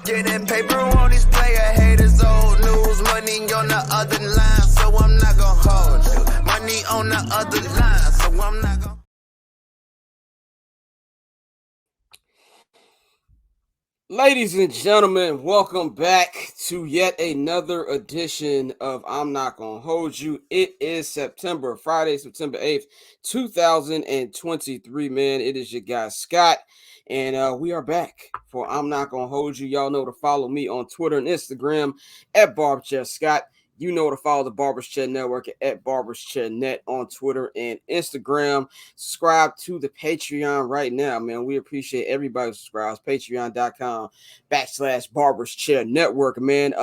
Getting paper on these player haters, old news, money on the other line, so I'm not gonna hold you. Money on the other line, so I'm not gonna. Ladies and gentlemen, welcome back to yet another edition of I'm Not Gonna Hold You. It is Friday, September 8th, 2023, man. It is your guy, Scott, and we are back for I'm Not Gonna Hold You. Y'all know to follow me on Twitter and Instagram at BarberChairScott. You know to follow the Barbers Chair Network at Barbers Chair Net on Twitter and Instagram. Subscribe to the Patreon right now, man. We appreciate everybody who subscribes. Patreon.com/Barbers Chair Network, man.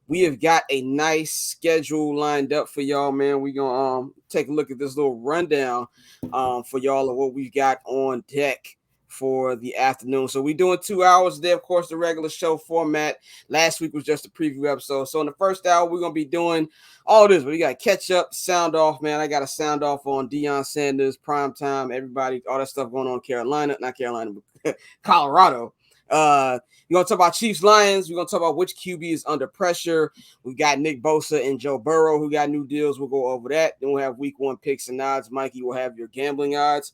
We have got a nice schedule lined up for y'all, man. We're gonna take a look at this little rundown for y'all of what we've got on deck for the afternoon. So we're doing 2 hours there, of course, the regular show format. Last week was just a preview episode. So in the first hour, we're going to be doing all this. We got catch up, sound off, man. I got a sound off on Deion Sanders, prime time, everybody, all that stuff going on in Colorado. We're going to talk about Chiefs Lions. We're going to talk about which QB is under pressure. We got Nick Bosa and Joe Burrow who got new deals. We'll go over that. Then we'll have week 1 picks and odds. Mikey will have your gambling odds.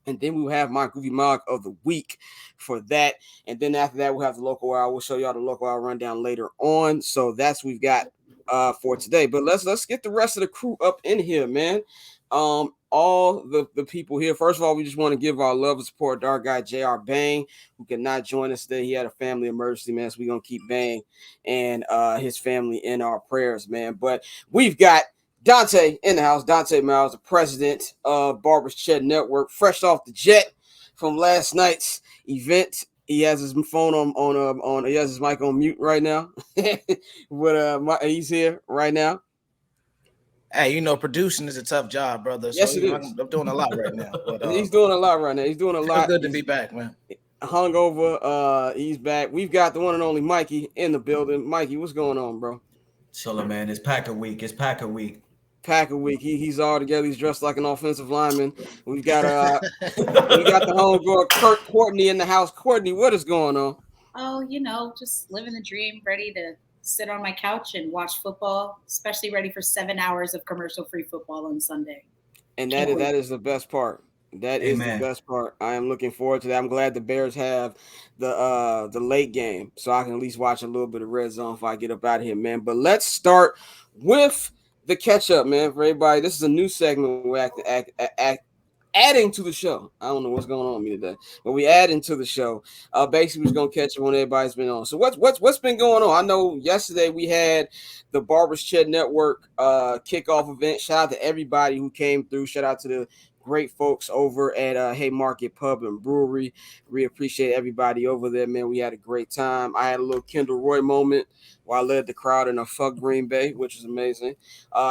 And then we'll have my Goofy Mug of the week for that. And then after that, we'll have the local hour. We'll show y'all the local hour rundown later on. So that's what we've got for today. But let's get the rest of the crew up in here, man. All the people here. First of all, we just want to give our love and support to our guy JR Bang, who could not join us today. He had a family emergency, man. So we're gonna keep Bang and his family in our prayers, man. But we've got Dante in the house. Dante Miles, the president of Barbers Chair Network, fresh off the jet from last night's event. He has his phone on he has his mic on mute right now. But he's here right now. Hey, you know, producing is a tough job, brother. Yes, so, it is. I'm doing a lot right now. But, he's doing a lot right now. He's doing a lot. Good to be back, man. Hungover. He's back. We've got the one and only Mikey in the building. Mikey, what's going on, bro? Chilling, man. It's Packer week. Packer week. He's all together. He's dressed like an offensive lineman. We've got the homegirl Kurt Courtney in the house. Courtney, what is going on? Oh, you know, just living the dream, ready to sit on my couch and watch football, especially ready for 7 hours of commercial-free football on Sunday. And that is the best part. That is the best part. I am looking forward to that. I'm glad the Bears have the late game, so I can at least watch a little bit of red zone if I get up out of here, man. But let's start with the catch up, man, for everybody. This is a new segment we're adding to the show. I don't know what's going on with me today, but we adding to the show. Basically, we're gonna catch up on everybody's been on. So what's been going on? I know yesterday we had the Barbers Chair Network kickoff event. Shout out to everybody who came through. Shout out to the great folks over at Haymarket Pub and Brewery. We appreciate everybody over there, man. We had a great time. I had a little Kendall Roy moment while I led the crowd in a fuck Green Bay, which was amazing.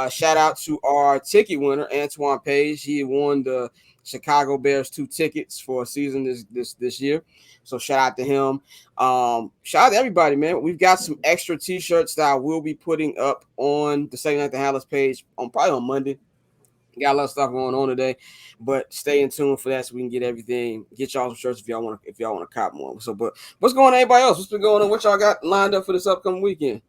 Shout out to our ticket winner, Antoine Page. He won the Chicago Bears 2 tickets for a season this year. So shout out to him. Shout out to everybody, man. We've got some extra t-shirts that I will be putting up on the Second Night the Hallis page probably on Monday. Got a lot of stuff going on today, but stay in tune for that so we can get y'all some shirts if y'all want to cop more. So, but what's going on, everybody else? What's been going on? What y'all got lined up for this upcoming weekend?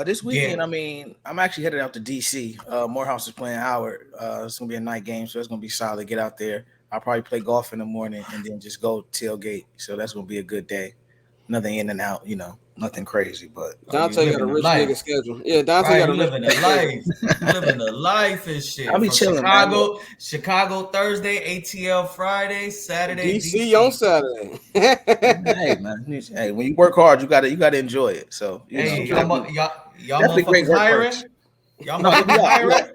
This weekend, I mean, I'm actually headed out to DC. Morehouse is playing Howard. It's gonna be a night game, so it's gonna be solid. Get out there. I'll probably play golf in the morning and then just go tailgate. So that's gonna be a good day. Nothing in and out, you know, nothing crazy. But Dante got a rich nigga schedule. Yeah, Dante got a living a life, living a life and shit. I'll be chilling. Chicago Thursday, ATL Friday, Saturday, DC on Saturday. Hey man, hey, when you work hard, you gotta enjoy it. So hey, y'all great work hiring. Y'all hiring.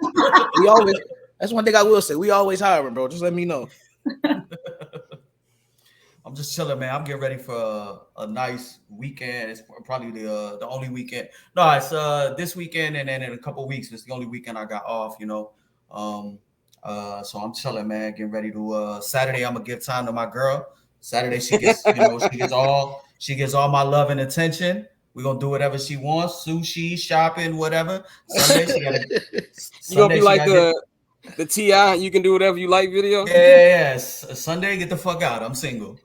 We always. That's one thing I will say. We always hiring, bro. Just let me know. I'm just chilling, man. I'm getting ready for a nice weekend. It's probably the only weekend. No, it's this weekend, and then in a couple of weeks, it's the only weekend I got off. You know, so I'm chilling, man. Getting ready to Saturday. I'm gonna give time to my girl. Saturday, she gets she gets all my love and attention. We're gonna do whatever she wants, sushi, shopping, whatever. Sunday, she gotta. You gonna be like the T.I. You can do whatever you like video? Yes. Sunday, get the fuck out. I'm single.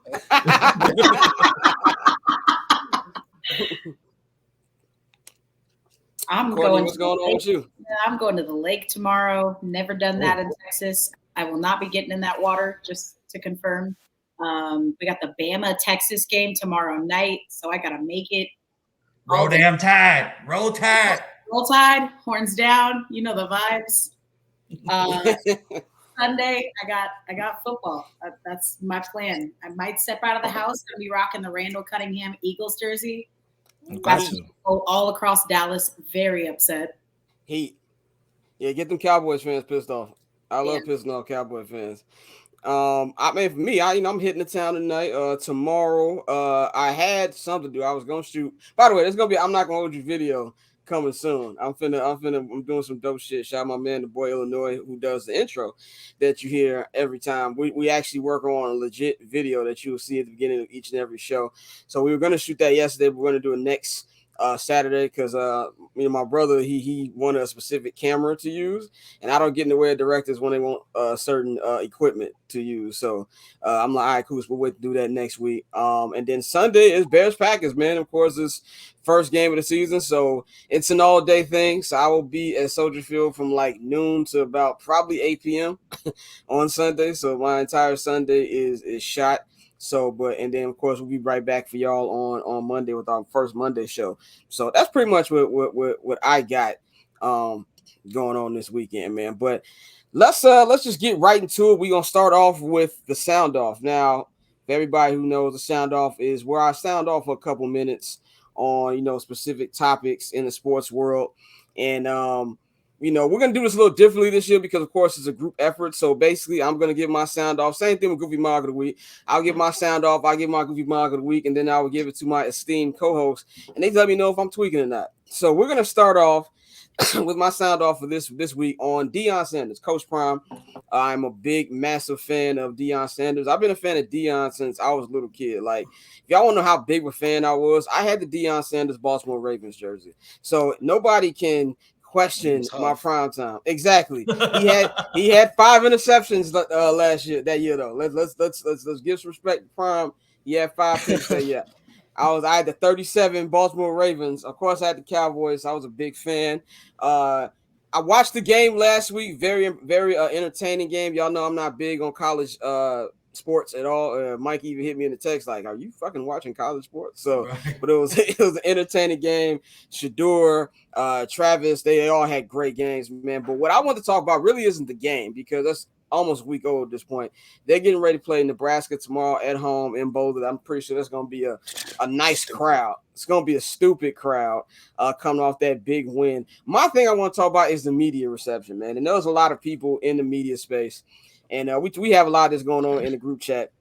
I'm Courtney, going what's to going the on lake. with you? I'm going to the lake tomorrow. Never done that in Texas. I will not be getting in that water, just to confirm. We got the Bama Texas game tomorrow night, so I gotta make it. Roll damn tide. Roll tide. Roll Tide, horns down. You know the vibes. Sunday, I got football. That's my plan. I might step out of the house. Gonna be rocking the Randall Cunningham Eagles jersey. About to go all across Dallas. Very upset. Heat. Yeah, get them Cowboys fans pissed off. I love Yeah. pissing off Cowboy fans. I mean, for me, I'm hitting the town tonight. Tomorrow, I had something to do. I was gonna shoot. By the way, there's gonna be. I'm not gonna hold you video coming soon. I'm doing some dope shit. Shout out my man, the boy Illinois, who does the intro that you hear every time. We actually work on a legit video that you will see at the beginning of each and every show. So we were gonna shoot that yesterday. We're gonna do it next Saturday because my brother he wanted a specific camera to use, and I don't get in the way of directors when they want certain equipment to use. So I'm like, all right, cool, so we'll wait to do that next week. And then Sunday is Bears Packers, man. Of course, it's first game of the season, so it's an all day thing. So I will be at Soldier Field from like noon to about probably 8 p.m. on Sunday. So my entire Sunday is shot. So, and then of course we'll be right back for y'all on Monday with our first Monday show. So that's pretty much what I got going on this weekend, man. But let's just get right into it. We're gonna start off with the sound off. Now, for everybody who knows, the sound off is where I sound off for a couple minutes on specific topics in the sports world. And we're going to do this a little differently this year because, of course, it's a group effort. So basically, I'm going to give my sound off. Same thing with Goofy Mog of the Week. I'll give my sound off. I'll give my Goofy Mog of the Week, and then I will give it to my esteemed co-host, and they let me know if I'm tweaking or not. So we're going to start off with my sound off for this week on Deion Sanders, Coach Prime. I'm a big, massive fan of Deion Sanders. I've been a fan of Deion since I was a little kid. Like, if y'all want to know how big of a fan I was, I had the Deion Sanders Baltimore Ravens jersey. So nobody can question my prime time. Exactly. He had 5 interceptions that year though. Let's give some respect to Prime. He had 5 picks that year. I had the 37 Baltimore Ravens. Of course, I had the Cowboys. I was a big fan. I watched the game last week. Very, very entertaining game. Y'all know I'm not big on college sports at all. Mike even hit me in the text like, "Are you fucking watching college sports?" So, right. But it was an entertaining game. Shador, Travis, they all had great games, man. But what I want to talk about really isn't the game because that's almost a week old at this point. They're getting ready to play Nebraska tomorrow at home in Boulder. I'm pretty sure that's going to be a nice crowd. It's going to be a stupid crowd coming off that big win. My thing I want to talk about is the media reception, man. And there's a lot of people in the media space. And we have a lot of this going on in the group chat.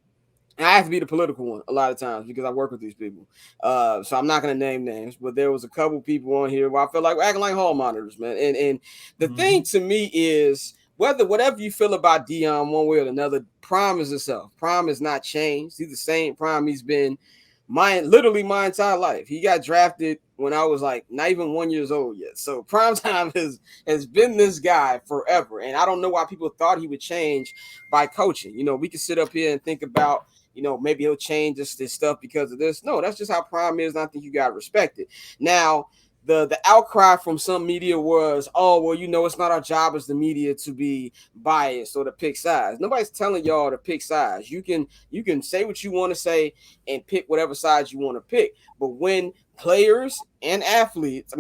And I have to be the political one a lot of times because I work with these people. So I'm not going to name names, but there was a couple people on here where I feel like we're acting like hall monitors, man. And the thing to me is whatever you feel about Deion one way or another, Prime is himself. Prime has not changed. He's the same Prime he's been literally my entire life. He got drafted when I was like not even 1 year old yet. So Prime Time has been this guy forever. And I don't know why people thought he would change by coaching. We could sit up here and think about, maybe he'll change this stuff because of this. No, that's just how Prime is. And I think you got to respect it. Now, the outcry from some media was, oh, well, it's not our job as the media to be biased or to pick sides. Nobody's telling y'all to pick sides. You can say what you want to say and pick whatever sides you want to pick. But when players and athletes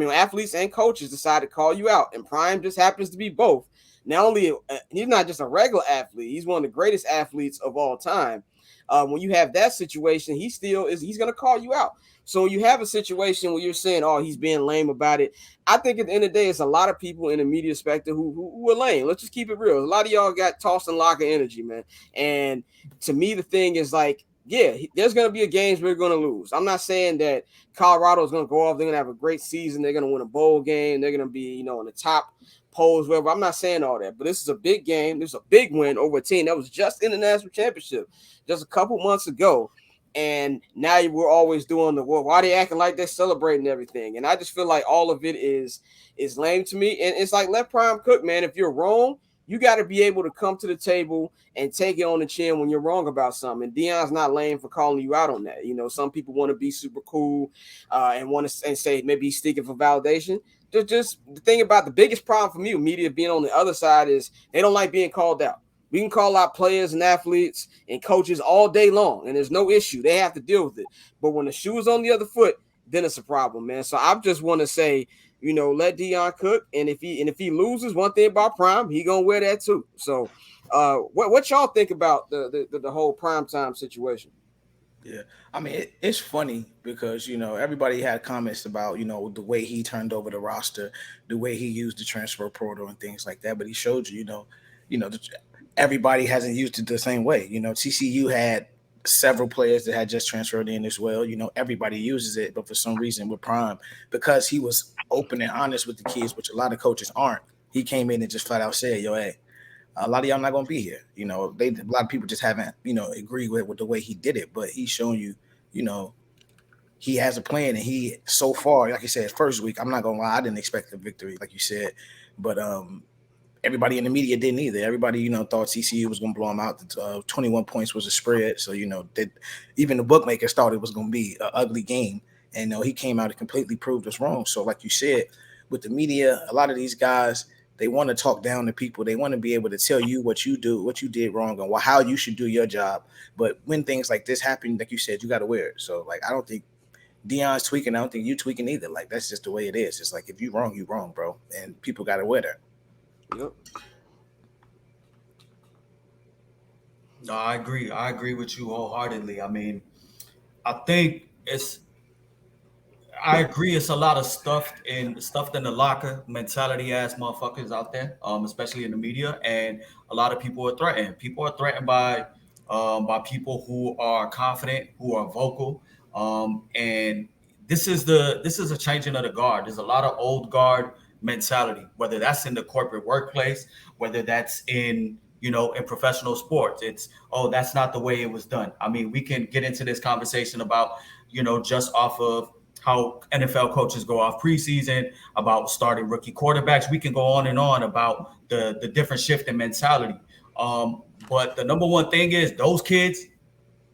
and coaches decide to call you out, and Prime just happens to be both. Not only he's not just a regular athlete, he's one of the greatest athletes of all time. When you have that situation, he's going to call you out. So you have a situation where you're saying, oh, he's being lame about it. I think at the end of the day, it's a lot of people in the media spectrum who are lame. Let's just keep it real. A lot of y'all got tossed and locker energy, man. And to me, the thing is like, yeah, there's going to be a games we're going to lose. I'm not saying that Colorado is going to go off. They're going to have a great season. They're going to win a bowl game. They're going to be, in the top polls, whatever. I'm not saying all that, but this is a big game. This is a big win over a team that was just in the national championship just a couple months ago. And now we're always doing why are they acting like they're celebrating everything? And I just feel like all of it is lame to me. And it's like, let Prime cook, man. If you're wrong, you got to be able to come to the table and take it on the chin when you're wrong about something. And Deion's not lame for calling you out on that. You know, some people want to be super cool and want to and say maybe he's seeking for validation. Just the thing about the biggest problem for me with media being on the other side is they don't like being called out. We can call out players and athletes and coaches all day long, and there's no issue. They have to deal with it. But when the shoe is on the other foot, then it's a problem, man. So I just want to say, you know, let Deion cook, and if he loses, one thing about Prime, he gonna wear that too. So, what y'all think about the whole primetime situation? Yeah, I mean, it's funny because, you know, everybody had comments about, you know, the way he turned over the roster, the way he used the transfer portal and things like that. But he showed you, everybody hasn't used it the same way. You know, TCU had several players that had just transferred in as well. You know, everybody uses it, but for some reason with Prime, because he was open and honest with the kids, which a lot of coaches aren't, he came in and just flat out said, yo, hey, a lot of y'all not going to be here. You know, a lot of people just haven't, you know, agreed with the way he did it, but he's showing you, you know, he has a plan, and he, so far, like you said, first week, I'm not going to lie, I didn't expect the victory, like you said, but everybody in the media didn't either. Everybody, you know, thought TCU was going to blow them out. 21 points was a spread, so, you know, even the bookmakers thought it was going to be an ugly game, and, you know, he came out and completely proved us wrong. So, like you said, with the media, a lot of these guys, they want to talk down to people. They want to be able to tell you what you do, what you did wrong, and how you should do your job. But when things like this happen, like you said, you got to wear it. So, like, I don't think Deion's tweaking. I don't think you tweaking either. Like, that's just the way it is. It's like, if you wrong, bro. And people got to wear that. Yep. No, I agree. I agree with you wholeheartedly. I mean, I think I agree. It's a lot of stuffed in the locker mentality ass motherfuckers out there, especially in the media, and a lot of people are threatened. People are threatened by people who are confident, who are vocal, and this is a changing of the guard. There's a lot of old guard mentality, whether that's in the corporate workplace, whether that's in professional sports. It's, oh, that's not the way it was done. I mean, we can get into this conversation about, just off of how NFL coaches go off preseason, about starting rookie quarterbacks. We can go on and on about the different shift in mentality. But the number one thing is those kids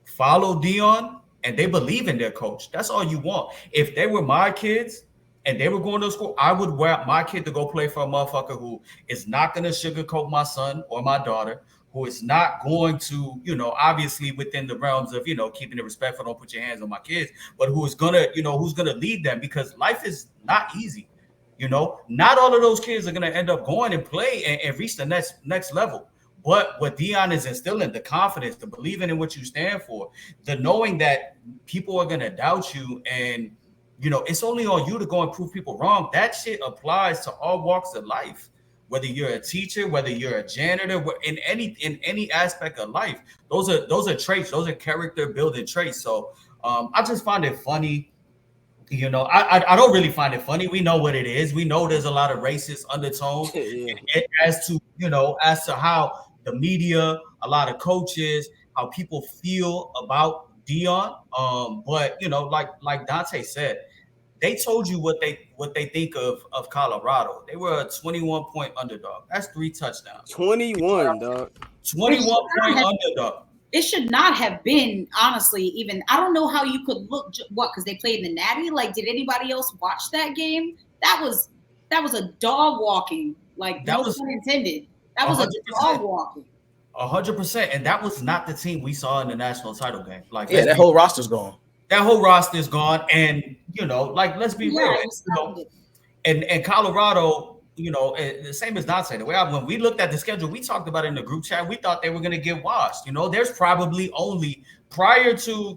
follow Deion and they believe in their coach. That's all you want. If they were my kids and they were going to school, I would want my kid to go play for a motherfucker who is not going to sugarcoat my son or my daughter, who is not going to, obviously within the realms of, keeping it respectful, don't put your hands on my kids, but who is going to, who's going to lead them, because life is not easy. Not all of those kids are going to end up going and play and reach the next level. But what Deion is instilling, the confidence, the believing in what you stand for, the knowing that people are going to doubt you, and, it's only on you to go and prove people wrong. That shit applies to all walks of life. Whether you're a teacher, whether you're a janitor, in any aspect of life, those are traits. Those are character building traits. So I just find it funny. I don't really find it funny. We know what it is. We know there's a lot of racist undertones as to how the media, a lot of coaches, how people feel about Deion. But like Dante said, they told you what they think of Colorado. They were a 21-point underdog. That's 3 touchdowns. 21, dog. 21-point underdog. It should not have been, honestly, even. I don't know how you could look, because they played the Natty. Like, did anybody else watch that game? That was a dog walking. Like, that was intended. That was 100%. A dog walking. 100%. And that was not the team we saw in the national title game. Like, that whole roster's gone. That whole roster is gone, and let's be real. And Colorado, the same as Dante. The way when we looked at the schedule, we talked about it in the group chat. We thought they were going to get washed. There's probably only prior to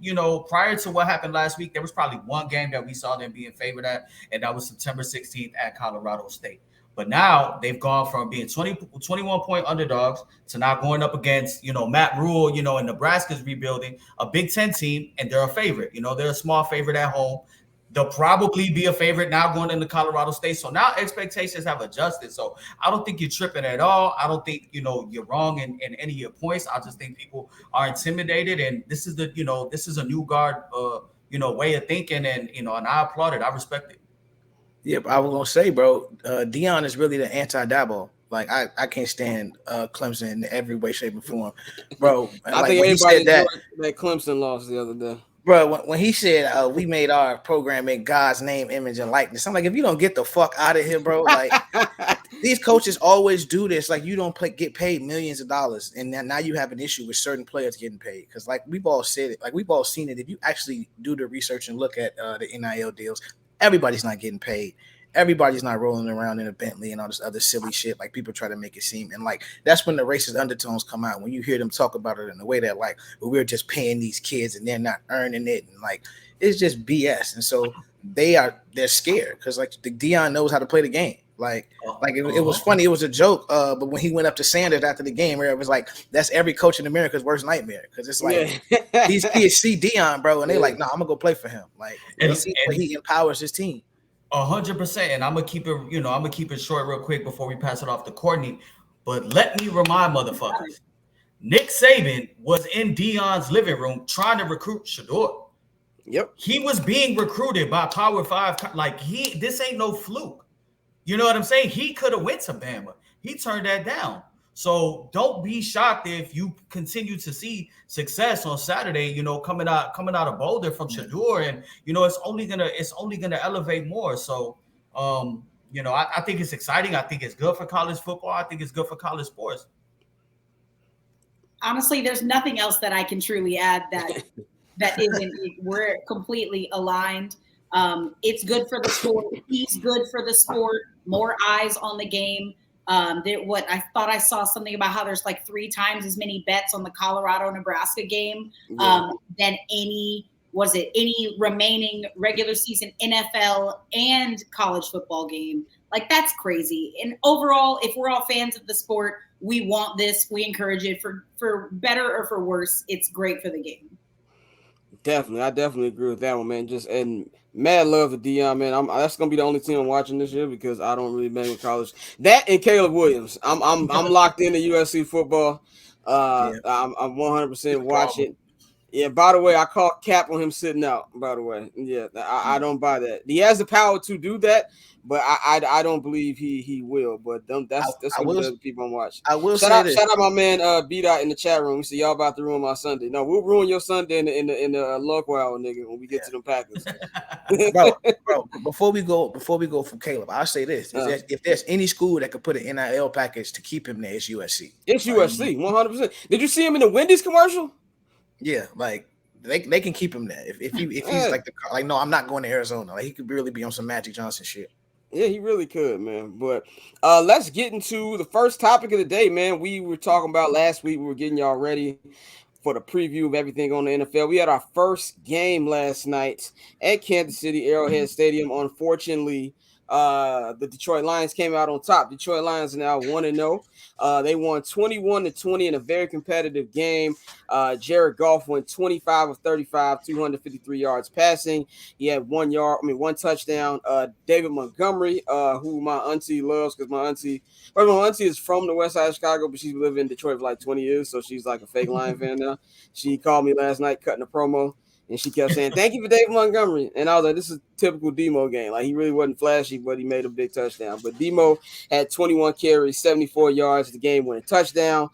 what happened last week, there was probably one game that we saw them being favored at, and that was September 16th at Colorado State. But now they've gone from being 21-point underdogs to now going up against, Matt Rule, and Nebraska's rebuilding, a Big Ten team, and they're a favorite. They're a small favorite at home. They'll probably be a favorite now going into Colorado State. So now expectations have adjusted. So I don't think you're tripping at all. I don't think, you're wrong in any of your points. I just think people are intimidated. And this is this is a new guard, way of thinking. And, and I applaud it. I respect it. Yeah, but I was gonna say, bro, Deion is really the anti-Dabo. Like I can't stand Clemson in every way, shape, and form, bro. I Like think when he everybody said that, enjoyed that Clemson loss the other day. bro, when he said we made our program in God's name, image, and likeness, I'm like, if you don't get the fuck out of here, bro, like these coaches always do this. Like you don't get paid millions of dollars, and then now you have an issue with certain players getting paid because, like we've all said it, like we've all seen it. If you actually do the research and look at the NIL deals, everybody's not getting paid. Everybody's not rolling around in a Bentley and all this other silly shit like people try to make it seem. And like that's when the racist undertones come out when you hear them talk about it in the way that like we're just paying these kids and they're not earning it, and like it's just BS. And so they're scared because like Deion knows how to play the game. Like it was funny. It was a joke. But when he went up to Sanders after the game, where it was like, that's every coach in America's worst nightmare. Because it's like these kids see Deion, bro, and they're like, no, I'm gonna go play for him. Like they see where he empowers his team. 100%. And I'm gonna keep it, I'm gonna keep it short real quick before we pass it off to Courtney. But let me remind motherfuckers, Nick Saban was in Deion's living room trying to recruit Shador. Yep. He was being recruited by Power 5. Like this ain't no fluke. You know what I'm saying? He could have went to Bama. He turned that down. So don't be shocked if you continue to see success on Saturday, coming out of Boulder from Shador, and it's only gonna elevate more. So I think it's exciting. I think it's good for college football. I think it's good for college sports. Honestly, there's nothing else that I can truly add that isn't. We're completely aligned. It's good for the sport. He's good for the sport. More eyes on the game. What I thought I saw something about how there's like 3 times as many bets on the Colorado-Nebraska game than any remaining regular season NFL and college football game. Like that's crazy. And overall, if we're all fans of the sport, we want this. We encourage it for better or for worse. It's great for the game. Definitely, I definitely agree with that one, man. And mad love to Deion, man. That's gonna be the only team I'm watching this year because I don't really bang with college. That and Caleb Williams. I'm locked into USC football. I'm 100% watching. Yeah. By the way, I call cap on him sitting out. By the way, yeah, I don't buy that. He has the power to do that, but I don't believe he will. But that's gonna be the people I'm watching. I will shout out my man B-Dot in the chat room. We see y'all about to ruin my Sunday. No, we'll ruin your Sunday in the local hour, nigga, when we get to them Packers. bro. Before we go from Caleb, I'll say this: if there's any school that could put an NIL package to keep him there, it's USC. It's USC, 100%. Did you see him in the Wendy's commercial? Yeah, like they can keep him there. If he's like no, I'm not going to Arizona. Like he could really be on some Magic Johnson shit. Yeah, he really could, man. But let's get into the first topic of the day, man. We were talking about last week. We were getting y'all ready for the preview of everything on the NFL. We had our first game last night at Kansas City Arrowhead Stadium. Unfortunately, the Detroit Lions came out on top. Detroit Lions are now 1-0. They won 21-20 in a very competitive game. Jared Goff went 25 of 35, 253 yards passing. He had 1 touchdown. David Montgomery, who my auntie loves because my auntie is from the west side of Chicago, but she's lived in Detroit for like 20 years, so she's like a fake Lion fan now. She called me last night cutting a promo. And she kept saying, "Thank you for David Montgomery." And I was like, this is a typical Demo game. Like, he really wasn't flashy, but he made a big touchdown. But Demo had 21 carries, 74 yards, the game-winning touchdown.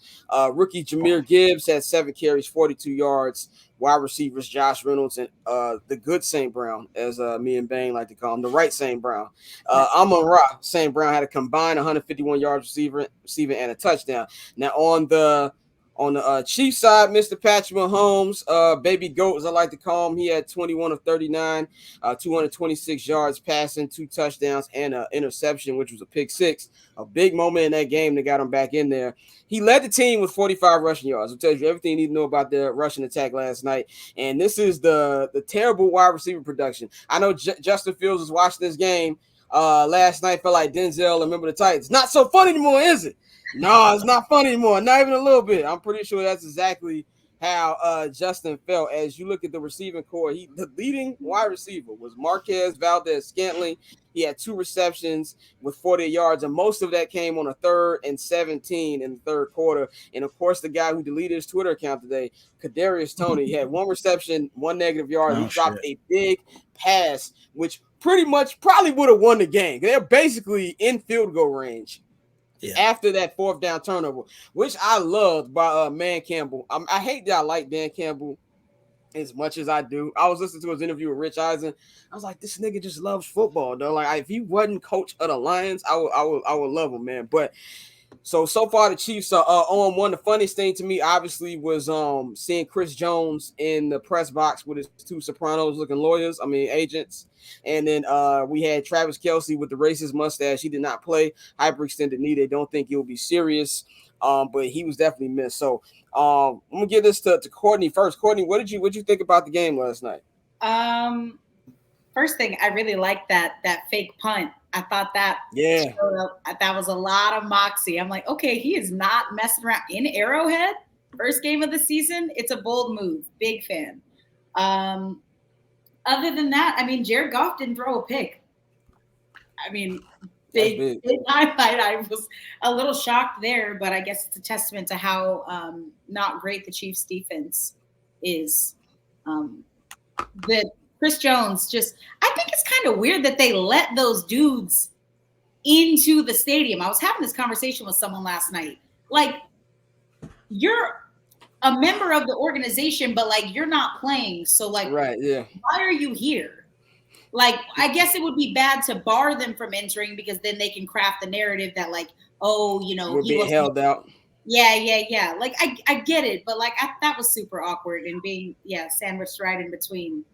Rookie Jahmyr Gibbs had 7 carries, 42 yards. Wide receivers Josh Reynolds and the good St. Brown, as me and Bang like to call him, the right St. Brown. Amon-Ra St. Brown had a combined 151 yards receiving and a touchdown. Now, on the Chiefs side, Mr. Patrick Mahomes, Baby Goat, as I like to call him, he had 21 of 39, 226 yards passing, 2 touchdowns, and an interception, which was a pick 6. A big moment in that game that got him back in there. He led the team with 45 rushing yards. It tells you everything you need to know about the rushing attack last night. And this is the terrible wide receiver production. I know Justin Fields was watching this game last night, felt like Denzel, remember the Titans. Not so fun anymore, is it? No, it's not fun anymore. Not even a little bit. I'm pretty sure that's exactly how Justin felt. As you look at the receiving core, the leading wide receiver was Marquez Valdez-Scantling. He had 2 receptions with 40 yards, and most of that came on a 3rd and 17 in the third quarter. And, of course, the guy who deleted his Twitter account today, Kadarius Toney, he had 1 reception, 1 negative yard. He dropped a big pass, which pretty much probably would have won the game. They're basically in field goal range. after that 4th down turnover, which I loved by Man Campbell. I hate that I like Dan Campbell as much as I do. I was listening to his interview with Rich Eisen. I was like, this nigga just loves football, though. Like, if he wasn't coach of the Lions, I would love him, man. But so far the Chiefs are on one. The funniest thing to me, obviously, was seeing Chris Jones in the press box with his 2 Sopranos-looking lawyers. I mean, agents. And then we had Travis Kelce with the racist mustache. He did not play. Hyperextended knee. They don't think he'll be serious. But he was definitely missed. So I'm gonna give this to Courtney first. Courtney, what did you think about the game last night? First thing, I really liked that fake punt. I thought that that was a lot of moxie. I'm like, okay, he is not messing around in Arrowhead. First game of the season. It's a bold move. Big fan. Other than that, I mean, Jared Goff didn't throw a pick. I mean, big highlight. I was a little shocked there, but I guess it's a testament to how not great the Chiefs defense is. That Chris Jones I think it's kind of weird that they let those dudes into the stadium. I was having this conversation with someone last night. Like, you're a member of the organization, but like you're not playing. So like, right, yeah. Why are you here? Like, I guess it would be bad to bar them from entering because then they can craft the narrative that like, oh, you know, we're being held out. Yeah. Like I get it, but like that was super awkward and being sandwiched right in between.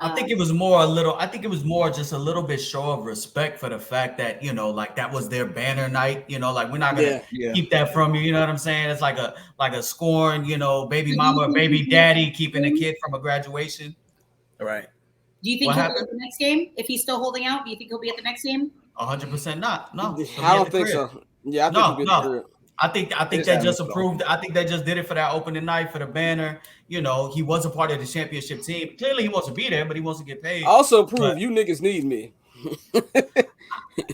I think it was more just a little bit show of respect for the fact that, you know, like that was their banner night, you know, like we're not gonna keep that from you, you know what I'm saying? It's like a scorn, you know, baby mama or baby daddy keeping a kid from a graduation. Right. Do you think he'll be at the next game? If he's still holding out, do you think he'll be at the next game? 100% not. No. I don't think so. Yeah, I think no. I think that just approved. I think they just did it for that opening night for the banner. You know, he was a part of the championship team. Clearly, he wants to be there, but he wants to get paid. Also, prove you niggas need me.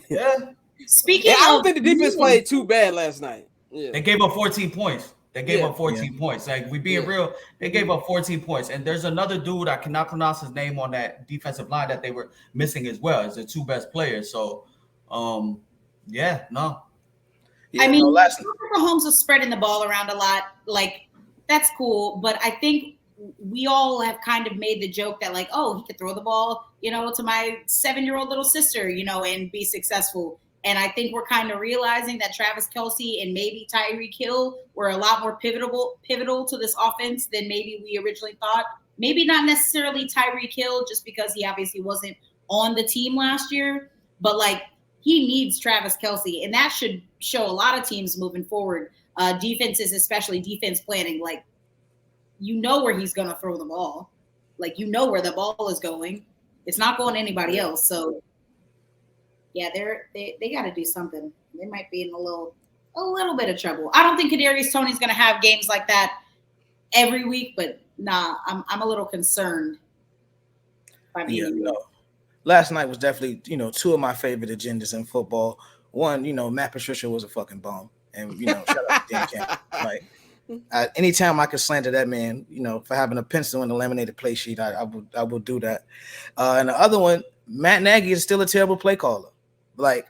Yeah. Speaking, I don't think the defense played too bad last night. Yeah. They gave up 14 points. Points. Like, we being real, they gave up 14 points. And there's another dude, I cannot pronounce his name on that defensive line that they were missing as well. It's the 2 best players. So, Yeah, I mean, Mahomes was spreading the ball around a lot. Like, that's cool. But I think we all have kind of made the joke that, like, oh, he could throw the ball, you know, to my 7-year-old little sister, you know, and be successful. And I think we're kind of realizing that Travis Kelce and maybe Tyreek Hill were a lot more pivotal to this offense than maybe we originally thought. Maybe not necessarily Tyreek Hill, just because he obviously wasn't on the team last year. But, like, he needs Travis Kelce, and that should show a lot of teams moving forward. Defenses, especially defense planning, like, you know where he's going to throw the ball. Like, you know where the ball is going. It's not going to anybody else. So, yeah, they got to do something. They might be in a little bit of trouble. I don't think Kadarius Toney's going to have games like that every week, but nah, I'm a little concerned. Last night was definitely, you know, 2 of my favorite agendas in football. One, you know, Matt Patricia was a fucking bum. And, you know, shout out to Dan Campbell. Like, anytime I could slander that man, you know, for having a pencil and a laminated play sheet, I will do that. And the other one, Matt Nagy is still a terrible play caller. Like,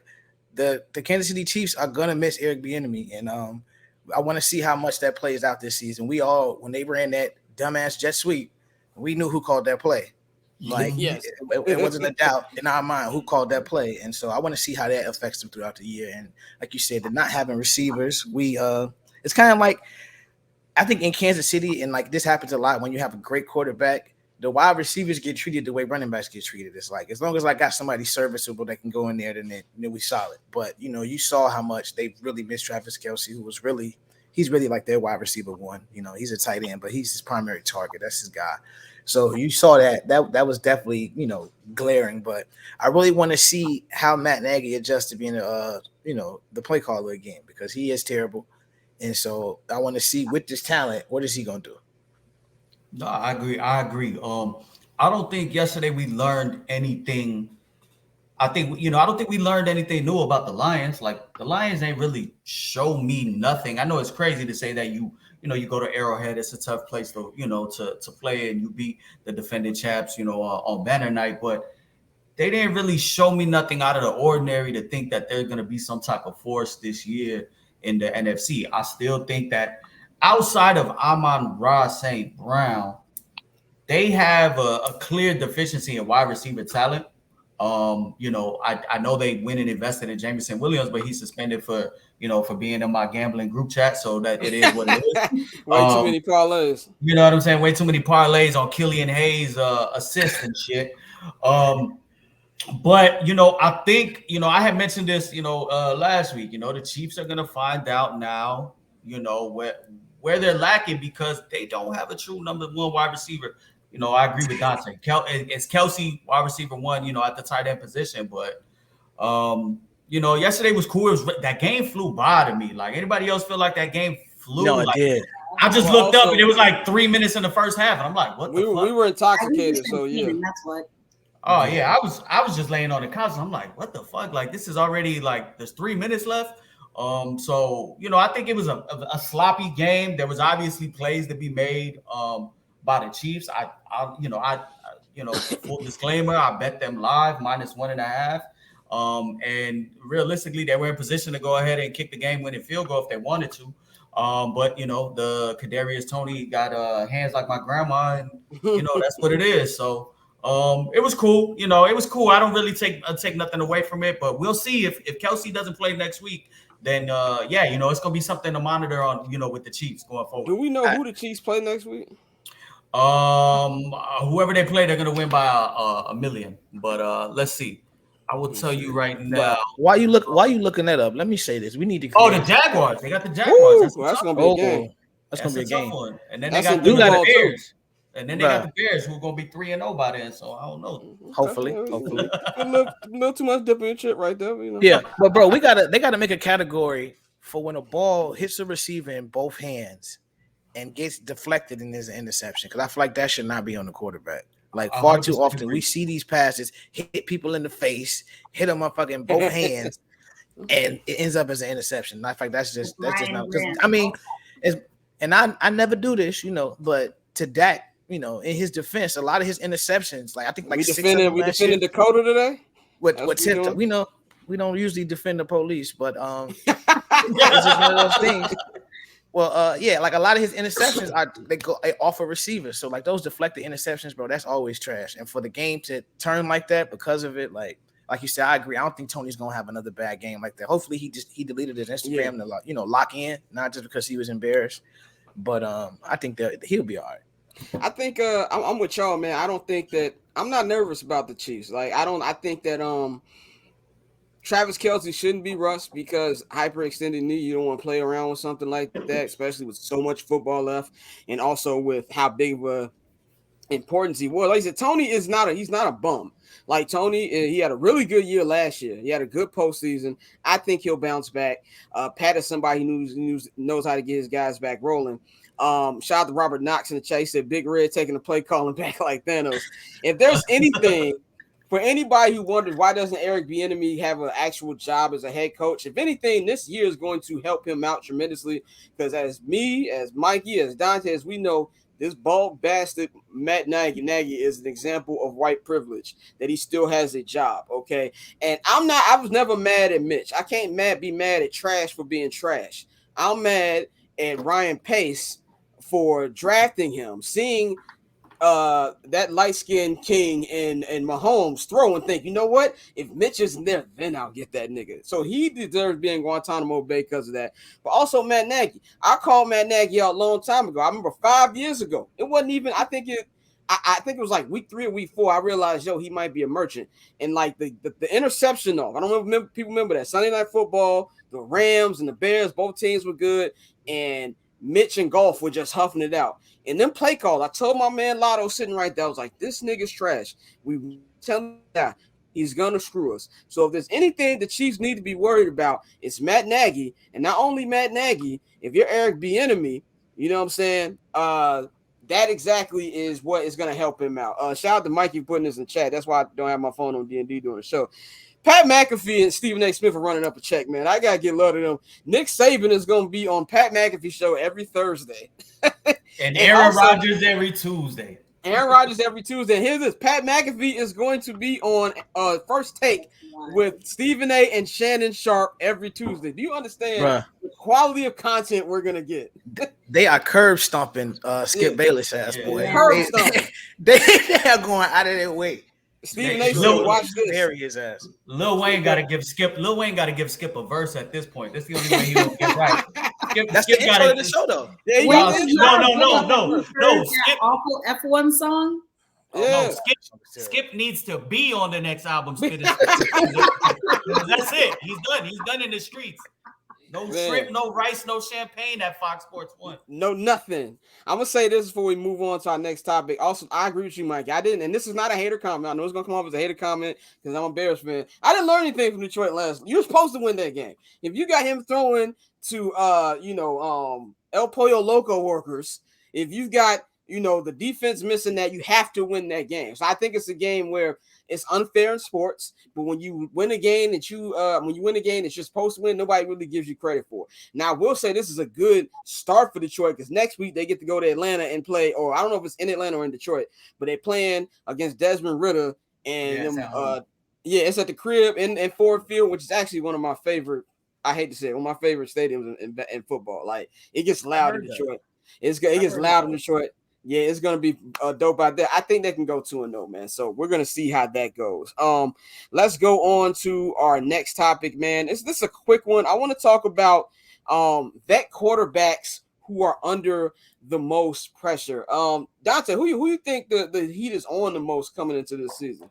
the Kansas City Chiefs are going to miss Eric Bieniemy. And I want to see how much that plays out this season. We all, when they ran that dumbass jet sweep, we knew who called that play. Like, yes. it wasn't a doubt in our mind who called that play. And so I want to see how that affects them throughout the year. And like you said, they're not having receivers. It's kind of like, I think in Kansas City, and like this happens a lot when you have a great quarterback, the wide receivers get treated the way running backs get treated. It's like, as long as I got somebody serviceable that can go in there, then we solid. But, you know, you saw how much they really missed Travis Kelce, who was he's really like their wide receiver 1. You know, he's a tight end, but he's his primary target. That's his guy. So you saw that was definitely, you know, glaring. But I really want to see how Matt Nagy adjusts to being the play caller again, because he is terrible. And so I want to see, with this talent, what is he gonna do? No, I agree. I don't think yesterday we learned anything. I don't think we learned anything new about the Lions. Like, the Lions ain't really show me nothing. I know it's crazy to say that you go to Arrowhead. It's a tough place to play, and you beat the defending champs, on banner night. But they didn't really show me nothing out of the ordinary to think that they're going to be some type of force this year in the NFC. I still think that outside of Amon-Ra St. Brown, they have a clear deficiency in wide receiver talent. I know they went and invested in Jameson Williams, but he's suspended for being in my gambling group chat. So that it is what it is. Way too many parlays. You know what I'm saying? Way too many parlays on Killian Hayes' assist and shit. But I think I had mentioned this last week. The Chiefs are gonna find out now. Where they're lacking because they don't have a true number one wide receiver. I agree with Dante. It's Kelsey wide receiver one, at the tight end position. But, yesterday was cool. That game flew by to me. Like, anybody else feel like that game flew? No, it did. I just looked up and it was like 3 minutes in the first half. And I'm like, what the fuck? We were intoxicated, so yeah. That's what. Oh, yeah. I was just laying on the couch. And I'm like, what the fuck? Like, this is already like, there's 3 minutes left. So I think it was a sloppy game. There was obviously plays to be made by the Chiefs. I full disclaimer, I bet them live -1.5. And realistically, they were in position to go ahead and kick the game-winning field goal if they wanted to. But the Kadarius Toney got hands like my grandma, and that's what it is. So it was cool. It was cool. I don't really take nothing away from it, but we'll see if Kelsey doesn't play next week. Then it's gonna be something to monitor on, with the Chiefs going forward. Do we know who the Chiefs play next week? Whoever they play, they're gonna win by a million. But let's see. I will tell you right now. Why you looking that up? Let me say this. We need to. The Jaguars. They got the Jaguars. That's gonna be a game. That's gonna be a game. One. And then they got the Bears. And then they got the Bears, who are gonna be 3-0 by then. So I don't know. Hopefully. A little too much dip in chip right there. Yeah, but bro, they gotta make a category for when a ball hits a receiver in both hands and gets deflected and there's an interception. Because I feel like that should not be on the quarterback. Like far too often, we see these passes hit people in the face, hit them up fucking both hands, and it ends up as an interception. I feel like that's just not. I mean, I never do this, but to Dak. In his defense, a lot of his interceptions, like I think like we defended Dakota today. What tip? We don't usually defend the police, but it's just one of those things. Well, like a lot of his interceptions they go off a receiver. So like those deflected interceptions, bro, that's always trash. And for the game to turn like that because of it, like you said, I agree. I don't think Tony's gonna have another bad game like that. Hopefully he deleted his Instagram to lock in, not just because he was embarrassed. But I think that he'll be all right. I think I'm with y'all, man. I don't think that I'm not nervous about the Chiefs. Like I think that Travis Kelce shouldn't be rushed because hyperextended knee. You don't want to play around with something like that, especially with so much football left, and also with how big of a importance he was. Like I said, Tony he's not a bum. Like Tony, he had a really good year last year. He had a good postseason. I think he'll bounce back. Pat is somebody who knows how to get his guys back rolling. Shout out to Robert Knox in the chat. He said Big Red taking the play calling back like Thanos. If there's anything for anybody who wonders why doesn't Eric Bieniemy have an actual job as a head coach, if anything, this year is going to help him out tremendously because as me, as Mikey, as Dante, as we know, this bald bastard Matt Nagy is an example of white privilege that he still has a job. Okay, and I was never mad at Mitch. I can't be mad at trash for being trash. I'm mad at Ryan Pace for drafting him, seeing that light-skinned king and Mahomes throw and think, you know what? If Mitch isn't there, then I'll get that nigga. So he deserves being Guantanamo Bay because of that. But also Matt Nagy. I called Matt Nagy out a long time ago. I remember 5 years ago. It wasn't even, I think it was like week 3 or week 4. I realized, he might be a merchant. And like the interception off. I don't remember people remember that. Sunday Night Football, the Rams and the Bears, both teams were good. And Mitch and Golf were just huffing it out. And then play call, I told my man Lotto sitting right there, I was like, this nigga's trash. We tell him that he's going to screw us. So if there's anything the Chiefs need to be worried about, it's Matt Nagy. And not only Matt Nagy, if you're Eric Bieniemy, you know what I'm saying? That exactly is what is going to help him out. Shout out to Mikey putting this in chat. That's why I don't have my phone on D&D doing the show. Pat McAfee and Stephen A. Smith are running up a check, man. I got to get love to them. Nick Saban is going to be on Pat McAfee show every Thursday. And Aaron Rodgers every Tuesday. Aaron Rodgers every Tuesday. And here's this: Pat McAfee is going to be on First Take with Stephen A. and Shannon Sharp every Tuesday. Do you understand the quality of content we're gonna get? They are curb stomping Skip Bayless ass boy. Curb stomping. They are going out of their way. Stephen A. said, "Watch this." Bury his ass. Lil Wayne got to give Skip a verse at this point. That's the only way he gonna get right. That's the intro of the show, though. Yeah, No. Skip awful F1 song. No, Skip needs to be on the next album. That's it. He's done. He's done in the streets. No shrimp, no rice, no champagne at Fox Sports 1. No, nothing. I'm going to say this before we move on to our next topic. Also, I agree with you, Mike. I didn't, and this is not a hater comment. I know it's going to come off as a hater comment because I'm a Bears fan. I didn't learn anything from Detroit last. You were supposed to win that game. If you got him throwing to, El Pollo Loco workers, if you've got, the defense missing that, you have to win that game. So I think it's a game where it's unfair in sports, but when you win a game that you're supposed to win, nobody really gives you credit for it. Now, I will say this is a good start for Detroit because next week they get to go to Atlanta and play, or I don't know if it's in Atlanta or in Detroit, but they're playing against Desmond Ridder, and it's at the crib in Ford Field, which is actually one of my favorite. I hate to say it, one of my favorite stadiums in football. Like it gets loud in Detroit. It gets loud in Detroit. Yeah, it's gonna be dope out there. I think they can go 2-0, man. So we're gonna see how that goes. Let's go on to our next topic, man. This is a quick one. I want to talk about vet quarterbacks who are under the most pressure. Dante, who you think the heat is on the most coming into this season?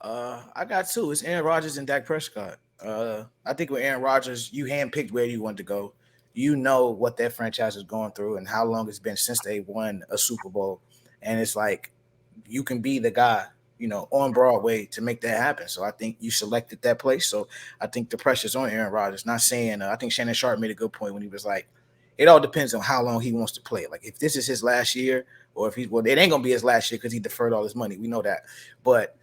I got two. It's Aaron Rodgers and Dak Prescott. I think with Aaron Rodgers, you handpicked where you want to go. You know what that franchise is going through and how long it's been since they won a Super Bowl. And it's like you can be the guy, on Broadway to make that happen. So I think you selected that place. So I think the pressure's on Aaron Rodgers. Not saying I think Shannon Sharp made a good point when he was like, it all depends on how long he wants to play. Like if this is his last year or it ain't going to be his last year because he deferred all his money. We know that. But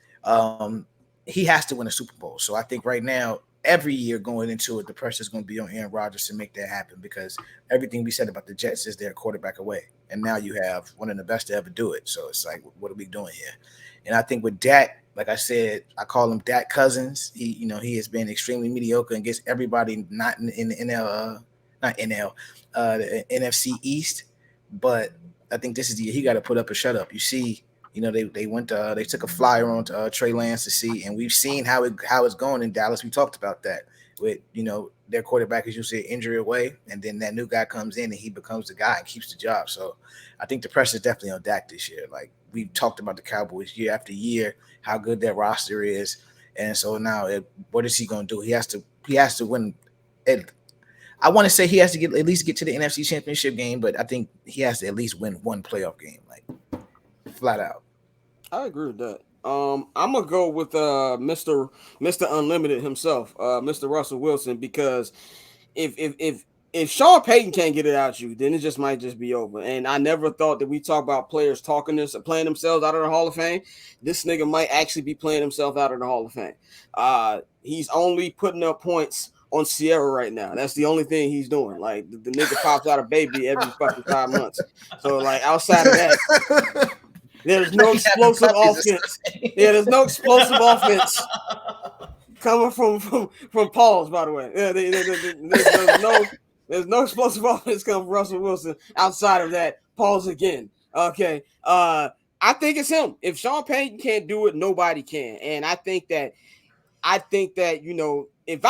he has to win a Super Bowl. So I think right now, every year going into it, the pressure is going to be on Aaron Rodgers to make that happen because everything we said about the Jets is their quarterback away. And now you have one of the best to ever do it. So it's like, what are we doing here? And I think with Dak, like I said, I call him Dak Cousins. He has been extremely mediocre and gets everybody not in the the NFC East. But I think this is the year he got to put up or shut up. You see, they took a flyer on Trey Lance to see, and we've seen how it's going in Dallas. We talked about that with, their quarterback is usually injury away, and then that new guy comes in and he becomes the guy and keeps the job. So I think the pressure is definitely on Dak this year. Like we've talked about the Cowboys year after year, how good that roster is. And so now what is he going to do? He has to win. I want to say he has to at least get to the NFC Championship game, but I think he has to at least win one playoff game, like flat out. I agree with that. I'm gonna go with Mr. Unlimited himself, Mr. Russell Wilson, because if Sean Payton can't get it out you, then it just might just be over. And I never thought that we talk about players playing themselves out of the Hall of Fame. This nigga might actually be playing himself out of the Hall of Fame. He's only putting up points on Sierra right now. That's the only thing he's doing. Like the nigga pops out a baby every fucking 5 months. So like outside of that. There's no explosive offense. Yeah, there's no explosive offense coming from Pauls, by the way. Yeah, there's no explosive offense coming from Russell Wilson outside of that. Pauls again. Okay. I think it's him. If Sean Payton can't do it, nobody can. And I think that if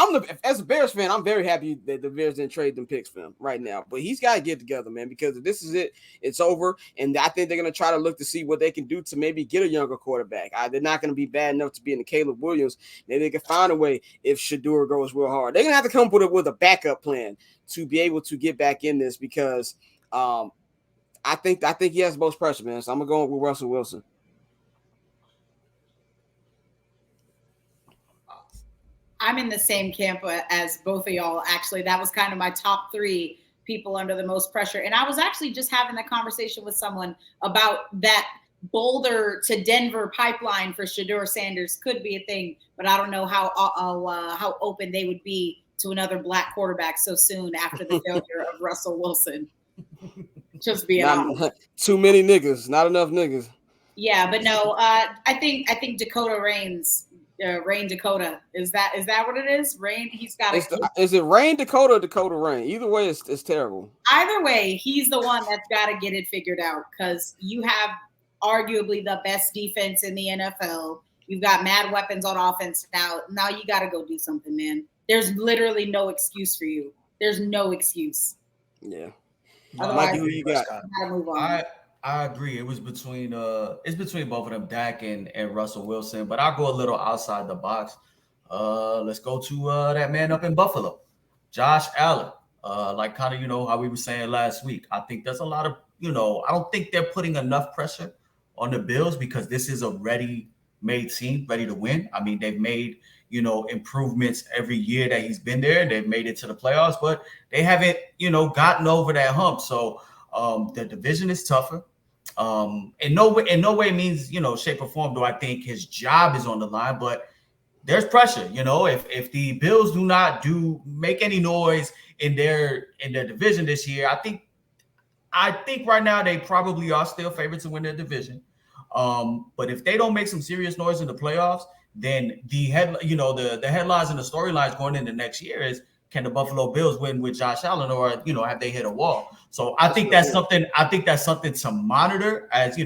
as a Bears fan, I'm very happy that the Bears didn't trade them picks for him right now. But he's got to get together, man, because if this is it, it's over. And I think they're going to try to look to see what they can do to maybe get a younger quarterback. They're not going to be bad enough to be in the Caleb Williams. Maybe they can find a way if Shedeur goes real hard. They're going to have to come up with a backup plan to be able to get back in this because I think he has the most pressure, man. So I'm going to go with Russell Wilson. I'm in the same camp as both of y'all. Actually, that was kind of my top 3 people under the most pressure. And I was actually just having that conversation with someone about that Boulder to Denver pipeline for Shedeur Sanders could be a thing, but I don't know how open they would be to another black quarterback so soon after the failure of Russell Wilson. Just being honest. Too many niggas, not enough niggas. Yeah, but no, I think Dakota Reigns, Rain Dakota. Is that what it is? Rain. He's got Is it Rain Dakota or Dakota Rain? Either way, it's terrible. Either way, he's the one that's got to get it figured out because you have arguably the best defense in the NFL. You've got mad weapons on offense now. Now you got to go do something, man. There's literally no excuse for you. There's no excuse. Yeah. Otherwise, who you got? Move on. I agree. It was between it's between both of them, Dak and Russell Wilson. But I'll go a little outside the box. Let's go to that man up in Buffalo, Josh Allen. Like kind of how we were saying last week. I think there's a lot of I don't think they're putting enough pressure on the Bills because this is a ready-made team, ready to win. I mean, they've made improvements every year that he's been there. They've made it to the playoffs, but they haven't gotten over that hump. So the division is tougher. In no way means shape or form do I think his job is on the line, but there's pressure. If the Bills do not make any noise in their division this year, I think right now they probably are still favorites to win their division. But if they don't make some serious noise in the playoffs, then the headlines and the storylines going into next year is, can the Buffalo Bills win with Josh Allen, or have they hit a wall? So I think that's something. I think that's something to monitor, as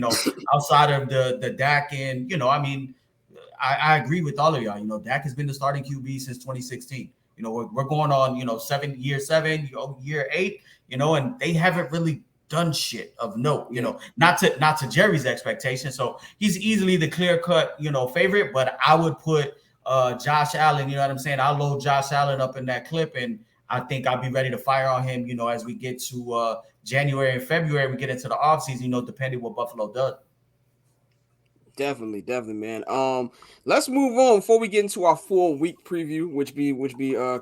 outside of the Dak and I agree with all of y'all. Dak has been the starting QB since 2016. We're going on year 7, year 8. And they haven't really done shit of note. Not to Jerry's expectation. So he's easily the clear-cut favorite. But I would put Josh Allen, you know what I'm saying? I'll load Josh Allen up in that clip, and I think I'll be ready to fire on him, as we get to January and February, we get into the offseason, depending what Buffalo does. Definitely, man. Let's move on before we get into our full week preview, which be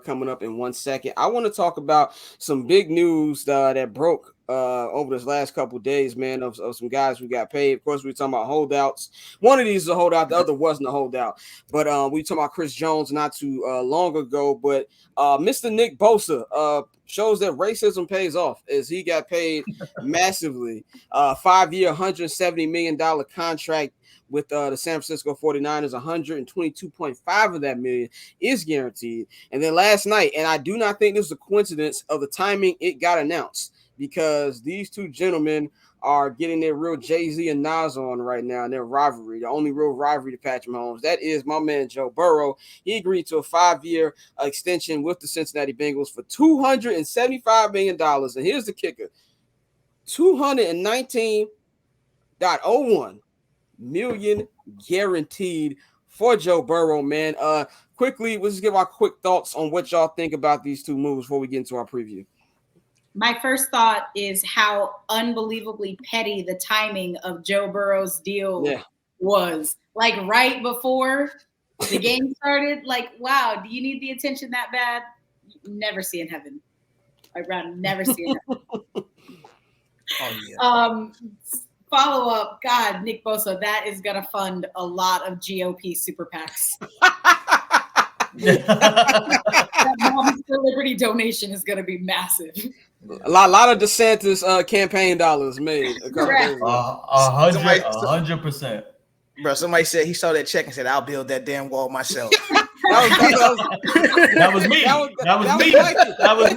coming up in 1 second. I want to talk about some big news that broke over this last couple of days, man, of some guys who got paid. Of course, we were talking about holdouts. One of these is a holdout, the other wasn't a holdout. But we talked about Chris Jones not too long ago. But Mr. Nick Bosa shows that racism pays off, as he got paid massively. 5-year, $170 million contract with the San Francisco 49ers. 122.5 of that million is guaranteed. And then last night, and I do not think this is a coincidence of the timing it got announced, because these two gentlemen are getting their real Jay-Z and Nas on right now in their rivalry, the only real rivalry to Patrick Mahomes. That is my man Joe Burrow. He agreed to a 5-year extension with the Cincinnati Bengals for $275 million. And here's the kicker: 219.01 million guaranteed for Joe Burrow, man. Quickly, let's just give our quick thoughts on what y'all think about these two moves before we get into our preview. My first thought is how unbelievably petty the timing of Joe Burrow's deal was. Like right before the game started, like, wow, do you need the attention that bad? Never see in heaven. I'd rather never see in heaven. Oh, yeah. Follow up, God, Nick Bosa, that is going to fund a lot of GOP super PACs. That Moms for Liberty donation is going to be massive. A lot of DeSantis campaign dollars made. 100%. Bro, somebody said he saw that check and said, "I'll build that damn wall myself." That was me. That was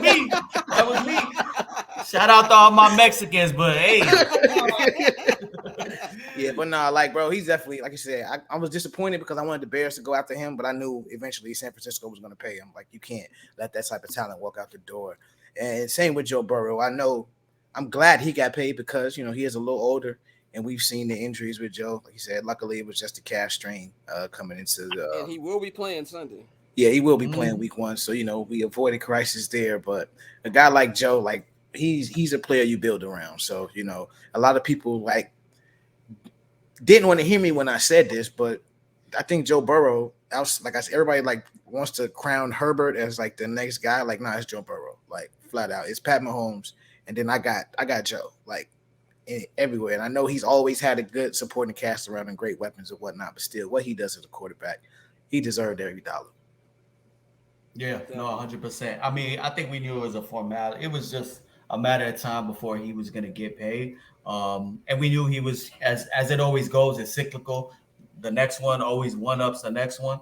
me. Shout out to all my Mexicans, but hey. Yeah, but nah, like, bro, he's definitely, like I said, I was disappointed because I wanted the Bears to go after him, but I knew eventually San Francisco was going to pay him. Like, you can't let that type of talent walk out the door. And same with Joe Burrow. I'm glad he got paid because, he is a little older, and we've seen the injuries with Joe. Like he said, luckily it was just a calf strain coming into the. And he will be playing Sunday. Yeah, he will be playing week 1. So, we avoided crisis there. But a guy like Joe, like, he's a player you build around. So, a lot of people, like, didn't want to hear me when I said this, but I think Joe Burrow, like I said, everybody like wants to crown Herbert as like the next guy. Like, nah, it's Joe Burrow, like flat out. It's Pat Mahomes, and then I got Joe, like everywhere. And I know he's always had a good supporting cast around and great weapons and whatnot, but still, what he does as a quarterback, he deserved every dollar. Yeah, no, 100%. I mean, I think we knew it was a formality. It was just a matter of time before he was going to get paid. And we knew he was, as it always goes, it's cyclical. The next one always one-ups the next one.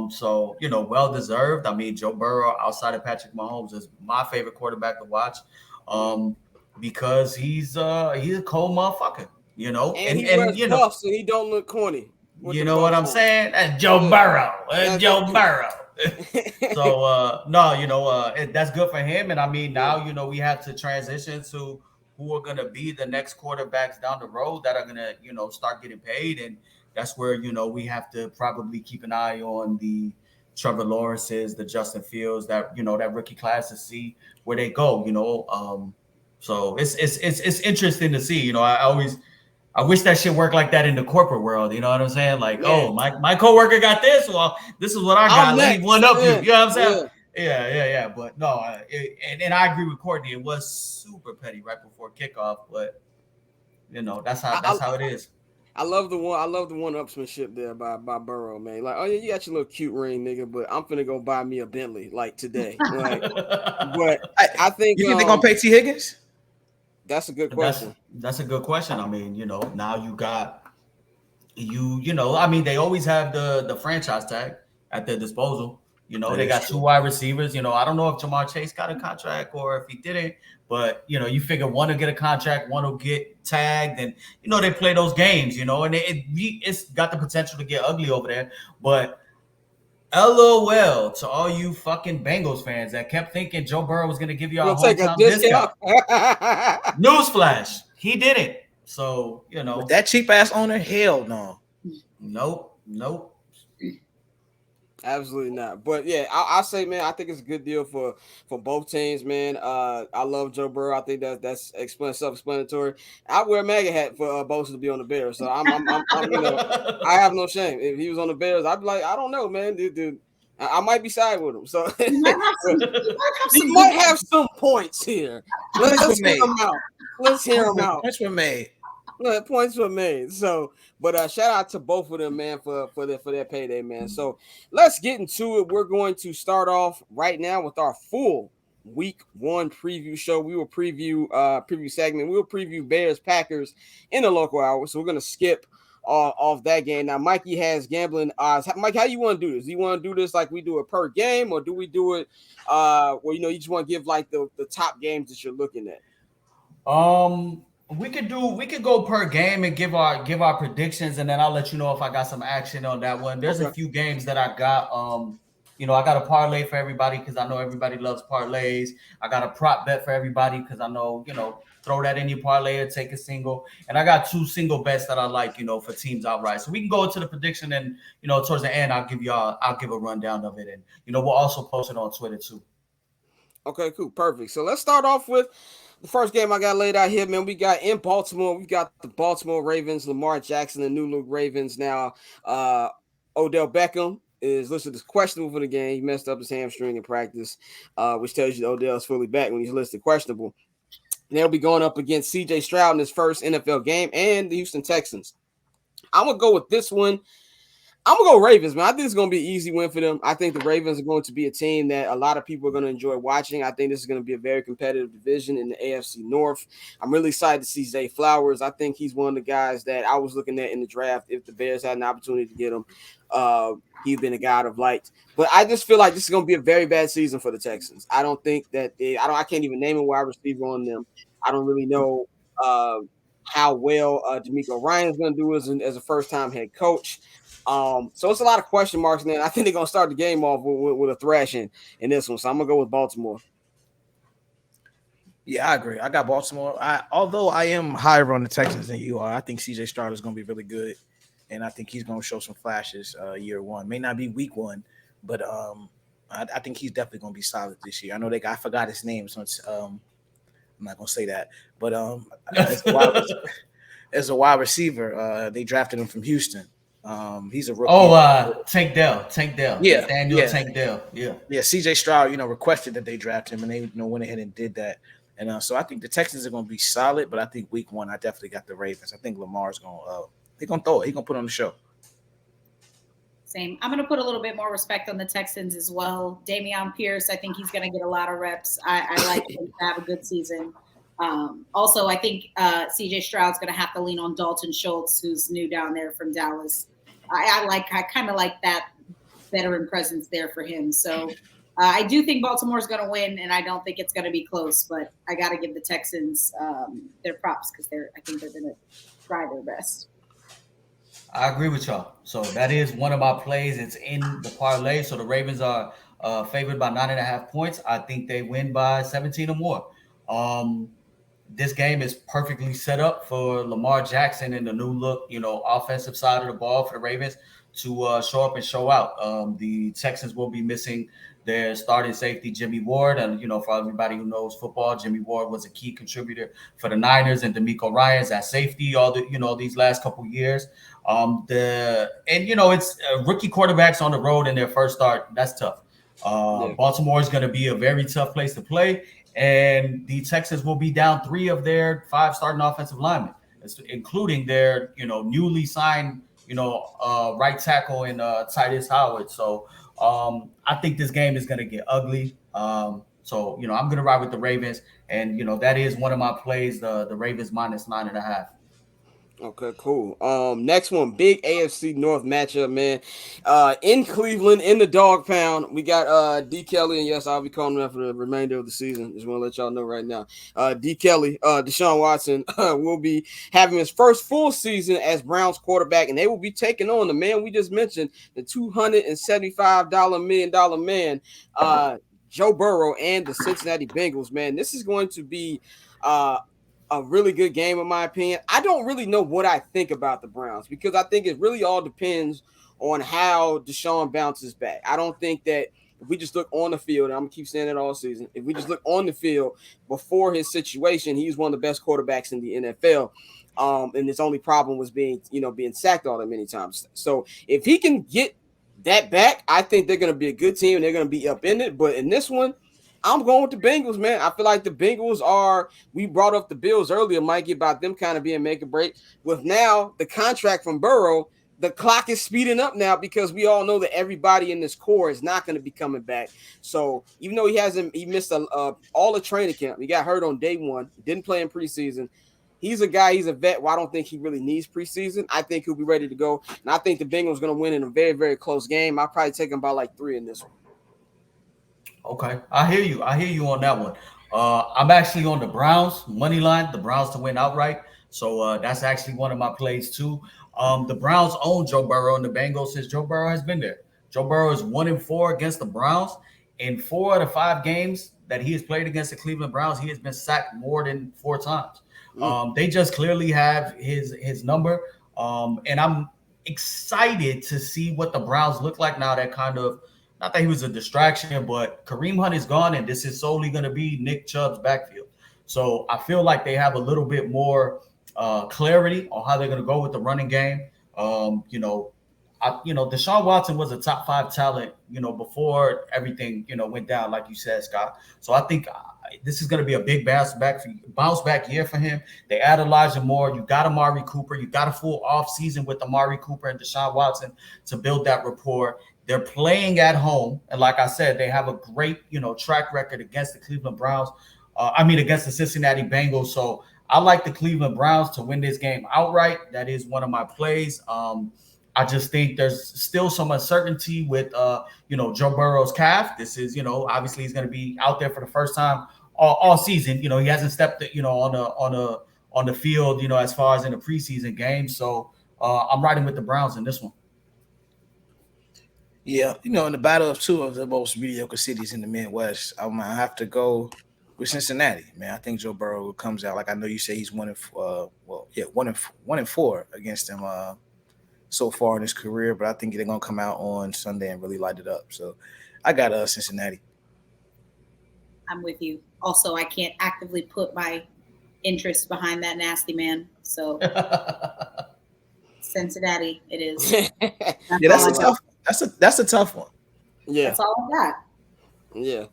So, well deserved. I mean, Joe Burrow, outside of Patrick Mahomes, is my favorite quarterback to watch, because he's a cold motherfucker, And he wears buffs and he don't look corny. You know what I'm saying? That's Joe Burrow. Joe Burrow. So no, that's good for him. And I mean, now we have to transition to who are gonna be the next quarterbacks down the road that are gonna start getting paid, and that's where we have to probably keep an eye on the Trevor Lawrences, the Justin Fields, that that rookie class, to see where they go. So it's interesting to see. I wish that shit worked like that in the corporate world. You know what I'm saying? Like, oh, my coworker got this. Well, this is what I got. Let me one up you. You know what I'm saying? Yeah. But no, and I agree with Courtney. It was super petty right before kickoff, but that's how it is. I love the one-upsmanship there by Burrow, man. Like, oh yeah, you got your little cute ring, nigga, but I'm finna go buy me a Bentley like today. Like, but I think you think they're gonna pay T. Higgins? That's a good question. That's a good question. I mean, now you got I mean, they always have the franchise tag at their disposal. They got 2 wide receivers. I don't know if Jamar Chase got a contract or if he didn't, but you figure one will get a contract, one will get tagged, and they play those games, and it's got the potential to get ugly over there. But LOL to all you fucking Bengals fans that kept thinking Joe Burrow was going to give you a hometown discount. Newsflash, he didn't. So, With that cheap ass owner, hell no. Nope. Absolutely not. But yeah, I say, man, I think it's a good deal for both teams, man. I love Joe Burrow. I think that's self-explanatory. I wear a MAGA hat for Bosa to be on the Bears, so I'm I have no shame. If he was on the Bears, I'd be like, I don't know, man, dude. I might be side with him. So he might have some points here. Let's hear him out. Points were made. Points were made. So, but shout out to both of them, man, for their payday, man. So let's get into it. We're going to start off right now with our full week 1 preview show. We will preview segment. We will preview Bears Packers in the local hour. So we're going to skip off that game. Now, Mikey has gambling odds. Mike, how you want to do this? Do you want to do this like we do it per game, or do we do it where you just want to give like the top games that you're looking at? We could go per game and give our predictions, and then I'll let you know if I got some action on that one. There's a few games that I got. I got a parlay for everybody because I know everybody loves parlays. I got a prop bet for everybody because I know, throw that in your parlay or take a single. And I got 2 single bets that I like, for teams outright. So we can go into the prediction, and towards the end I'll give a rundown of it, and we'll also post it on Twitter too. Okay, cool, perfect. So let's start off with the first game I got laid out here, man. We got in Baltimore. We got the Baltimore Ravens, Lamar Jackson, the new look Ravens. Now, Odell Beckham is listed as questionable for the game. He messed up his hamstring in practice, which tells you Odell's fully back when he's listed questionable. And they'll be going up against C.J. Stroud in his first NFL game and the Houston Texans. I'm going to go with this one. I'm going to go Ravens, man. I think it's going to be an easy win for them. I think the Ravens are going to be a team that a lot of people are going to enjoy watching. I think this is going to be a very competitive division in the AFC North. I'm really excited to see Zay Flowers. I think he's one of the guys that I was looking at in the draft. If the Bears had an opportunity to get him, he's been a guy I've liked. But I just feel like this is going to be a very bad season for the Texans. I don't think that I can't even name a wide receiver on them. I don't really know how well D'Amico Ryan is going to do as a first-time head coach. So it's a lot of question marks, man. I think they're going to start the game off with a thrashing in this one. So I'm going to go with Baltimore. Yeah, I agree. I got Baltimore. Although I am higher on the Texans than you are, I think C.J. Stroud is going to be really good, and I think he's going to show some flashes year 1. May not be week 1, but I think he's definitely going to be solid this year. I know I forgot his name, so I'm not going to say that. But as a wide receiver, they drafted him from Houston. He's a rookie. Tank Dell. Yeah, Tank Dell. Yeah. C.J. Stroud, requested that they draft him, and they went ahead and did that. And so I think the Texans are going to be solid, but I think week 1, I definitely got the Ravens. I think Lamar's going to they're going to throw it. He's going to put on the show. Same. I'm going to put a little bit more respect on the Texans as well. Dameon Pierce, I think he's going to get a lot of reps. I like him to have a good season. Also, I think CJ Stroud's going to have to lean on Dalton Schultz, who's new down there from Dallas. I kind of like that veteran presence there for him. So I do think Baltimore's going to win, and I don't think it's going to be close. But I got to give the Texans their props because I think they're going to try their best. I agree with y'all. So that is one of my plays. It's in the parlay. So the Ravens are favored by 9.5 points. I think they win by 17 or more. This game is perfectly set up for Lamar Jackson and the new look, offensive side of the ball for the Ravens to show up and show out. The Texans will be missing their starting safety, Jimmy Ward. And, for everybody who knows football, Jimmy Ward was a key contributor for the Niners and DeMeco Ryans at safety these last couple years. It's rookie quarterbacks on the road in their first start. That's tough. Baltimore is going to be a very tough place to play. And the Texans will be down 3 of their 5 starting offensive linemen, including their, newly signed, right tackle and Titus Howard. So I think this game is going to get ugly. I'm going to ride with the Ravens. And, that is one of my plays, the Ravens minus 9.5. Okay, cool. Next one, big AFC North matchup, man. In Cleveland, in the dog pound, we got D. Kelly, and yes, I'll be calling him for the remainder of the season. Just want to let y'all know right now. D. Kelly, Deshaun Watson will be having his first full season as Browns quarterback, and they will be taking on the man we just mentioned, the $275 million man, Joe Burrow and the Cincinnati Bengals. Man, this is going to be a really good game, in my opinion. I don't really know what I think about the Browns because I think it really all depends on how Deshaun bounces back. I don't think that if we just look on the field, and I'm going to keep saying it all season, if we just look on the field before his situation, he's one of the best quarterbacks in the NFL. And his only problem was being sacked all that many times. So if he can get that back, I think they're going to be a good team and they're going to be up in it. But in this one, I'm going with the Bengals, man. I feel like the Bengals we brought up the Bills earlier, Mikey, about them kind of being make or break. With now the contract from Burrow, the clock is speeding up now because we all know that everybody in this core is not going to be coming back. So even though he missed all the training camp, he got hurt on day 1, didn't play in preseason. He's a vet. Well, I don't think he really needs preseason. I think he'll be ready to go. And I think the Bengals are going to win in a very, very close game. I'll probably take them by like 3 in this one. Okay, I hear you on that one. I'm actually on the Browns money line, the Browns to win outright. So that's actually one of my plays too. The Browns own Joe Burrow and the Bengals since Joe Burrow has been there. Joe Burrow is 1-4 against the Browns. In 4 out of 5 games that he has played against the Cleveland Browns, he has been sacked more than 4 times. They just clearly have his number. And I'm excited to see what the Browns look like now. That kind of, not that he was a distraction, but Kareem Hunt is gone, and this is solely going to be Nick Chubb's backfield. So I feel like they have a little bit more clarity on how they're going to go with the running game. Deshaun Watson was a top 5 talent, before everything, went down, like you said, Scott. So I think this is going to be a big bounce back year for him. They add Elijah Moore. You got Amari Cooper. You got a full off season with Amari Cooper and Deshaun Watson to build that rapport. They're playing at home. And like I said, they have a great, track record against the Cleveland Browns. Against the Cincinnati Bengals. So I like the Cleveland Browns to win this game outright. That is one of my plays. I just think there's still some uncertainty with, Joe Burrow's calf. This is, obviously he's going to be out there for the first time all season. He hasn't stepped, on the field, as far as in the preseason game. So I'm riding with the Browns in this one. Yeah, in the battle of 2 of the most mediocre cities in the Midwest, I might have to go with Cincinnati, man. I think Joe Burrow comes out, like I know you say he's 1-4 against them so far in his career, but I think they're gonna come out on Sunday and really light it up. So I got Cincinnati. I'm with you. Also, I can't actively put my interest behind that nasty man. So Cincinnati, it is. That's a tough one. Yeah, that's all I got. Yeah.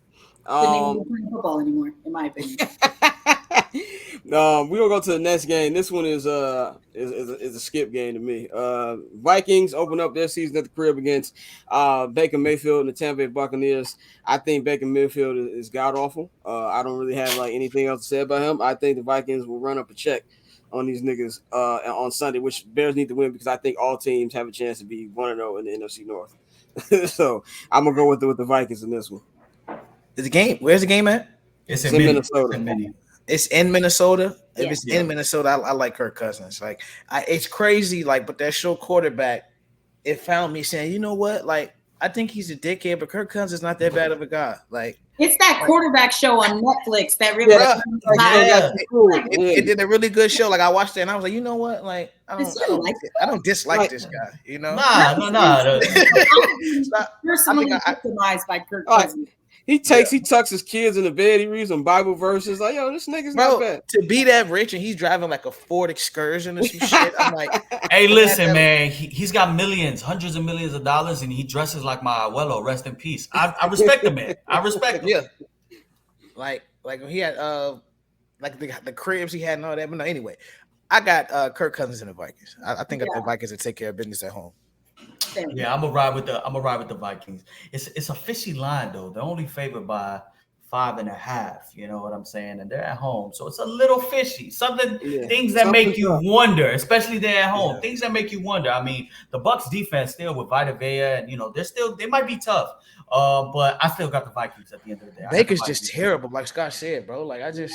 Couldn't even be playing football anymore, in my opinion. We're gonna go to the next game. This one is a skip game to me. Vikings open up their season at the crib against Baker Mayfield and the Tampa Bay Buccaneers. I think Baker Mayfield is god awful. I don't really have like anything else to say about him. I think the Vikings will run up a check on these niggas on Sunday, which Bears need to win because I think all teams have a chance to be 1-0 in the NFC North. So I'm gonna go with the Vikings in this one. Is the game? Where's the game at? It's in Minnesota. It's in Minnesota. Yeah. If it's in Minnesota, I like Kirk Cousins. Like, it's crazy. Like, but that show quarterback, it found me saying, you know what? Like, I think he's a dickhead, but Kirk Cousins is not that bad of a guy. Like, it's that quarterback show on Netflix that really. It did a really good show. Like, I watched it and I was like, you know what? Like, I don't dislike this guy. You know? Nah. Personally victimized by Kirk Cousins. He tucks his kids in the bed. He reads some Bible verses. Like, yo, this nigga's not bad. To be that rich and he's driving like a Ford Excursion or some shit. I'm like, hey, listen, man. He's got millions, hundreds of millions of dollars, and he dresses like my abuelo. Rest in peace. I respect the man. I respect him. Yeah. Like when he had like the cribs he had and all that. But no, anyway, I got Kirk Cousins and the Vikings. I think the Vikings will take care of business at home. Yeah, I'm gonna ride with the Vikings. It's a fishy line though. They're only favored by 5.5. You know what I'm saying? And they're at home, so it's a little fishy. Things that make you wonder, especially they're at home. Yeah. Things that make you wonder. I mean, the Bucs defense still with Vita Vea, and they might be tough. But I still got the Vikings at the end of the day. Baker's just terrible, like Scott said, bro. Like he's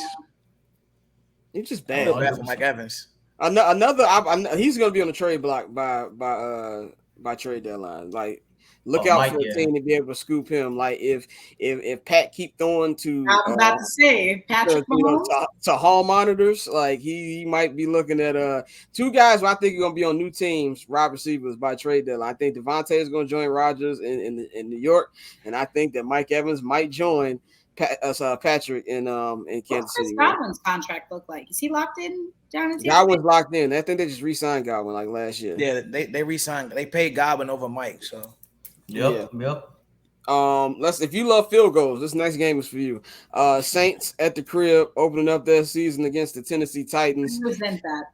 just bad. I feel bad for Mike Evans. He's gonna be on the trade block by trade deadline. Like, look out for a team to be able to scoop him. Like, if Pat keep throwing to I was about to say Patrick to hall monitors, like he might be looking at two guys who I think are gonna be on new teams, wide receivers by trade deadline. I think Devontae is gonna join Rodgers in New York, and I think that Mike Evans might join Patrick in Kansas City. What's Godwin's contract look like? Is he locked in? Godwin's locked in. I think they just re-signed Godwin like last year. Yeah, they re-signed. They paid Godwin over Mike. So yep. If you love field goals, this next game is for you. Saints at the crib opening up their season against the Tennessee Titans. I resent that.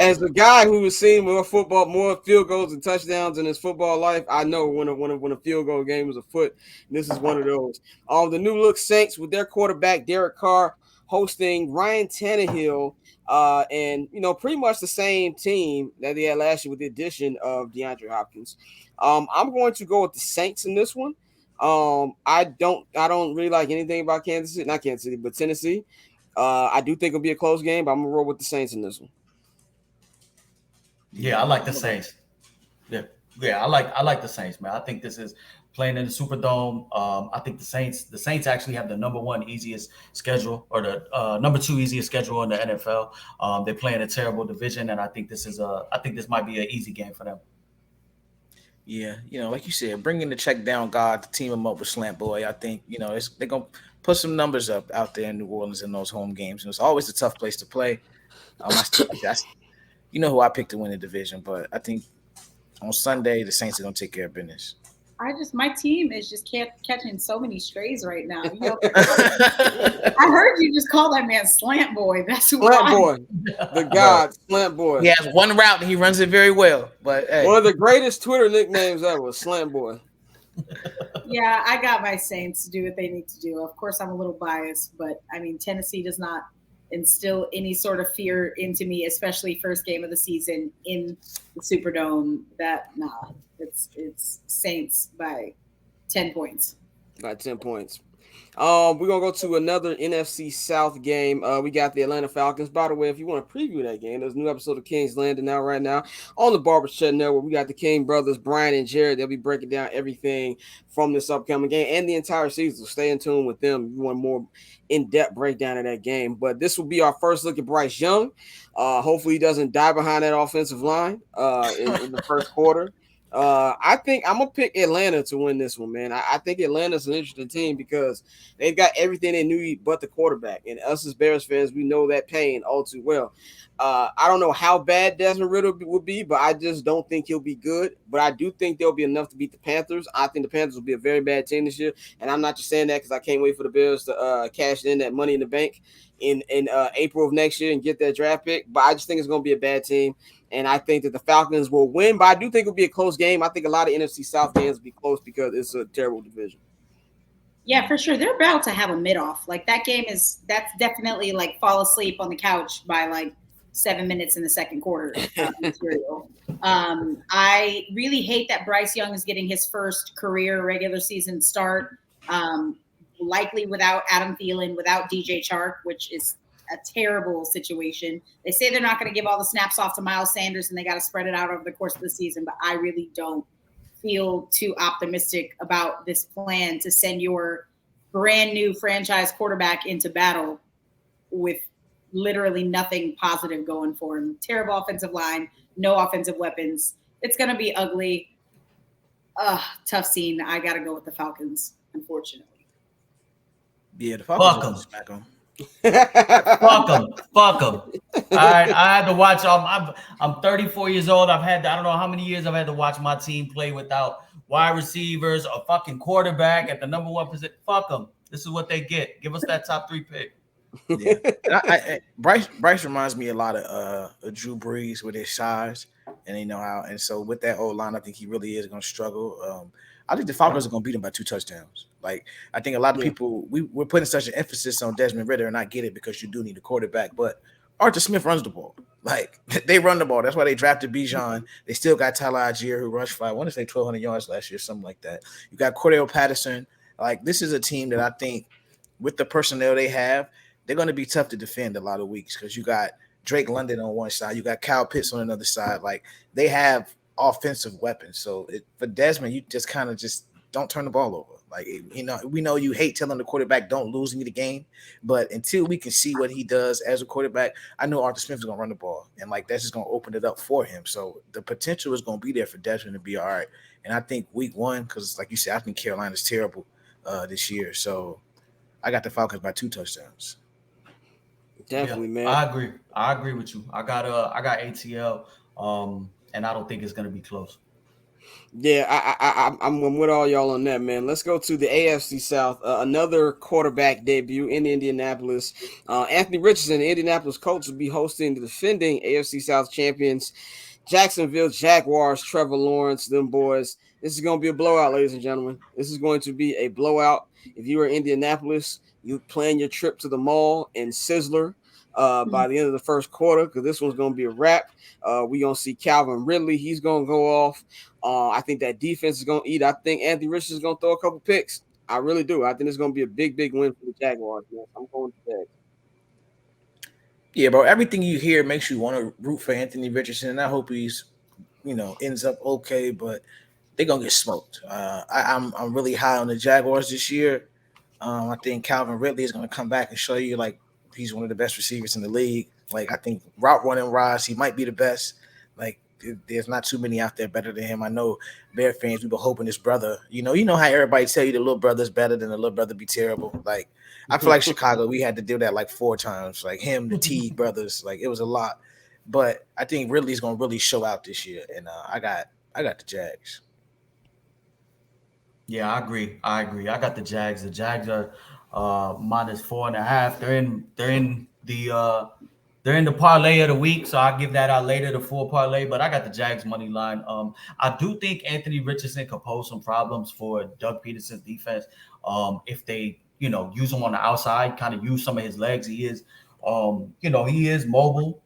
As the guy who has seen more field goals and touchdowns in his football life, I know when a field goal game is afoot. This is one of those. The new look Saints with their quarterback Derek Carr hosting Ryan Tannehill, and pretty much the same team that they had last year with the addition of DeAndre Hopkins. I'm going to go with the Saints in this one. I don't really like anything about Tennessee. I do think it'll be a close game, but I'm gonna roll with the Saints in this one. Yeah, I like the Saints. Yeah, I like the Saints, man. I think this is playing in the Superdome. I think the Saints actually have the number 1 easiest schedule, or the number 2 easiest schedule in the NFL. They play in a terrible division, and I think this might be an easy game for them. Yeah, like you said, bringing the check down God to team him up with Slant Boy. I think they're gonna put some numbers up out there in New Orleans in those home games. And it's always a tough place to play. Who I picked to win the division, but I think on Sunday the Saints are gonna take care of business. My team is just catching so many strays right now. I heard you just call that man Slant Boy. That's Slant Boy, the God, Slant Boy. He has one route and he runs it very well. But hey. One of the greatest Twitter nicknames ever, Slant Boy. Yeah, I got my Saints to do what they need to do. Of course, I'm a little biased, but I mean, Tennessee does not instill any sort of fear into me, especially first game of the season in the Superdome. It's Saints by 10 points. By 10 points. We're gonna go to another NFC South game. We got the Atlanta Falcons. By the way, if you want to preview that game, there's a new episode of King's Landing out right now on the Barbershop Network. We got the King brothers, Brian and Jared. They'll be breaking down everything from this upcoming game and the entire season. So stay in tune with them. You want more in-depth breakdown of that game. But this will be our first look at Bryce Young. Hopefully he doesn't die behind that offensive line in the first quarter. I think I'm gonna pick Atlanta to win this one, man. I think Atlanta's an interesting team because they've got everything they need but the quarterback. And us as Bears fans, we know that pain all too well. I don't know how bad Desmond Ritter will be, but I just don't think he'll be good. But I do think there'll be enough to beat the Panthers. I think the Panthers will be a very bad team this year, and I'm not just saying that because I can't wait for the Bears to cash in that money in the bank in April of next year and get that draft pick. But I just think it's going to be a bad team. And I think that the Falcons will win, but I do think it'll be a close game. I think a lot of NFC South games will be close because it's a terrible division. Yeah, for sure. They're about to have a mid-off. Like that's definitely like fall asleep on the couch by like 7 minutes in the second quarter material. I really hate that Bryce Young is getting his first career regular season start, likely without Adam Thielen, without DJ Chark, which is a terrible situation. They say they're not going to give all the snaps off to Miles Sanders and they got to spread it out over the course of the season, but I really don't feel too optimistic about this plan to send your brand new franchise quarterback into battle with literally nothing positive going for him. Terrible offensive line, no offensive weapons. It's going to be ugly. Tough scene. I got to go with the Falcons, unfortunately. Yeah, the Falcons smack them. Fuck them. All right, I had to watch. I'm 34 years old. I don't know how many years I've had to watch my team play without wide receivers, a fucking quarterback at the number one position. Fuck them. This is what they get. Give us that top 3 pick. Yeah, Bryce reminds me a lot of Drew Brees with his size, and you know how. And so with that old line, I think he really is going to struggle. I think the Falcons are going to beat him by 2 touchdowns. Like I think a lot of people we're putting such an emphasis on Desmond Ritter, and I get it because you do need a quarterback, but Arthur Smith runs the ball. Like they run the ball. That's why they drafted Bijan. They still got Tyler Algier who rushed for I want to say 1,200 yards last year, something like that. You got Cordell Patterson. Like this is a team that I think with the personnel they have, they're going to be tough to defend a lot of weeks because you got Drake London on one side, you got Kyle Pitts on another side. Like they have offensive weapons. So for Desmond, you just kind of just don't turn the ball over. Like, you know, we know you hate telling the quarterback don't lose in the game, but until we can see what he does as a quarterback, I know Arthur Smith is going to run the ball, and like that's just going to open it up for him. So the potential is going to be there for Desmond to be all right. And I think week 1, because like you said, I think Carolina's terrible this year. So I got the Falcons by 2 touchdowns. Definitely, man. I agree with you. I got ATL, and I don't think it's going to be close. Yeah, I'm with all y'all on that, man. Let's go to the AFC South. Another quarterback debut in Indianapolis. Anthony Richardson, the Indianapolis Colts, will be hosting the defending AFC South champions, Jacksonville Jaguars. Trevor Lawrence, them boys. This is going to be a blowout, ladies and gentlemen. This is going to be a blowout. If you are in Indianapolis, you plan your trip to the mall and Sizzler by the end of the first quarter, because this one's going to be a wrap. We're going to see Calvin Ridley. He's going to go off. I think that defense is going to eat. I think Anthony Richardson is going to throw a couple picks. I really do. I think it's going to be a big, big win for the Jaguars. Man. I'm going to Jags. Yeah, bro. Everything you hear makes you want to root for Anthony Richardson, and I hope he's, ends up okay. But they're gonna get smoked. I'm really high on the Jaguars this year. I think Calvin Ridley is going to come back and show you like he's one of the best receivers in the league. Like I think route running wise, he might be the best. Like there's not too many out there better than him. I know Bear fans, we were hoping his brother. You know how everybody tell you the little brother's better than the little brother be terrible. Like I feel like Chicago, we had to do that like 4 times. Like him, the Teague brothers, like it was a lot. But I think Ridley's going to really show out this year, and I got the Jags. Yeah, I agree. I got the Jags. The Jags are -4.5. They're in the parlay of the week, so I'll give that out later, the full parlay. But I got the Jags money line. I do think Anthony Richardson could pose some problems for Doug Peterson's defense. If they use him on the outside, kind of use some of his legs. He is he is mobile,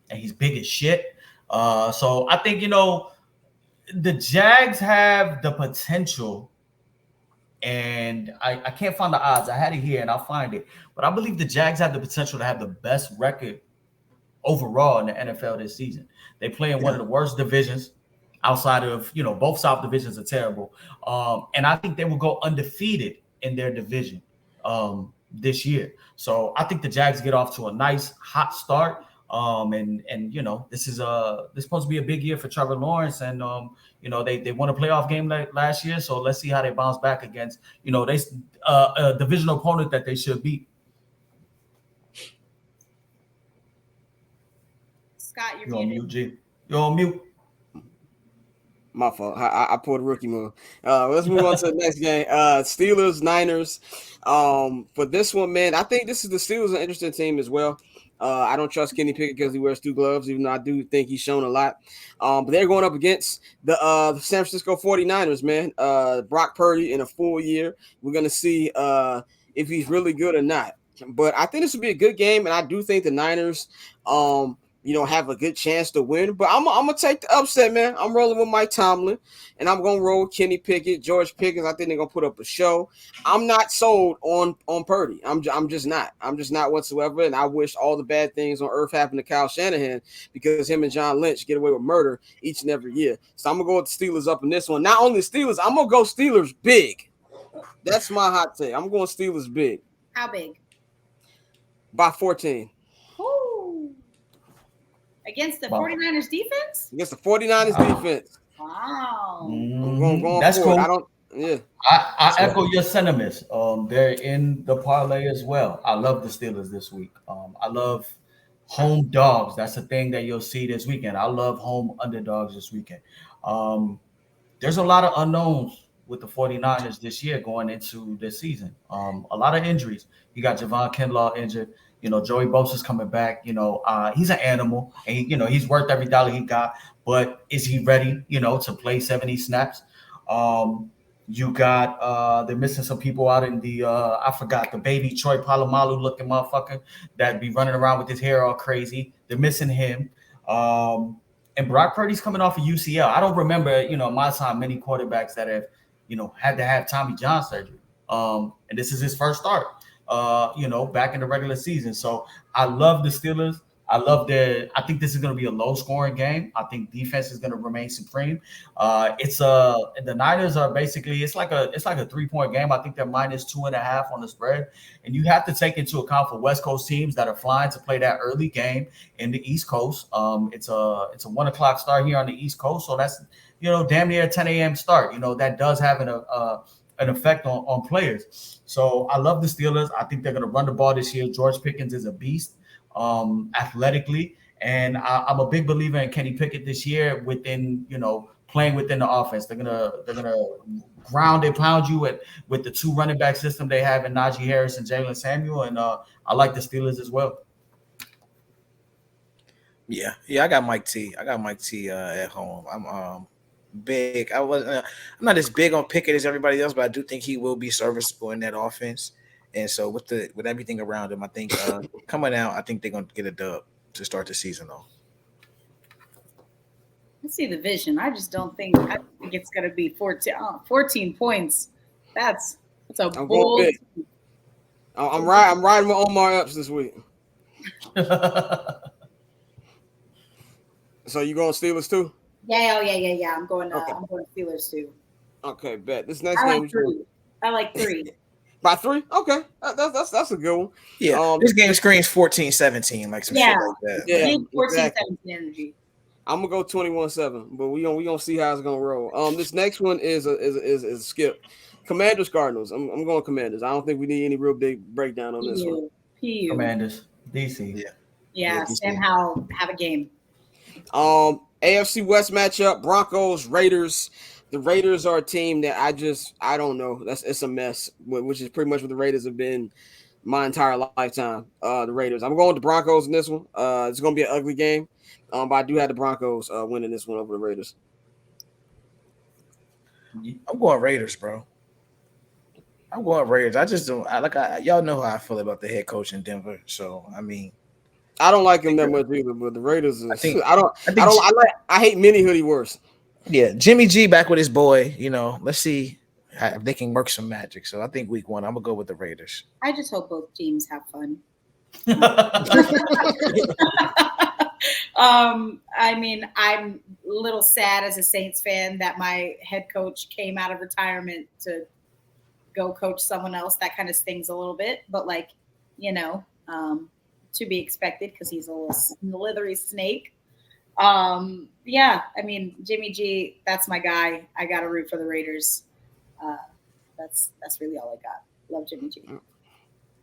and he's big as shit. So I think the Jags have the potential, and I can't find the odds. I had it here, and I'll find it. But I believe the Jags have the potential to have the best record overall in the NFL this season. They play in one of the worst divisions outside of, both South divisions are terrible. And I think they will go undefeated in their division this year. So I think the Jags get off to a nice hot start. And this is supposed to be a big year for Trevor Lawrence, and they won a playoff game last year, so let's see how they bounce back against they a divisional opponent that they should beat. Scott, you're on muted. mute, G. You're on mute. My fault. I pulled a rookie move. Let's move on to the next game. Steelers, Niners. For this one, man, I think this is the Steelers, an interesting team as well. I don't trust Kenny Pickett because he wears 2 gloves, even though I do think he's shown a lot. But they're going up against the San Francisco 49ers, man. Brock Purdy in a full year. We're going to see if he's really good or not. But I think this will be a good game, and I do think the Niners have a good chance to win. But I'm gonna take the upset, man. I'm rolling with Mike Tomlin, and I'm gonna roll with Kenny Pickett, George Pickens. I think they're gonna put up a show. I'm not sold on Purdy. I'm just not. I'm just not whatsoever. And I wish all the bad things on earth happened to Kyle Shanahan because him and John Lynch get away with murder each and every year. So I'm gonna go with the Steelers up in this one. Not only Steelers, I'm gonna go Steelers big. That's my hot take. I'm going Steelers big. How big? By 14. Ooh. Against the 49ers defense? Against the 49ers defense. Wow. I'm going That's for cool. I echo your sentiments. They're in the parlay as well. I love the Steelers this week. I love home dogs. That's the thing that you'll see this weekend. I love home underdogs this weekend. There's a lot of unknowns with the 49ers this year going into this season. A lot of injuries. You got Javon Kinlaw injured. Joey Bosa's coming back. He's an animal, and he's worth every dollar he got. But is he ready, to play 70 snaps? You got they're missing some people out in the I forgot, the baby Troy Polamalu looking motherfucker that be running around with his hair all crazy. They're missing him. And Brock Purdy's coming off of UCL. I don't remember, my time, many quarterbacks that have, had to have Tommy John surgery. And this is his first start, back in the regular season. So I love the Steelers. I think this is going to be a low scoring game. I think defense is going to remain supreme. The Niners are basically, it's like a 3-point game. I think they're -2.5 on the spread. And you have to take into account for West Coast teams that are flying to play that early game in the East Coast. It's a 1:00 start here on the East Coast. So that's, damn near a 10 a.m. start. That does have an effect on players. So I love the Steelers. I think they're going to run the ball this year. George Pickens is a beast. Athletically, and I'm a big believer in Kenny Pickett this year within, playing within the offense. They're gonna ground and pound you with the 2 running back system they have in Najee Harris and Jalen Samuel, and I like the Steelers as well. Yeah, I got Mike T. At home. I'm big. I'm not as big on Pickett as everybody else, but I do think he will be serviceable in that offense. And so with everything around him, I think coming out, I think they're going to get a dub to start the season off. I see the vision. I think it's going to be 14 points. That's a bold. I'm riding with Omar Epps this week. So you going Steelers too? Yeah. I'm going Steelers too. Okay, bet. This next game. I like 3. By 3? Okay. That's a good one. Yeah. This game screens 14-17, like some shit like that. Yeah. 14-17 energy. I'm gonna go 21-7, but we gonna see how it's gonna roll. This next one is a skip. Commanders Cardinals. I'm going Commanders. I don't think we need any real big breakdown on this one. Commanders. DC. Yeah. Sam Howell have a game. AFC West matchup, Broncos, Raiders. The Raiders are a team that I don't know. It's a mess, which is pretty much what the Raiders have been my entire lifetime. The Raiders. I'm going with the Broncos in this one. It's going to be an ugly game, but I do have the Broncos winning this one over the Raiders. I'm going Raiders, bro. I'm going Raiders. I just don't. Y'all know how I feel about the head coach in Denver. So I mean, I don't like him that much either. But the Raiders, I hate Minnie Hoodie worse. Yeah, Jimmy G back with his boy. Let's see if they can work some magic. So I think week 1, I'm gonna go with the Raiders. I just hope both teams have fun. I mean, I'm a little sad as a Saints fan that my head coach came out of retirement to go coach someone else. That kind of stings a little bit, but to be expected because he's a little slithery snake. Yeah, I mean, Jimmy G, that's my guy. I got to root for the Raiders. That's really all I got. Love Jimmy G.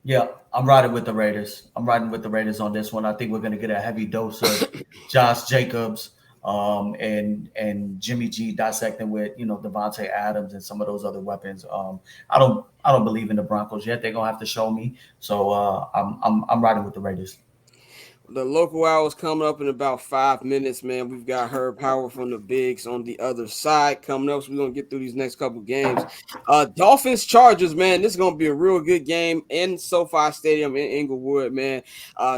Yeah, I'm riding with the Raiders. I'm riding with the Raiders on this one. I think we're going to get a heavy dose of Josh Jacobs and Jimmy G dissecting with Devontae Adams and some of those other weapons. I don't believe in the Broncos yet. They're gonna have to show me. So I'm riding with the Raiders. The local hour is coming up in about 5 minutes, man. We've got Herb Howard from the Bigs on the other side coming up. So we're going to get through these next couple games. Dolphins Chargers, man. This is going to be a real good game in SoFi Stadium in Inglewood, man.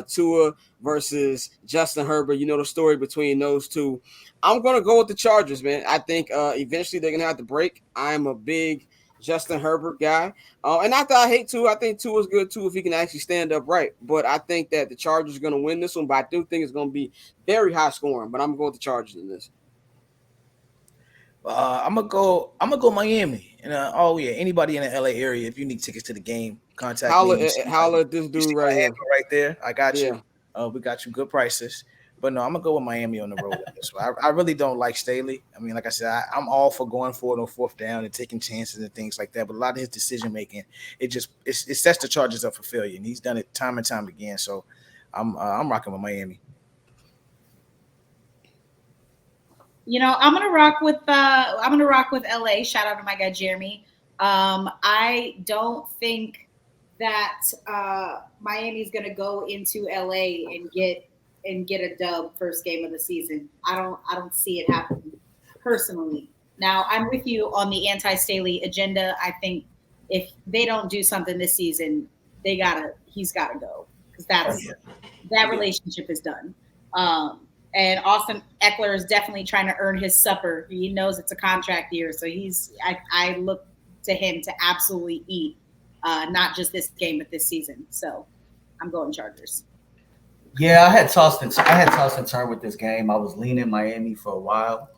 Tua versus Justin Herbert. You know the story between those two. I'm going to go with the Chargers, man. I think eventually they're going to have to break. I'm a big Justin Herbert guy. And not that I hate Tua. I think Tua is good too if he can actually stand up right. But I think that the Chargers are going to win this one. But I do think it's going to be very high scoring. But I'm going with the Chargers in this. I'm gonna go Miami. And anybody in the LA area, if you need tickets to the game, contact me. Holla at this dude right here. Right there. I got you. We got you good prices. But no, I'm gonna go with Miami on the road. So I really don't like Staley. I mean, like I said, I'm all for going for it on fourth down and taking chances and things like that. But a lot of his decision making, it sets the Chargers up for failure, and he's done it time and time again. So I'm rocking with Miami. I'm gonna rock with LA. Shout out to my guy Jeremy. I don't think that Miami's gonna go into LA and get a dub first game of the season. I don't see it happening personally. Now I'm with you on the anti-Staley agenda. I think if they don't do something this season, he's gotta go because that relationship is done. And Austin Eckler is definitely trying to earn his supper. He knows it's a contract year, so I look to him to absolutely eat, not just this game but this season. So I'm going Chargers. Yeah, I had tossed and turned with this game. I was leaning Miami for a while.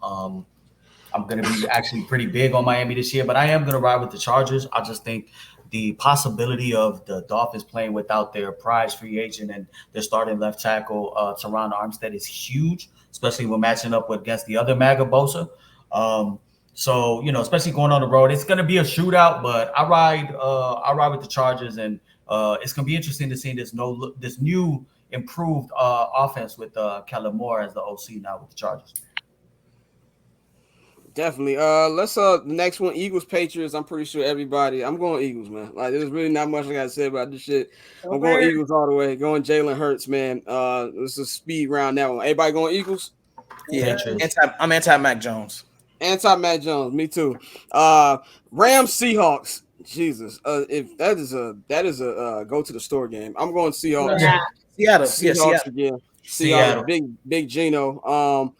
I'm going to be actually pretty big on Miami this year, but I am going to ride with the Chargers. I just think the possibility of the Dolphins playing without their prize free agent and their starting left tackle, Teron Armstead, is huge, especially when matching up against the other MAGA Bosa. So, especially going on the road, it's going to be a shootout, but I ride with the Chargers, and it's going to be interesting to see this new improved offense with Kellen Moore as the OC now with the Chargers. Definitely. Let's the next one, Eagles Patriots. I'm pretty sure I'm going Eagles, man. Like there's really not much I gotta say about this shit. I'm going Eagles all the way. Going Jalen Hurts, man. This is a speed round that one. Everybody going Eagles? Yeah. I'm anti Mac Jones. Anti-Matt Jones, me too. Rams Seahawks. Jesus. If that is a go to the store game. I'm going Seahawks. Yeah. Seahawks again. Seattle. Big Gino.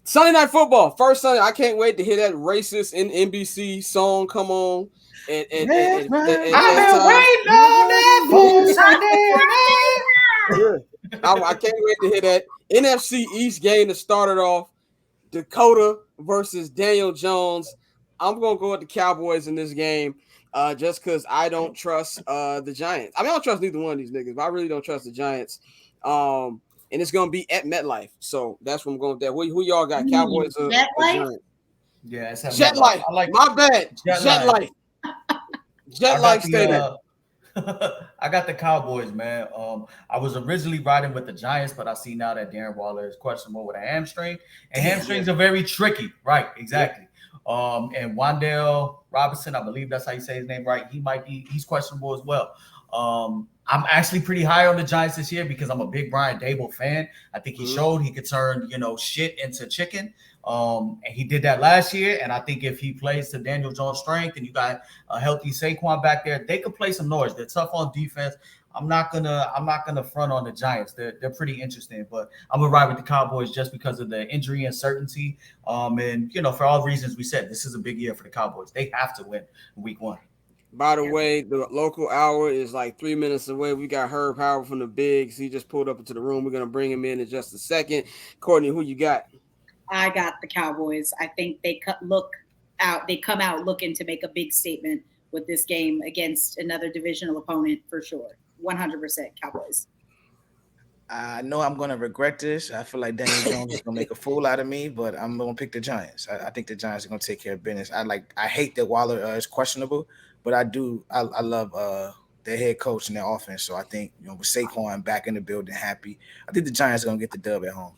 Sunday Night Football. First Sunday. I can't wait to hear that racist NBC song come on. And I've been waiting on that for Sunday night. I can't wait to hear that. NFC East game to start it off. Dakota versus Daniel Jones. I'm going to go with the Cowboys in this game just because I don't trust the Giants. I mean, I don't trust neither one of these niggas, but I really don't trust the Giants. And it's going to be at MetLife. So that's what I'm going with that. Who y'all got? Cowboys or Giants? Yeah, it's JetLife. My bad. JetLife. JetLife Stadium. I got the Cowboys, man. I was originally riding with the Giants, but I see now that Darren Waller is questionable with a hamstring, and hamstrings are very tricky. Right, exactly. And Wan'Dale Robinson, I believe that's how you say his name, right? He's questionable as well. I'm actually pretty high on the Giants this year because I'm a big Brian Daboll fan. I think he showed he could turn, shit into chicken. And he did that last year. And I think if he plays to Daniel Jones' strength and you got a healthy Saquon back there, they could play some noise. They're tough on defense. I'm not gonna front on the Giants. They're pretty interesting, but I'm gonna ride with the Cowboys just because of the injury uncertainty. And for all the reasons we said, this is a big year for the Cowboys. They have to win week 1. By the way, the local hour is like 3 minutes away. We got Herb Howard from the Bigs. He just pulled up into the room. We're going to bring him in just a second. Courtney, who you got? I got the Cowboys. I think they come out looking to make a big statement with this game against another divisional opponent for sure. 100% Cowboys. I know I'm going to regret this. I feel like Daniel Jones is going to make a fool out of me, but I'm going to pick the Giants. I think the Giants are going to take care of business. I hate that Waller is questionable, but I love their head coach and their offense. So I think, with Saquon back in the building, happy, I think the Giants are going to get the dub at home.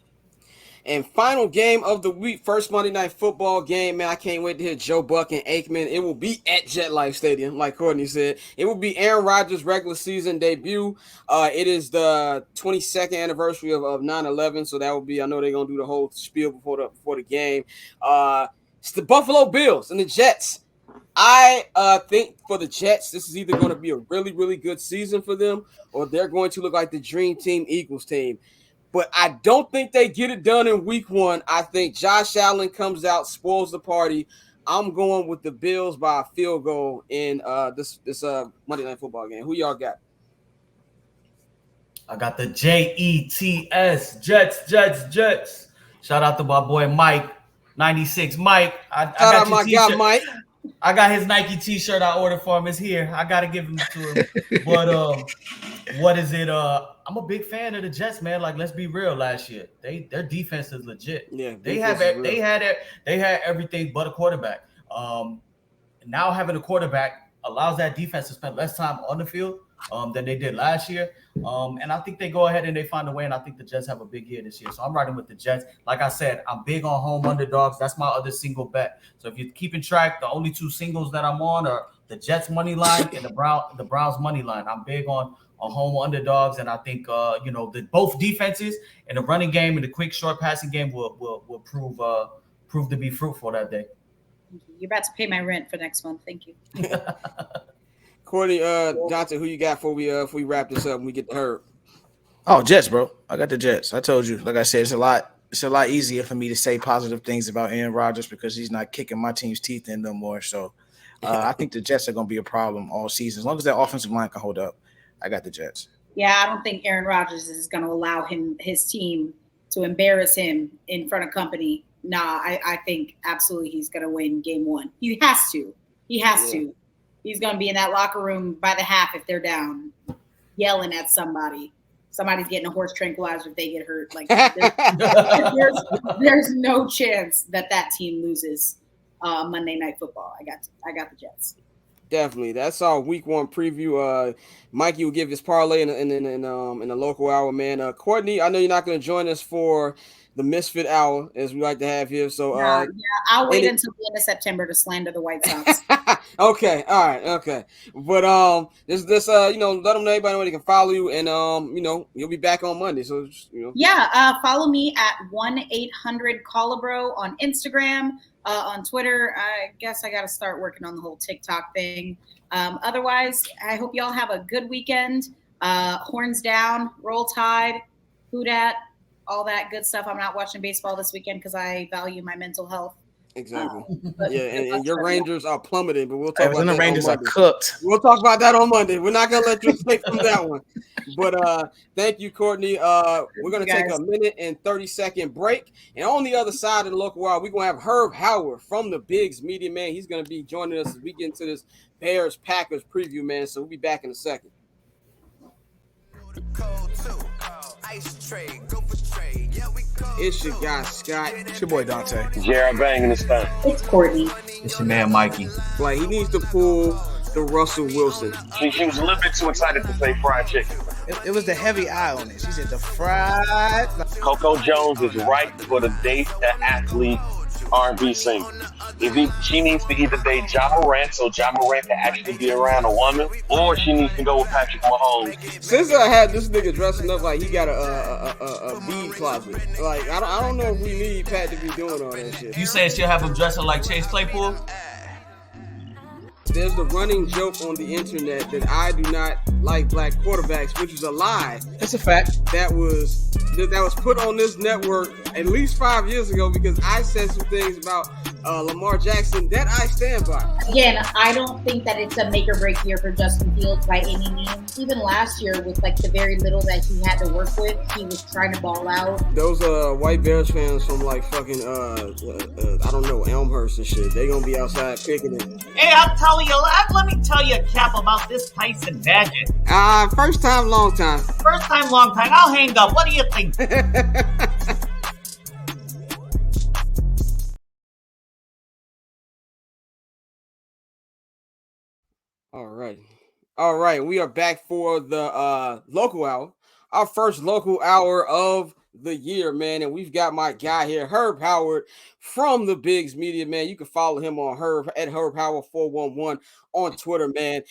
And final game of the week, first Monday Night Football game, man. I can't wait to hear Joe Buck and Aikman. It will be at JetLife Stadium, like Courtney said. It will be Aaron Rodgers' regular season debut. It is the 22nd anniversary of 9/11, so that will be. I know they're gonna do the whole spiel before the game. It's the Buffalo Bills and the Jets. I think for the Jets, this is either going to be a really, really good season for them, or they're going to look like the Dream Team Eagles team. But I don't think they get it done in week 1. I think Josh Allen comes out, spoils the party. I'm going with the Bills by a field goal in this Monday Night Football game. Who y'all got? I got the Jets, Jets. Shout out to my boy Mike, 96 Mike. I got my guy Mike. I got his Nike T-shirt I ordered for him. It's here. I gotta give him to him. But what is it? I'm a big fan of the Jets, man. Like, let's be real. Last year, their defense is legit. Yeah, they had everything but a quarterback. Now having a quarterback allows that defense to spend less time on the field than they did last year. And I think they go ahead and they find a way. And I think the Jets have a big year this year. So I'm riding with the Jets. Like I said, I'm big on home underdogs. That's my other single bet. So if you're keeping track, the only two singles that I'm on are the Jets money line and the Browns money line. I'm big on home underdogs, and I think both defenses and the running game and the quick short passing game will prove to be fruitful that day. You're about to pay my rent for next month. Thank you. Courtney, Johnson, who you got before we wrap this up and we get to Herb? Oh, Jets, bro. I got the Jets. I told you. Like I said, it's a lot easier for me to say positive things about Aaron Rodgers because he's not kicking my team's teeth in no more. So I think the Jets are going to be a problem all season. As long as that offensive line can hold up, I got the Jets. Yeah, I don't think Aaron Rodgers is going to allow his team to embarrass him in front of company. Nah, I think absolutely he's going to win game 1. He has to. He's going to be in that locker room by the half if they're down, yelling at somebody. Somebody's getting a horse tranquilizer if they get hurt. Like there's no chance that team loses Monday Night Football. I got the Jets. Definitely. That's our week 1 preview. Mikey will give his parlay in the local hour, man. Courtney, I know you're not going to join us for the Misfit Hour, as we like to have here. So I'll wait until the end of September to slander the White Sox. Okay, all right, okay. But let them know everybody where they can follow you, and you'll be back on Monday. So follow me at 1-800-CALLABRO on Instagram, on Twitter. I guess I got to start working on the whole TikTok thing. Otherwise, I hope y'all have a good weekend. Horns down, roll tide, who dat, all that good stuff. I'm not watching baseball this weekend because I value my mental health. Exactly. And your Rangers are plummeting, but we'll talk about that. The Rangers are cooked. We'll talk about that on Monday. We're not gonna let you escape from that one. But thank you, Courtney. We're gonna take a 1-30 break, and on the other side of the local wire, we're gonna have Herb Howard from the Bigs Media, man. He's gonna be joining us as we get into this Bears Packers preview, man. So we'll be back in a second. It's your guy Scott. It's your boy Dante. Jared Bang in this thing. It's Courtney. It's your man Mikey. Like, he needs to pull the Russell Wilson. She was a little bit too excited to say fried chicken. It was the heavy eye on it. She said the fried. Coco Jones is right for the date the athlete R&B singer. She needs to either date Ja Morant so Ja Morant can actually be around a woman, or she needs to go with Patrick Mahomes. Since I had this nigga dressing up like he got a bead closet, like I don't know if we need Pat to be doing all that shit. You saying she'll have him dressing like Chase Claypool? There's the running joke on the internet that I do not like black quarterbacks, which is a lie. That's a fact. That was put on this network at least 5 years ago because I said some things about Lamar Jackson, that I stand by. Again, I don't think that it's a make or break year for Justin Fields by any means. Even last year, with like the very little that he had to work with, he was trying to ball out. Those white Bears fans from like fucking I don't know, Elmhurst and shit, they gonna be outside picking it. Hey, I'm telling you, let me tell you, Cap, about this Tyson Badgett. First time, long time. First time, long time. I'll hang up. What do you think? All right. We are back for the local hour, our first local hour of the year, man. And we've got my guy here, Herb Howard from the Bigs Media, man. You can follow him on Herb at Herb Howard 411 on Twitter, man.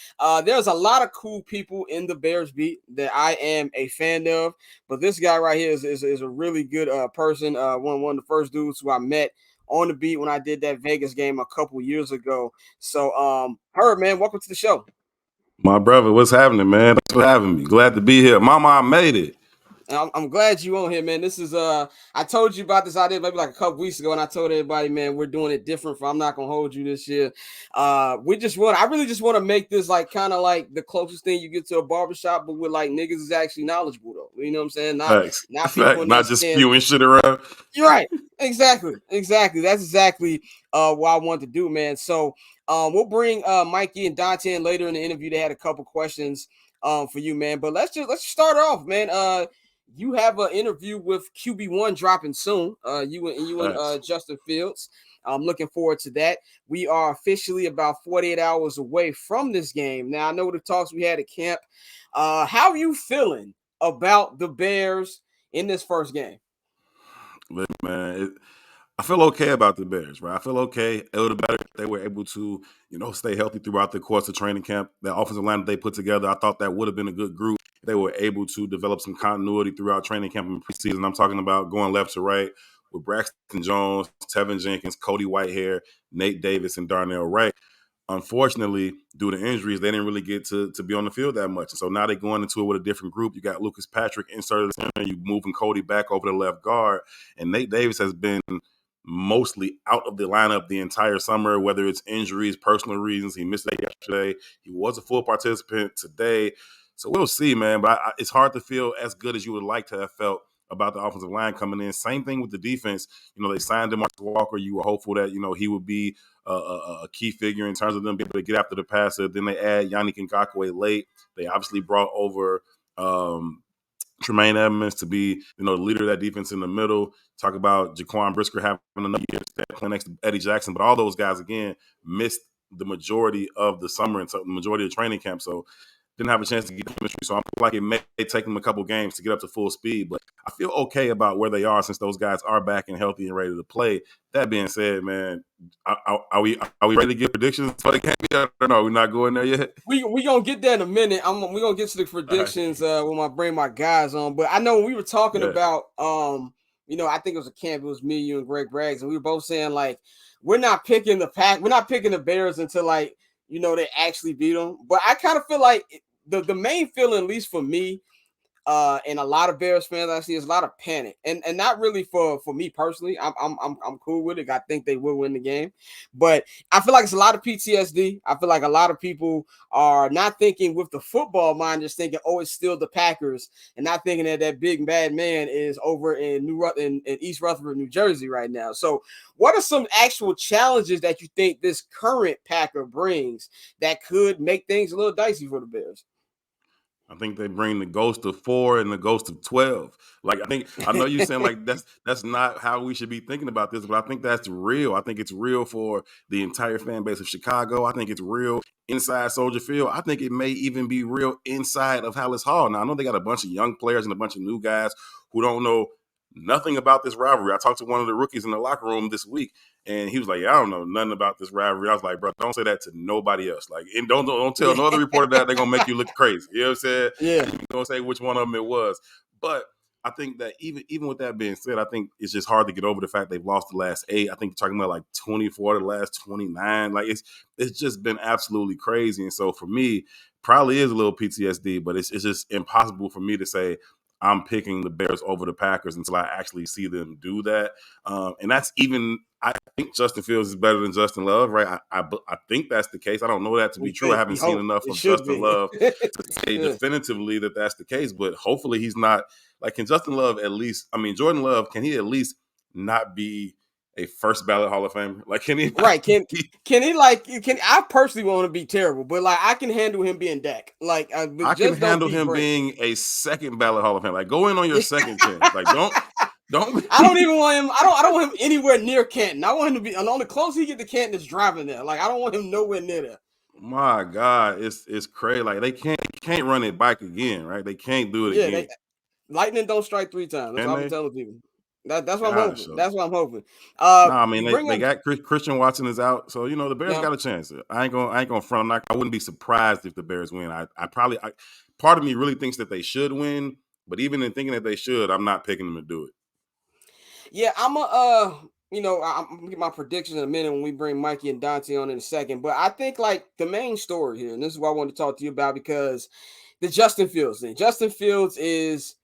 There's a lot of cool people in the Bears beat that I am a fan of, but this guy right here is a really good person. One of the first dudes who I met on the beat when I did that Vegas game a couple years ago. So, Herb, man, welcome to the show. My brother, what's happening, man? Thanks for having me. Glad to be here. Mama, I made it. I'm glad you on here, man. This is I told you about this idea maybe like a couple weeks ago, and I told everybody, man, we're doing it different. I'm not gonna hold you this year. I really just want to make this like kind of like the closest thing you get to a barbershop, but with like niggas is actually knowledgeable though. You know what I'm saying? Not just spewing shit around. You're right. Exactly. That's exactly what I wanted to do, man. So we'll bring Mikey and Dante in later in the interview. They had a couple questions for you, man. But let's start off, man. You have an interview with QB1 dropping soon. You and Justin Fields. I'm looking forward to that. We are officially about 48 hours away from this game. Now, I know the talks we had at camp. How are you feeling about the Bears in this first game? Look, man, I feel okay about the Bears, right? I feel okay. It would have been better if they were able to, stay healthy throughout the course of training camp. The offensive line that they put together, I thought that would have been a good group. They were able to develop some continuity throughout training camp and preseason. I'm talking about going left to right with Braxton Jones, Tevin Jenkins, Cody Whitehair, Nate Davis, and Darnell Wright. Unfortunately, due to injuries, they didn't really get to be on the field that much. And so now they're going into it with a different group. You got Lucas Patrick inserted in there. You moving Cody back over the left guard. And Nate Davis has been mostly out of the lineup the entire summer, whether it's injuries, personal reasons. He missed it yesterday. He was a full participant today. So we'll see, man. But it's hard to feel as good as you would like to have felt about the offensive line coming in. Same thing with the defense. They signed DeMarcus Walker. You were hopeful that, he would be a key figure in terms of them being able to get after the passer. Then they add Yannick Ngakoue late. They obviously brought over Tremaine Edmonds to be, the leader of that defense in the middle. Talk about Jaquan Brisker having another year playing next to Eddie Jackson. But all those guys, again, missed the majority of the summer and the majority of training camp. So didn't have a chance to get chemistry. So I feel like it may take them a couple games to get up to full speed. But I feel okay about where they are since those guys are back and healthy and ready to play. That being said, man, are we ready to get predictions for the game? Or no, we're not going there yet. We gonna get there in a minute. We're gonna get to the predictions when I bring my guys on. But I know when we were talking about I think it was a camp, it was me, you, and Greg Braggs, and we were both saying like we're not picking the Bears until like they actually beat them. But I kind of feel like the main feeling, at least for me, and a lot of Bears fans I see, is a lot of panic, and not really for me personally. I'm cool with it. I think they will win the game, but I feel like it's a lot of PTSD. I feel like a lot of people are not thinking with the football mind, just thinking, oh, it's still the Packers, and not thinking that big bad man is over in in East Rutherford, New Jersey right now. So, what are some actual challenges that you think this current Packer brings that could make things a little dicey for the Bears? I think they bring the ghost of 4 and the ghost of 12. Like, I know you're saying like that's not how we should be thinking about this, but I think that's real. I think it's real for the entire fan base of Chicago. I think it's real inside Soldier Field. I think it may even be real inside of Hallis Hall. Now, I know they got a bunch of young players and a bunch of new guys who don't know nothing about this rivalry. I talked to one of the rookies in the locker room this week, and he was like, "Yeah, I don't know nothing about this rivalry." I was like, "Bro, don't say that to nobody else. Like, and don't tell no other reporter that. They're gonna make you look crazy." You know what I'm saying? Yeah. You're gonna say which one of them it was. But I think that even with that being said, I think it's just hard to get over the fact they've lost the last 8. I think you're talking about like 24 of the last 29. Like it's just been absolutely crazy. And so for me, probably is a little PTSD, but it's just impossible for me to say I'm picking the Bears over the Packers until I actually see them do that. And that's even, I think Justin Fields is better than Justin Love, right? I think that's the case. I don't know that to be true. I haven't seen enough of Justin Love to say definitively that that's the case, but hopefully he's not. Like, can Justin Love at least, Jordan Love, can he at least not be a first ballot Hall of Famer? Like, can he? Right. Can he I personally want to be terrible, but like I can handle him being Dak. Like I can handle him being a second ballot Hall of Famer. Like, go in on your second chance. Like, don't. I don't even want him. I don't want him anywhere near Canton. I want him to be, and on the closest he get to Canton is driving there. Like, I don't want him nowhere near there. My God, it's crazy. Like, they can't run it back again, right? They can't do it again. Lightning don't strike 3 times. That's what I'm telling people. That's what I'm hoping. So. That's what I'm hoping. They got Christian Watson is out, so the Bears got a chance. I ain't gonna front. I wouldn't be surprised if the Bears win. I part of me really thinks that they should win, but even in thinking that they should, I'm not picking them to do it. Yeah, I'm gonna get my predictions in a minute when we bring Mikey and Dante on in a second. But I think like the main story here, and this is what I want to talk to you about, because the Justin Fields thing. Justin Fields is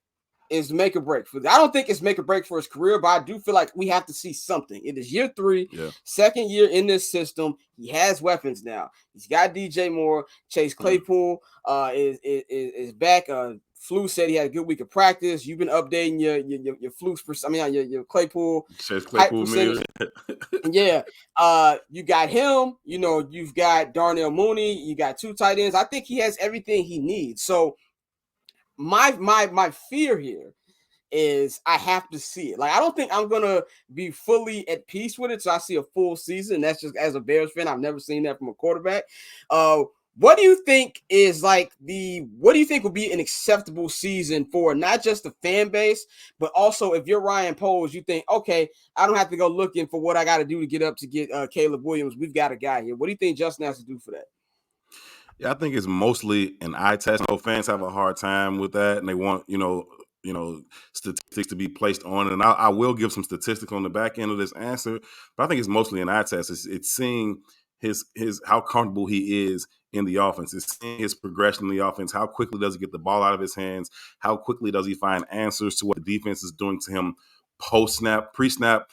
make or break for. I don't think it's make or break for his career, but I do feel like we have to see something. It is year 3, second year in this system. He has weapons now. He's got DJ Moore. Chase Claypool is back. Flu said he had a good week of practice. You've been updating your Fluke's your Claypool. Chase Claypool percentage. Yeah. You got him. You've got Darnell Mooney. You got 2 tight ends. I think he has everything he needs. So my fear here is I have to see it. Like, I don't think I'm gonna be fully at peace with it. So I see a full season. That's just as a Bears fan. I've never seen that from a quarterback. What do you think is what do you think would be an acceptable season for not just the fan base, but also if you're Ryan Poles, you think, okay, I don't have to go looking for what I got to do to get up to get Caleb Williams. We've got a guy here. What do you think Justin has to do for that? Yeah, I think it's mostly an eye test. Fans have a hard time with that, and they want statistics to be placed on it. And I will give some statistics on the back end of this answer, but I think it's mostly an eye test. It's seeing his how comfortable he is in the offense. It's seeing his progression in the offense. How quickly does he get the ball out of his hands? How quickly does he find answers to what the defense is doing to him post-snap, pre-snap?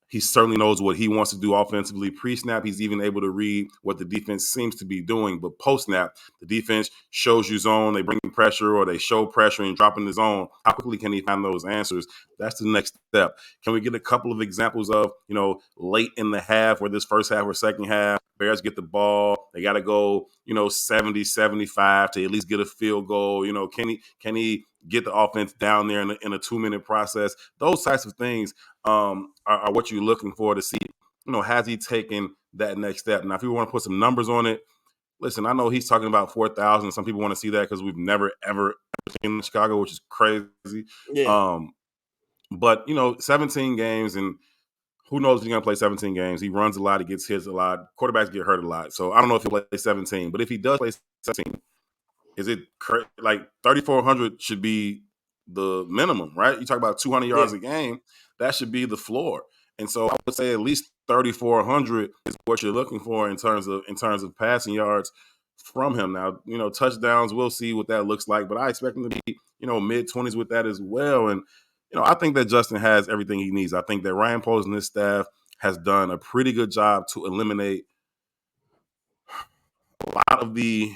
He certainly knows what he wants to do offensively. Pre-snap, he's even able to read what the defense seems to be doing. But post-snap, the defense shows you zone, they bring pressure, or they show pressure and drop in the zone. How quickly can he find those answers? That's the next step. Can we get a couple of examples of, late in the half, or this first half or second half, Bears get the ball, they got to go, 70, 75 to at least get a field goal. Can he get the offense down there in a 2-minute process? Those types of things are what you're looking for to see, has he taken that next step? Now, if you want to put some numbers on it, listen, I know he's talking about 4,000. Some people want to see that because we've never, ever seen in Chicago, which is crazy. Yeah. But, 17 games, and who knows if he's going to play 17 games. He runs a lot. He gets hit a lot. Quarterbacks get hurt a lot. So I don't know if he'll play 17. But if he does play 17, is it like 3,400 should be the minimum, right? You talk about 200 yards a game. That should be the floor. And so I would say at least 3,400 is what you're looking for in terms of passing yards from him. Now, touchdowns, we'll see what that looks like, but I expect him to be, mid-20s with that as well. And, I think that Justin has everything he needs. I think that Ryan Poles and his staff has done a pretty good job to eliminate a lot of the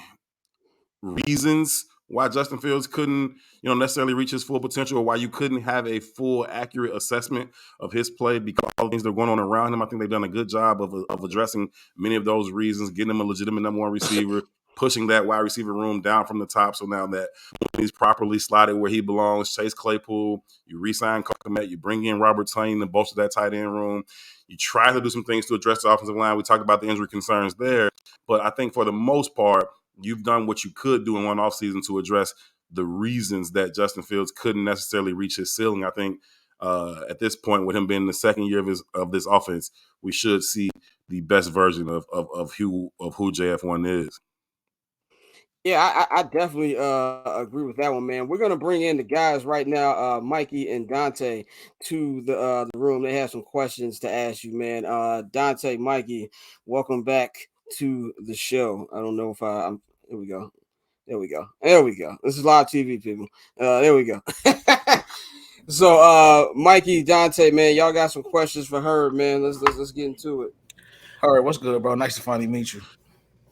reasons why Justin Fields couldn't, necessarily reach his full potential, or why you couldn't have a full, accurate assessment of his play because of all the things that are going on around him. I think they've done a good job of addressing many of those reasons, getting him a legitimate number 1 receiver, pushing that wide receiver room down from the top. So now that he's properly slotted where he belongs, Chase Claypool, you re-sign Komet, you bring in Robert Tonyan to bolster that tight end room. You try to do some things to address the offensive line. We talked about the injury concerns there. But I think for the most part, you've done what you could do in one offseason to address the reasons that Justin Fields couldn't necessarily reach his ceiling. I think at this point, with him being in the second year of this offense, we should see the best version of who JF1 is. Yeah, I definitely agree with that one, man. We're gonna bring in the guys right now, Mikey and Dante, to the room. They have some questions to ask you, man. Dante, Mikey, welcome back to the show. I don't know if I'm. Here we go. There we go. This is live TV, people. There we go. So, Mikey, Dante, man, y'all got some questions for her, man. Let's get into it. All right, what's good, bro? Nice to finally meet you.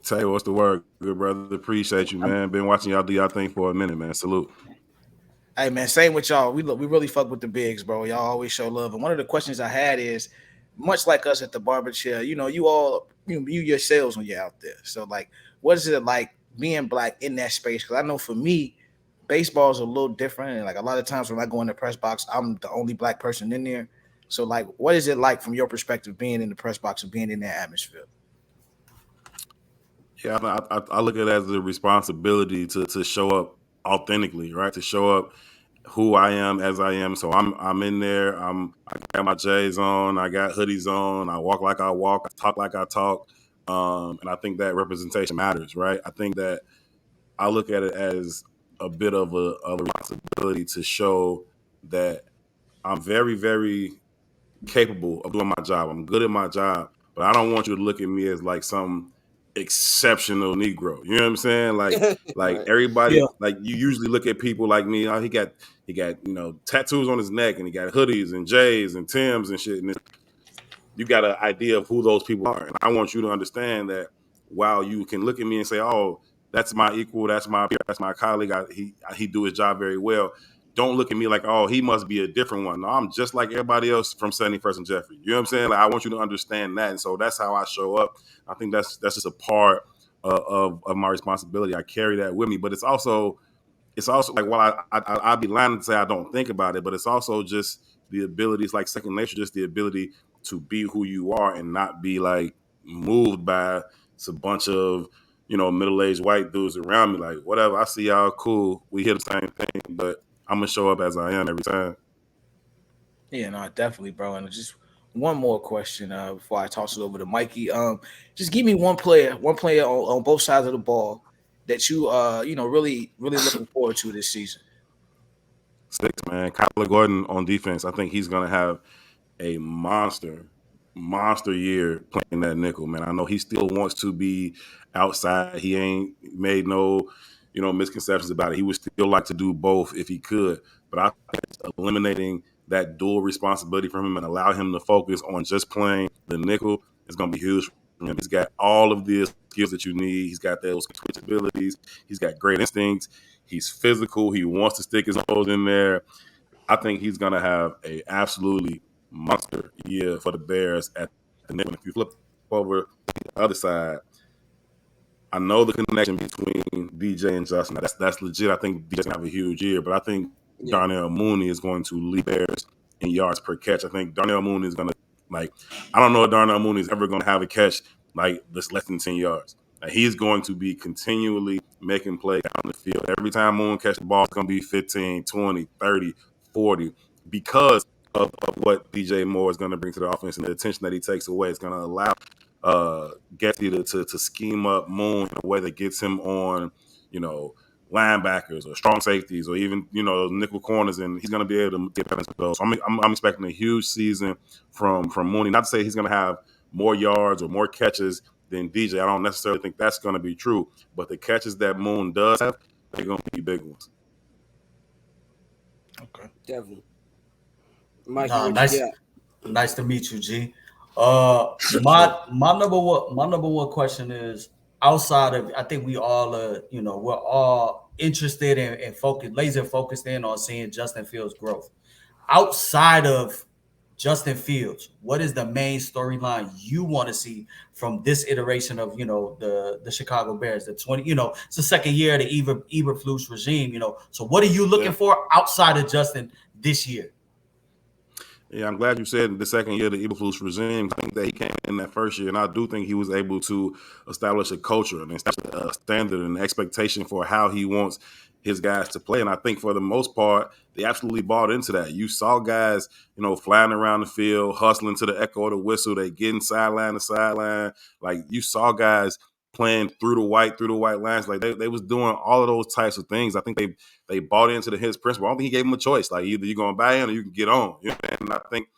Tell you what's the word, good brother. Appreciate you, man. Been watching y'all do y'all thing for a minute, man. Salute. Hey man, same with y'all. We really fuck with the bigs, bro. Y'all always show love. And one of the questions I had is, much like us at the barber chair, you yourselves when you're out there. So like, what is it like being black in that space? Because I know for me, baseball is a little different. And like a lot of times when I go in the press box, I'm the only black person in there. So like, what is it like from your perspective being in the press box and being in that atmosphere? Yeah, I look at it as a responsibility to show up authentically, right? To show up who I am as I am. So I'm in there. I got my J's on. I got hoodies on. I walk like I walk. I talk like I talk. And I think that representation matters, right? I think that I look at it as a bit of a responsibility to show that I'm very, very capable of doing my job. I'm good at my job, but I don't want you to look at me as like some exceptional Negro. You know what I'm saying? Like Right. everybody, Yeah. like you usually look at people like me. Oh, he got tattoos on his neck, and he got hoodies and J's and Tims and shit. And you got an idea of who those people are. And I want you to understand that while you can look at me and say, "Oh, that's my equal, that's my colleague, he do his job very well." Don't look at me like, "Oh, he must be a different one." No, I'm just like everybody else from 71st and Jeffrey. You know what I'm saying? Like, I want you to understand that, and so that's how I show up. I think that's just a part of my responsibility. I carry that with me, but it's also like, while I'd be lying to say I don't think about it, but it's also just the ability. It's like second nature, just the ability to be who you are and not be like moved by a bunch of middle-aged white dudes around me. Like, whatever, I see y'all, cool, we hear the same thing, but I'm gonna show up as I am every time. Yeah, no, definitely, bro. And just one more question before I toss it over to Mikey. Just give me one player on both sides of the ball that you really looking forward to this season. Six, man. Kyler Gordon on defense. I think he's gonna have a monster year playing that nickel, man. I know he still wants to be outside. He ain't made no, misconceptions about it. He would still like to do both if he could. But I think eliminating that dual responsibility from him and allow him to focus on just playing the nickel is going to be huge for him. He's got all of the skills that you need. He's got those switch abilities. He's got great instincts. He's physical. He wants to stick his nose in there. I think he's going to have a absolutely monster year for the Bears at the nickel. If you flip over to the other side, I know the connection between DJ and Justin. That's legit. I think DJ's gonna have a huge year, but I think Yeah. Darnell Mooney is going to lead Bears in yards per catch. I think Darnell Mooney is gonna, like, I don't know if Darnell Mooney is ever gonna have a catch like this less than 10 yards. Like, he's going to be continually making plays down the field. Every time Moon catches the ball, it's gonna be 15, 20, 30, 40 because of what DJ Moore is going to bring to the offense and the attention that he takes away. It's going to allow Getty to scheme up Moon in a way that gets him on, linebackers or strong safeties or even, those nickel corners, and he's going to be able to get balance with those. So I'm expecting a huge season from Mooney. Not to say he's going to have more yards or more catches than DJ. I don't necessarily think that's going to be true, but the catches that Moon does have, they're going to be big ones. Okay. Definitely. Mikey, Nah, what nice, you got? nice to meet you, G. My number one question is, outside of, I think we all we're all interested and focused, laser focused in on seeing Justin Fields' growth. Outside of Justin Fields, what is the main storyline you want to see from this iteration of the Chicago Bears? The 20, it's the second year of the Eberflus regime. So what are you looking for outside of Justin this year? Yeah, I'm glad you said the second year of the Eberflus regime. I think that he came in that first year, and I do think he was able to establish a culture and establish a standard and expectation for how he wants his guys to play. And I think for the most part, they absolutely bought into that. You saw guys, flying around the field, hustling to the echo of the whistle. They getting sideline to sideline. Like, you saw guys playing through the white lines. Like, they was doing all of those types of things. I think they bought into his principle. I don't think he gave them a choice. Like, either you're going to buy in or you can get on. And I think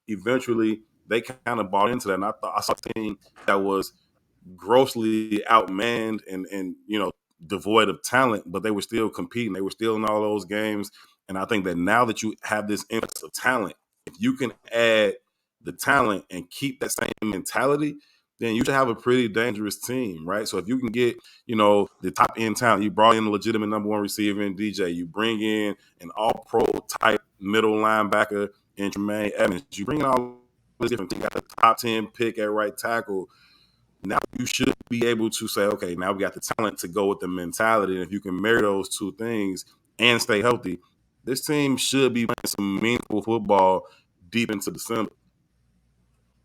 eventually they kind of bought into that. And I saw a team that was grossly outmanned and devoid of talent, but they were still competing. They were still in all those games. And I think that now that you have this influx of talent, if you can add the talent and keep that same mentality, then you should have a pretty dangerous team, right? So if you can get, the top end talent, you brought in a legitimate number one receiver in DJ, you bring in an all pro type middle linebacker in Tremaine Evans, you bring in all these different things, you got the top 10 pick at right tackle. Now you should be able to say, okay, now we got the talent to go with the mentality. And if you can marry those two things and stay healthy, this team should be playing some meaningful football deep into December.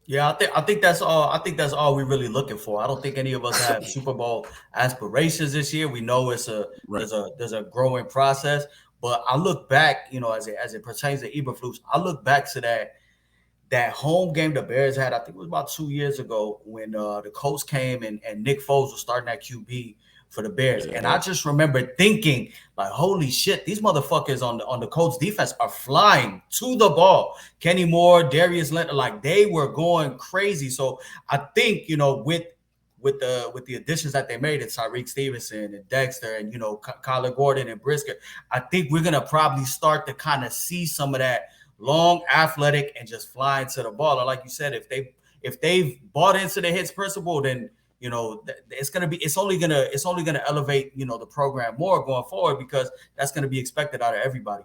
Yeah, I think that's all. I think that's all we're really looking for. I don't think any of us have Super Bowl aspirations this year. We know there's a growing process, but I look back, as it pertains to Eberflus, I look back to that home game the Bears had. I think it was about 2 years ago when the Colts came and Nick Foles was starting at QB for the Bears. Yeah. And I just remember thinking, like, holy shit, these motherfuckers on the Colts defense are flying to the ball. Kenny Moore, Darius Leonard, like they were going crazy. So I think, with the additions that they made, it's Tyreek Stevenson and Dexter and, Kyler Gordon and Brisker, I think we're going to probably start to kind of see some of that long, athletic, and just flying to the ball. And like you said, if they've bought into the hits principle, then it's only gonna elevate the program more going forward, because that's gonna be expected out of everybody.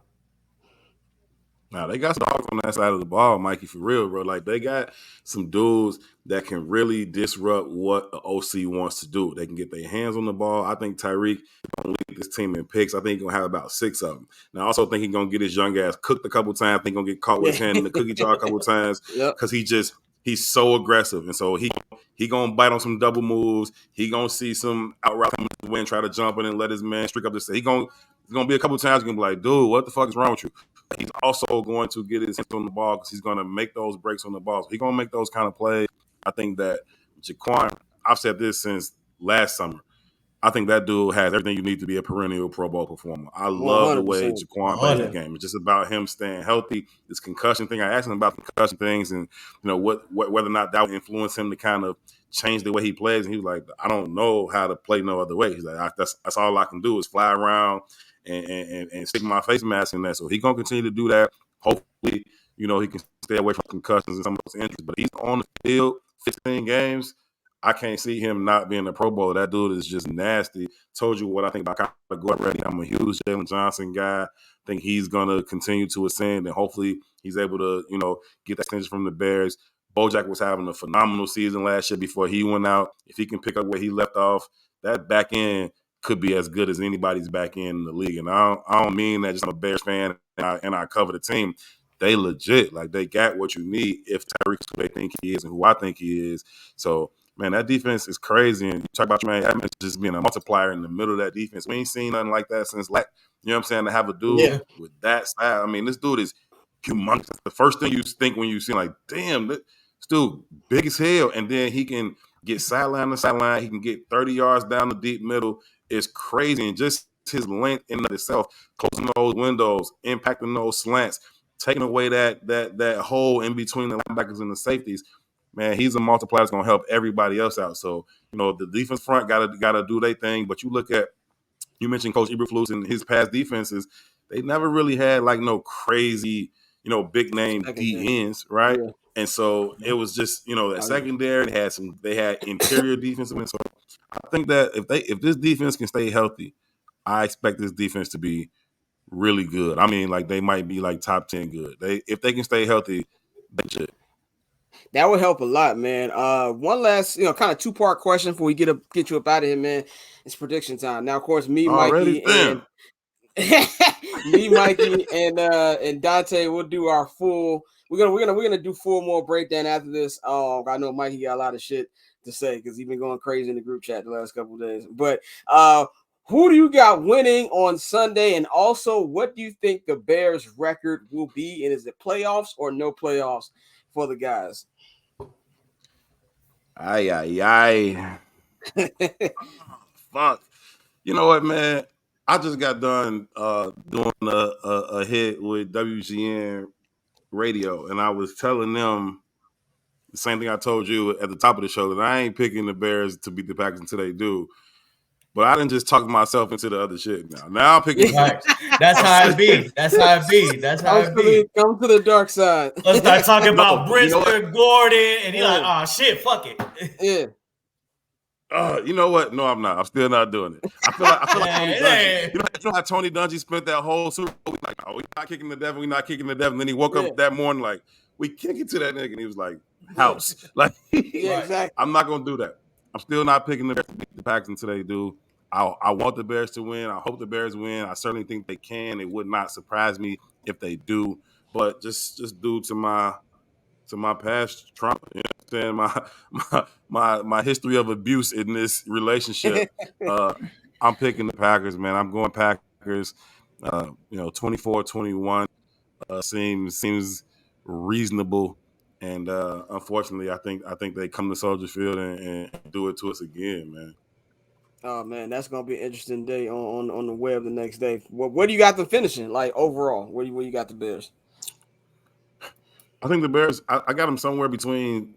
Now they got some dogs on that side of the ball, Mikey, for real, bro. Like they got some dudes that can really disrupt what the OC wants to do. They can get their hands on the ball. I think Tyreek gonna lead this team in picks. I think he's gonna have about 6 of them. Now I also think he's gonna get his young ass cooked a couple times. I think he's gonna get caught with his hand in the cookie jar a couple times because he's so aggressive, and so he gonna bite on some double moves. He gonna see some out route coming his way and try to jump in and let his man streak up the side. He's gonna be a couple times. He's gonna be like, dude, what the fuck is wrong with you? He's also going to get his hands on the ball because he's going to make those breaks on the ball. So he's going to make those kind of plays. I think that Jaquan, I've said this since last summer, I think that dude has everything you need to be a perennial Pro Bowl performer. I love the way Jaquan plays the game. It's just about him staying healthy. This concussion thing, I asked him about the concussion things and whether or not that would influence him to kind of change the way he plays. And he was like, I don't know how to play no other way. He's like, that's all I can do is fly around and stick my face mask in there. So he's going to continue to do that. Hopefully, he can stay away from concussions and some of those injuries. But he's on the field 15 games. I can't see him not being a Pro Bowler. That dude is just nasty. Told you what I think about Kyler Gordon already. I'm a huge Jalen Johnson guy. I think he's going to continue to ascend, and hopefully he's able to, get that extension from the Bears. Bojack was having a phenomenal season last year before he went out. If he can pick up where he left off, that back end could be as good as anybody's back end in the league. And I don't mean that just I'm a Bears fan and I cover the team. They legit. Like, they got what you need if Tyreek's who they think he is and who I think he is. So, man, that defense is crazy. And you talk about Tremaine Evans just being a multiplier in the middle of that defense. We ain't seen nothing like that since, you know what I'm saying, to have a dude with that style. I mean, this dude is humongous. The first thing you think when you see, like, damn, this dude big as hell. And then he can get sideline to sideline. He can get 30 yards down the deep middle. It's crazy. And just his length in itself, closing those windows, impacting those slants, taking away that hole in between the linebackers and the safeties. Man, he's a multiplier that's going to help everybody else out. So, the defense front got to do their thing. But you mentioned Coach Eberflus and his past defenses. They never really had no crazy, big name D ends, right? Yeah. And so it was just, that secondary. They had interior defensive. So I think that if this defense can stay healthy, I expect this defense to be really good. I mean, they might be top 10 good. If they can stay healthy, they should. That would help a lot, man. One last, kind of 2-part question before we get you up out of here, man. It's prediction time. Now, of course, Mikey, and Dante will do our full. We're gonna do full more breakdown after this. I know Mikey got a lot of shit to say because he's been going crazy in the group chat the last couple of days. But who do you got winning on Sunday? And also, what do you think the Bears' record will be? And is it playoffs or no playoffs for the guys? Ay. Fuck. You know what, man? I just got done doing a hit with WGN Radio, and I was telling them the same thing I told you at the top of the show, that I ain't picking the Bears to beat the Packers until they do. But I didn't just talk myself into the other shit now. Now I'm picking. Right. That's how it be. That's how it be. That's how it be. Come to the dark side. Let's start talking about No, you know Brisker, Gordon, and you're like, oh shit, fuck it. Yeah. You know what? No, I'm not. I'm still not doing it. I feel like Tony Dungy. You know how Tony Dungy spent that whole Super Bowl like, oh, we're not kicking the devil. We're not kicking the devil. And then he woke up that morning like, we kick it to that nigga. And he was like, house. Like, yeah, exactly. I'm not going to do that. I'm still not picking the Packers until they do. I want the Bears to win. I hope the Bears win. I certainly think they can. It would not surprise me if they do. But just due to my past trauma, you know what I'm saying? My history of abuse in this relationship, I'm picking the Packers, man. I'm going Packers. 24-21 seems reasonable, and unfortunately, I think they come to Soldier Field and do it to us again, man. Oh man, that's gonna be an interesting day on the web the next day. What do you got them finishing like overall? Where you got the Bears? I think the Bears, I got them somewhere between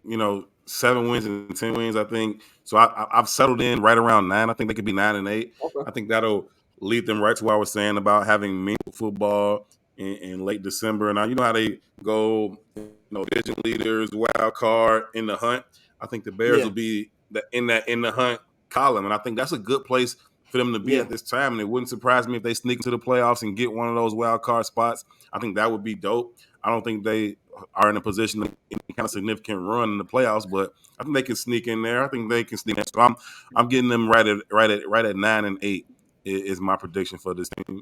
7 wins and 10 wins. I think so. I've settled in right around 9. I think they could be 9 and 8. Okay. I think that'll lead them right to what I was saying about having meaningful football in late December. And now you know how they go, division leaders, wild card in the hunt. I think the Bears will be in the hunt column, and I think that's a good place for them to be at this time. And it wouldn't surprise me if they sneak into the playoffs and get one of those wild card spots. I think that would be dope. I don't think they are in a position to any kind of significant run in the playoffs, but I think they can sneak in there. I think they can sneak in. So I'm getting them right at 9 and 8 is my prediction for this team.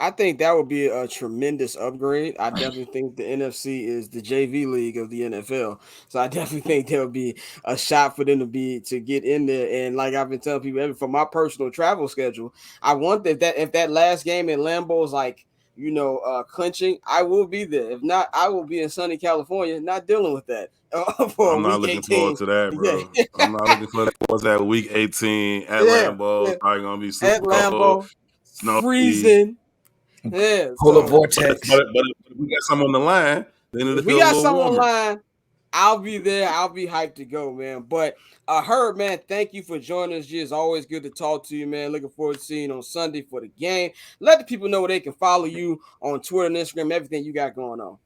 I think that would be a tremendous upgrade. I definitely think the NFC is the JV league of the NFL. So I definitely think there would be a shot for them to get in there. And like I've been telling people, for my personal travel schedule, I want that if that last game in Lambeau is like, clinching, I will be there. If not, I will be in sunny California, not dealing with that. I'm not looking forward to that, bro. I'm not looking forward to that week 18 at Lambeau. It's probably gonna be super at Lambeau, cold, freezing. Yeah, polar vortex. But if we got something on the line, then if we got something on the line, I'll be there. I'll be hyped to go, man. But Herb, man, thank you for joining us. It's always good to talk to you, man. Looking forward to seeing you on Sunday for the game. Let the people know where they can follow you on Twitter and Instagram, everything you got going on.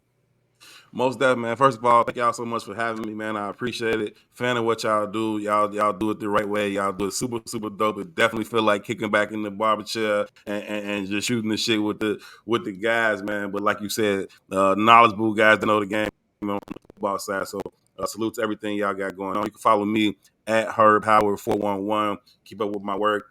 Most definitely, man. First of all, thank y'all so much for having me, man. I appreciate it. Fan of what y'all do. Y'all do it the right way. Y'all do it super, super dope. It definitely feel like kicking back in the barber chair and just shooting the shit with the guys, man. But like you said, knowledgeable guys that know the game on the football side. So salute to everything y'all got going on. You can follow me at Herb Howard 411. Keep up with my work.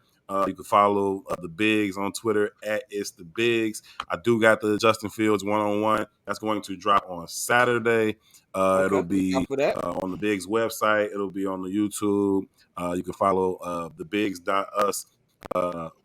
You can follow the Bigs on Twitter at It's the Bigs. I do got the Justin Fields one-on-one. That's going to drop on Saturday. It'll be on the Bigs website. It'll be on the YouTube. You can follow the Bigs.us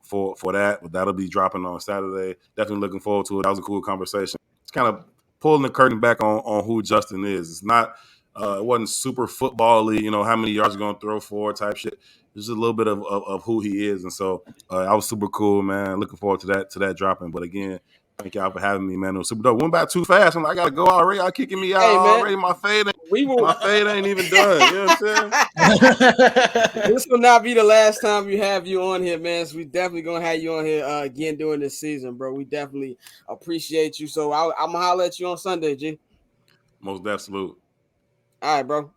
for that. But that'll be dropping on Saturday. Definitely looking forward to it. That was a cool conversation. It's kind of pulling the curtain back on who Justin is. It's not it wasn't super football-y, how many yards you're going to throw for type shit. Just a little bit of who he is. And so I was super cool, man. Looking forward to that dropping. But again, thank y'all for having me, man. It was super dope. Went by too fast. I got to go already. Y'all kicking me out already. My fade ain't even done. You know what I'm saying? This will not be the last time we have you on here, man. So we definitely going to have you on here again during this season, bro. We definitely appreciate you. So I'm going to holler at you on Sunday, G. Most definitely. All right, bro.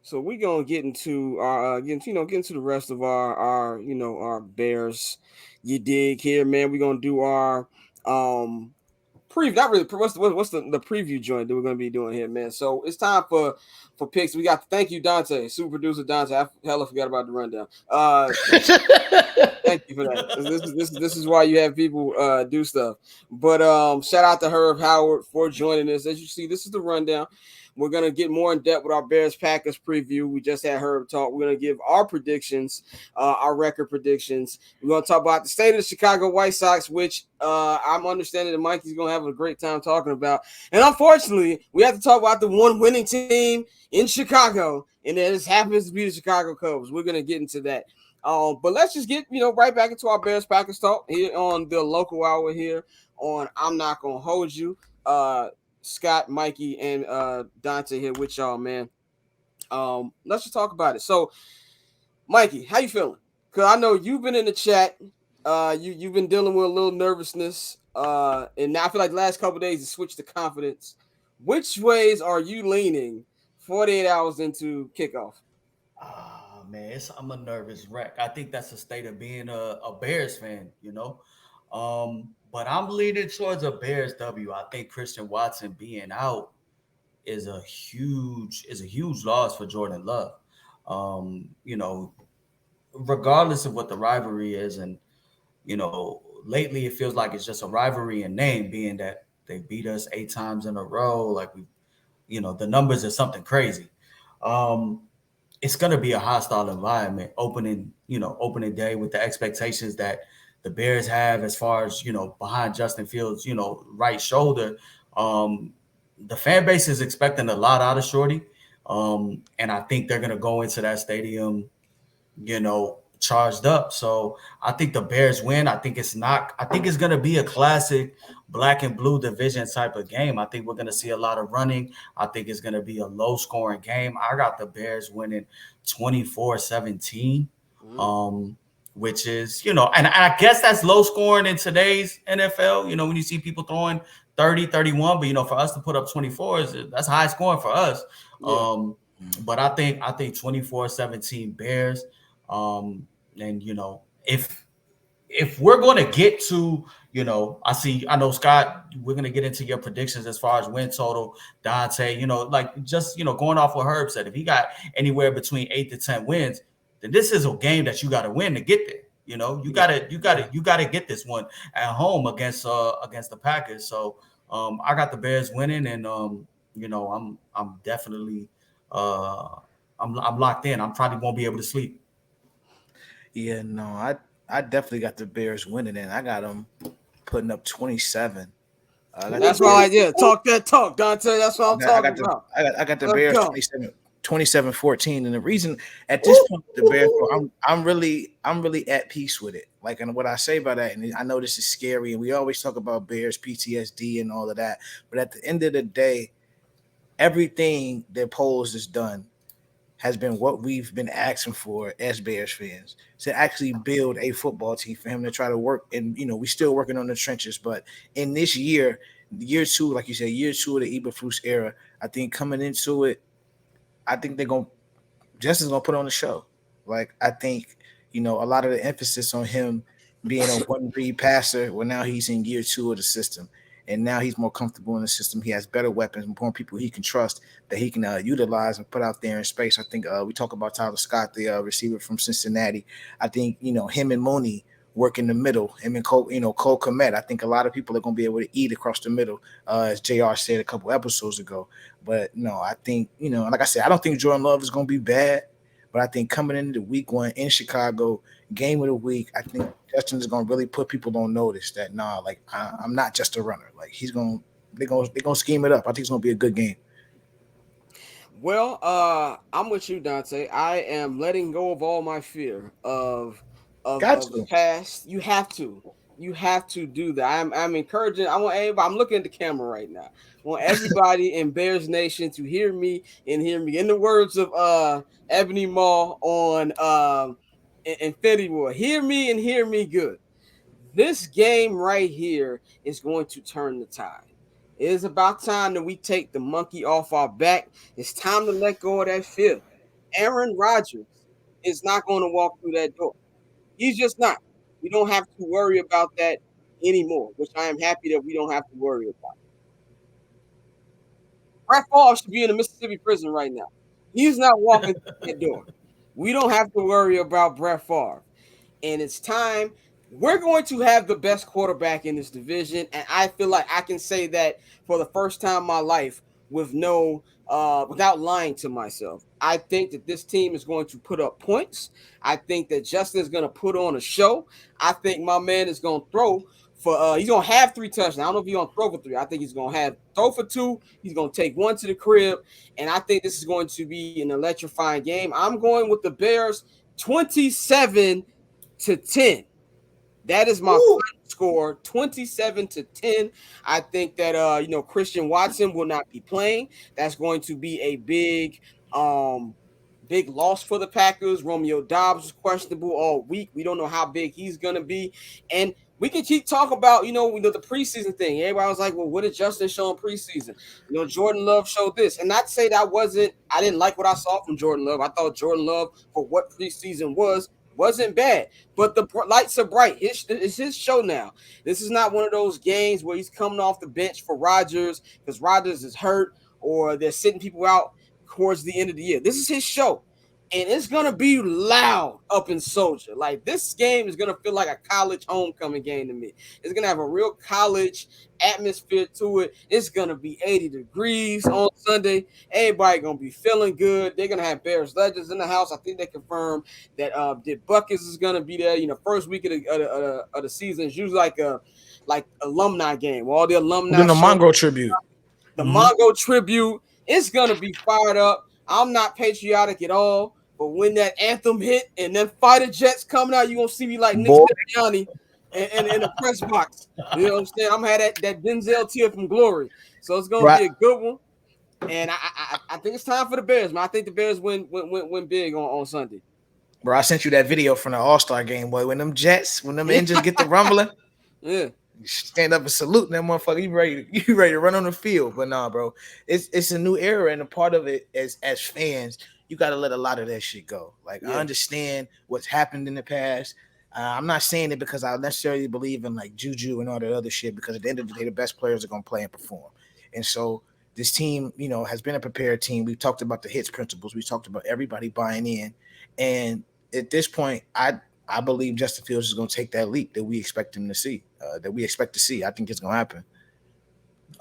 So we're gonna get into our get into the rest of our Bears. You dig here, man. We're gonna do our preview. Not really. What's the preview joint that we're gonna be doing here, man? So it's time for picks. We got to thank you, Dante, super producer Dante. I hella forgot about the rundown. Thank you for that. This is why you have people do stuff. But shout out to Herb Howard for joining us. As you see, this is the rundown. We're going to get more in depth with our Bears-Packers preview. We just had Herb talk. We're going to give our predictions, our record predictions. We're going to talk about the state of the Chicago White Sox, which I'm understanding that Mikey's going to have a great time talking about. And unfortunately, we have to talk about the one winning team in Chicago, and it just happens to be the Chicago Cubs. We're going to get into that. But let's just get, right back into our Bears-Packers talk here on the local hour here on I'm Not Gonna Hold You. Scott, Mikey, and Dante here with y'all, man. Let's just talk about it. So, Mikey, how you feeling? because I know you've been in the chat. You've been dealing with a little nervousness. And now I feel like the last couple of days you switched to confidence. Which ways are you leaning 48 hours into kickoff? Ah, man, I'm a nervous wreck. I think that's the state of being a Bears fan, you know. But I'm leaning towards a Bears W. I think Christian Watson being out is a huge loss for Jordan Love. You know, regardless of what the rivalry is, and lately it feels like it's just a rivalry in name, being that they beat us 8 times in a row. Like the numbers are something crazy. Um, it's going to be a hostile environment opening day with the expectations that the Bears have as far as behind Justin Fields right shoulder. The fan base is expecting a lot out of Shorty, and I think they're going to go into that stadium charged up. So I think the Bears win. I think it's going to be a classic black and blue division type of game. I think we're going to see a lot of running. I think it's going to be a low scoring game. I got the Bears winning 24-17, which is, and I guess that's low scoring in today's NFL, when you see people throwing 30, 31, but, for us to put up 24, that's high scoring for us. Yeah. But I think 24-17 Bears. And if we're going to get to, I know Scott, we're going to get into your predictions as far as win total, Dante, going off what Herb said, if he got anywhere between 8 to 10 wins, then this is a game that you got to win to get there. You got to get this one at home against the Packers. So I got the Bears winning, and I'm definitely I'm locked in. I probably won't be able to sleep. Yeah, no, I definitely got the Bears winning, and I got them putting up 27. That's why I did. Talk that talk, Dante. That's what I'm talking about. I got the Bears 27-14, and the reason at this point the Bears, I'm really at peace with it. Like, and what I say by that, and I know this is scary, and we always talk about Bears PTSD and all of that, but at the end of the day, everything that Poles has done has been what we've been asking for as Bears fans, to actually build a football team for him to try to work. And, we're still working on the trenches, but in this year 2, like you said, year 2 of the Eberflus era, I think coming into it, I think Justin's going to put on the show. Like, I think, a lot of the emphasis on him being a one-read passer, well, now he's in year 2 of the system. And now he's more comfortable in the system. He has better weapons, more people he can trust that he can utilize and put out there in space. I think we talk about Tyler Scott, the receiver from Cincinnati. I think, him and Mooney work in the middle. Him and Cole Kmet. I think a lot of people are going to be able to eat across the middle, as JR said a couple episodes ago. But no, I think, like I said, I don't think Jordan Love is going to be bad. But I think coming into week 1 in Chicago, game of the week, I think Justin is going to really put people on notice that, I'm not just a runner. Like, they're going to scheme it up. I think it's going to be a good game. Well, I'm with you, Dante. I am letting go of all my fear of the past. You have to do that. I'm encouraging. I want everybody. I'm looking at the camera right now. I want everybody in Bears Nation to hear me. In the words of Ebony Maw on Infinity War. Hear me and hear me good. This game right here is going to turn the tide. It is about time that we take the monkey off our back. It's time to let go of that fear. Aaron Rodgers is not going to walk through that door. He's just not. We don't have to worry about that anymore, which I am happy that we don't have to worry about. Brett Favre should be in a Mississippi prison right now. He's not walking through that door. We don't have to worry about Brett Favre. And it's time. We're going to have the best quarterback in this division, and I feel like I can say that for the first time in my life without lying to myself. I think that this team is going to put up points. I think that Justin is going to put on a show. I think my man is going to throw for he's going to have 3 touchdowns. I don't know if he's going to throw for 3. I think he's going to throw for 2. He's going to take 1 to the crib, and I think this is going to be an electrifying game. I'm going with the Bears 27-10. That is my final score, 27-10. I think that Christian Watson will not be playing. That's going to be a big big loss for the Packers. Romeo Dobbs was questionable all week. We don't know how big he's going to be. And we can keep talking about, the preseason thing. Everybody was like, well, what did Justin show in preseason? Jordan Love showed this. And not to say that I didn't like what I saw from Jordan Love. I thought Jordan Love, for what preseason wasn't bad. But the lights are bright. It's his show now. This is not one of those games where he's coming off the bench for Rodgers because Rodgers is hurt or they're sitting people out towards the end of the year. This is his show. And it's going to be loud up in Soldier. Like, this game is going to feel like a college homecoming game to me. It's going to have a real college atmosphere to it. It's going to be 80 degrees on Sunday. Everybody going to be feeling good. They're going to have Bears legends in the house. I think they confirmed that Buckets is going to be there. First week of the season is usually like alumni game where all the alumni. Doing the Mongo tribute. The Mongo tribute. It's going to be fired up. I'm not patriotic at all, but when that anthem hit and then fighter jets coming out, you're going to see me like Nick Sirianni in the press box. You know what I'm saying? I'm going to have that Denzel tear from Glory. So it's going to be a good one. And I think it's time for the Bears, man. I think the Bears win big on Sunday. Bro, I sent you that video from the All-Star game, boy. When them engines get to rumbling, yeah. You stand up and salute that motherfucker. You ready to run on the field. But nah, bro, it's a new era, and a part of it as fans, you got to let a lot of that shit go. Like, I understand what's happened in the past. I'm not saying it because I necessarily believe in like juju and all that other shit, because at the end of the day, the best players are going to play and perform. And so this team, has been a prepared team. We've talked about the hits principles. We talked about everybody buying in. And at this point, I believe Justin Fields is going to take that leap that we expect him to see, that we expect to see. I think it's going to happen.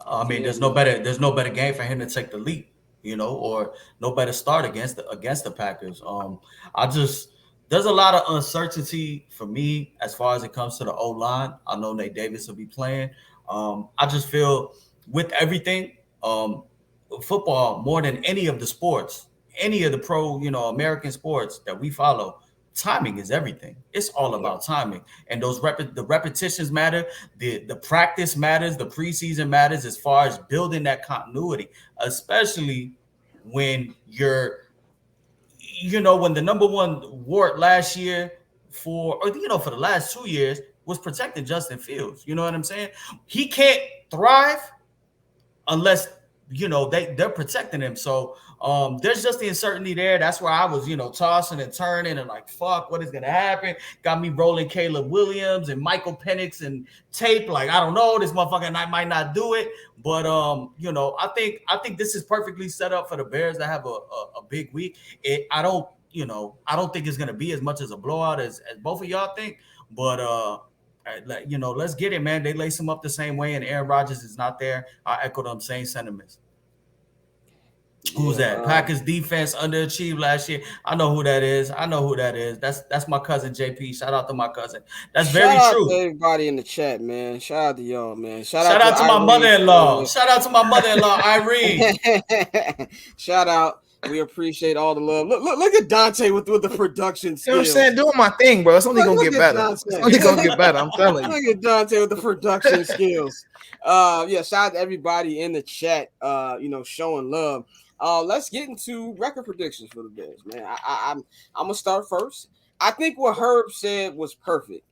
I mean, there's no better game for him to take the leap, or no better start against the Packers. There's a lot of uncertainty for me as far as it comes to the O-line. I know Nate Davis will be playing. I just feel with everything, football more than any of the sports, any of the pro, American sports that we follow, timing is everything. It's all about timing, and those the repetitions matter. The practice matters. The preseason matters as far as building that continuity, especially when when the number one wart last year for the last 2 years was protecting Justin Fields. You know what I'm saying? He can't thrive unless they're protecting him. So there's just the uncertainty there. That's where I was, tossing and turning and like, fuck, what is gonna happen? Got me rolling Caleb Williams and Michael Penix and tape. Like, I don't know, this motherfucker might not do it. But I think this is perfectly set up for the Bears to have a big week. I don't think it's gonna be as much as a blowout as both of y'all think. But let's get it, man. They lace him up the same way, and Aaron Rodgers is not there. I echo them same sentiments. Who's that? Packers defense underachieved last year. I know who that is. That's my cousin JP. Shout out to my cousin. That's very true. Shout out to everybody in the chat, man. Shout out to y'all, man. Shout out to my mother-in-law. Shout out to my mother-in-law, Irene. Shout out. We appreciate all the love. Look at Dante with the production skills. You know what I'm saying? Doing my thing, bro. It's only going to get better. It's only going to get better. I'm telling you. Look at Dante with the production skills. Shout out to everybody in the chat, showing love. Let's get into record predictions for the Bears, man. I'm going to start first. I think what Herb said was perfect.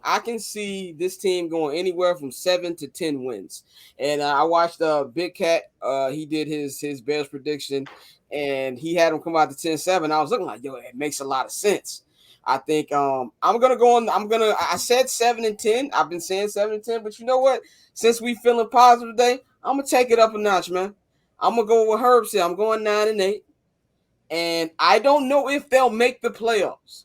I can see this team going anywhere from 7 to 10 wins. And I watched Big Cat. He did his Bears prediction, and he had him come out to 10-7. I was looking like, it makes a lot of sense. I think I'm gonna go on. I said 7 and 10. I've been saying 7 and 10, but you know what? Since we feeling positive today, I'm gonna take it up a notch, man. I'm gonna go with Herb said. I'm going 9 and 8, and I don't know if they'll make the playoffs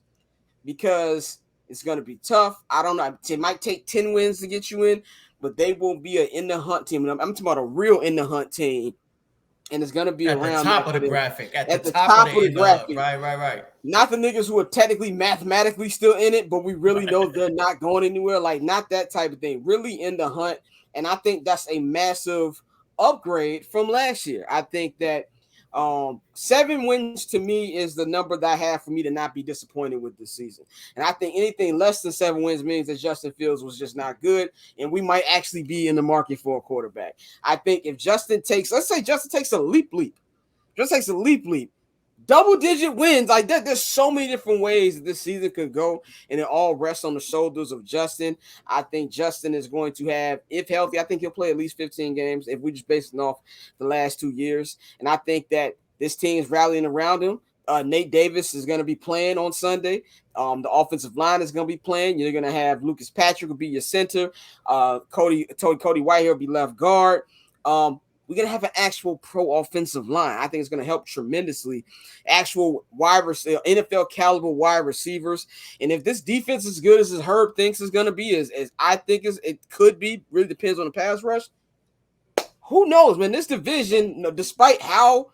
because it's gonna be tough. I don't know. It might take 10 wins to get you in, but they will be an in the hunt team. And I'm talking about a real in the hunt team. And it's gonna be at around the top of the graphic. At the top of the graphic. Right. Not the niggas who are technically mathematically still in it, but we really know they're not going anywhere. Like, not that type of thing. Really in the hunt. And I think that's a massive upgrade from last year. I think that 7 wins to me is the number that I have for me to not be disappointed with this season. And I think anything less than 7 wins means that Justin Fields was just not good, and we might actually be in the market for a quarterback. I think if let's say Justin takes a leap, double-digit wins. Like that, there's so many different ways that this season could go, and it all rests on the shoulders of Justin. I think Justin is going to have, if healthy, I think he'll play at least 15 games if we just base it off the last 2 years. And I think that this team's rallying around him. Nate Davis is going to be playing on Sunday. The offensive line is going to be playing. You're going to have Lucas Patrick will be your center. Cody Whitehair will be left guard. We're going to have an actual pro offensive line. I think it's going to help tremendously. Actual NFL caliber wide receivers. And if this defense is as good as Herb thinks it's going to be, as I think it could be, really depends on the pass rush. Who knows, man? This division, despite how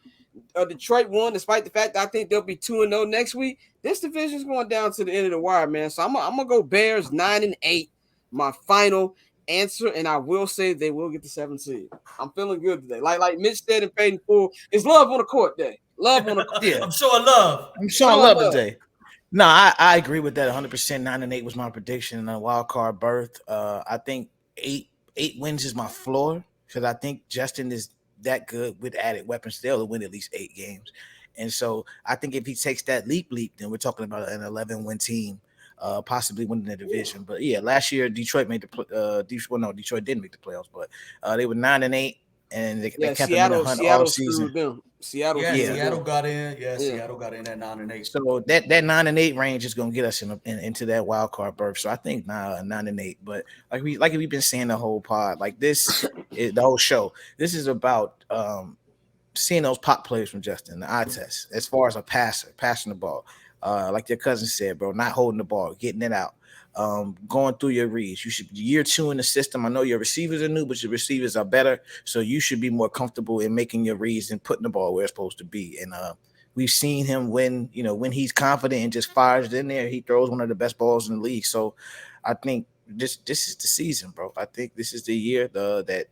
Detroit won, despite the fact that I think they'll be 2-0 next week, this division is going down to the end of the wire, man. So I'm gonna go Bears 9-8. My final answer, and I will say they will get the 7th seed. I'm feeling good today. Like Mitch said in Peyton Poole, it's love on the court day. Love on the court. Yeah. I'm showing love. I'm showing love today. No, I agree with that 100%. 9-8 was my prediction in a wild card berth. I think eight wins is my floor because I think Justin is that good with added weapons still to win at least 8 games. And so I think if he takes that leap, then we're talking about an 11-win team, possibly winning the division. But yeah, last year Detroit made Detroit didn't make the playoffs, but they were 9-8, and they kept them in the hunt all season. Seattle got in. Yeah, Seattle got in at 9-8. So that 9-8 range is going to get us into that wild card berth. So I think 9-8. But like we've been saying the whole pod, like this is the whole show. This is about seeing those pop plays from Justin, the eye test, as far as a passer, passing the ball. Like your cousin said, bro, not holding the ball, getting it out, going through your reads. You should year 2 in the system. I know your receivers are new, but your receivers are better. So you should be more comfortable in making your reads and putting the ball where it's supposed to be. And we've seen him when he's confident and just fires it in there, he throws one of the best balls in the league. So I think this is the season, bro. I think this is the year that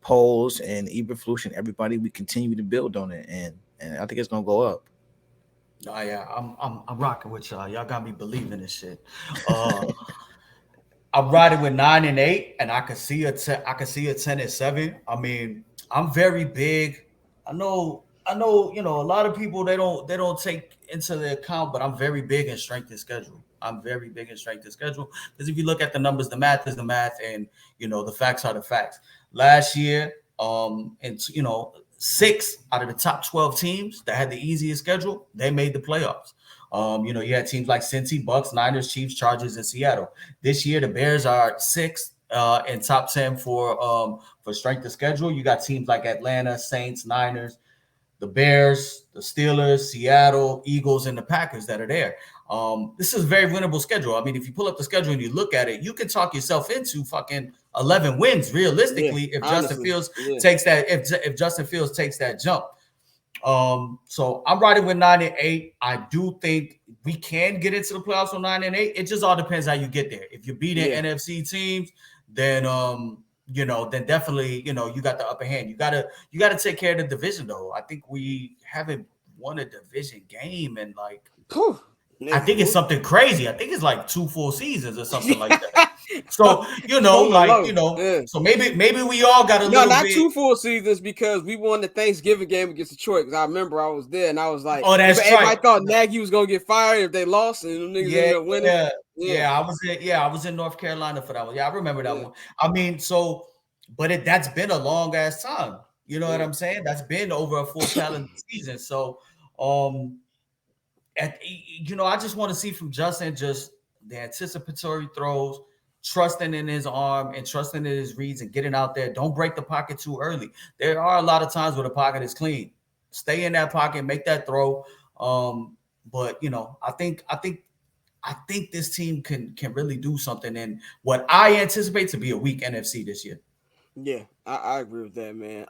Poles and Eberflus and everybody, we continue to build on it, and I think it's gonna go up. Oh yeah, I'm rocking with y'all. Y'all got me believing this shit. I'm riding with 9-8, and I could see a 10-7. I mean, I'm very big. I know. A lot of people they don't take into the account, but I'm very big in strength and schedule. Because if you look at the numbers, the math is the math, and the facts are the facts. Last year, and 6 out of the top 12 teams that had the easiest schedule, they made the playoffs. You had teams like Cincy, Bucks, Niners, Chiefs, Chargers, and Seattle. This year, the Bears are 6th in top 10 for strength of schedule. You got teams like Atlanta, Saints, Niners, the Bears, the Steelers, Seattle, Eagles, and the Packers that are there. This is a very winnable schedule. I mean, if you pull up the schedule and you look at it, you can talk yourself into fucking 11 wins realistically if Justin Fields takes that. If Justin Fields takes that jump. So I'm riding with 9-8. I do think we can get into the playoffs on 9-8. It just all depends how you get there. If you're beating NFC teams, then then definitely you got the upper hand. You gotta take care of the division though. I think we haven't won a division game and I think it's something crazy. I think it's like 2 full seasons or something like that. So so maybe we all got a little bit. No, not 2 full seasons because we won the Thanksgiving game against Detroit. Because I remember I was there and I was like, "Oh, that's right." Everybody thought Nagy was gonna get fired if they lost, and them niggas ended up winning. Yeah, I was in North Carolina for that one. Yeah, I remember that one. I mean, but that's been a long ass time. You know what I'm saying? That's been over a full calendar season. So, I just want to see from Justin just the anticipatory throws, trusting in his arm and trusting in his reads and getting out there. Don't break the pocket too early. There are a lot of times where the pocket is clean. Stay in that pocket, make that throw. But I think this team can really do something in what I anticipate to be a weak NFC this year. Yeah, I agree with that, man.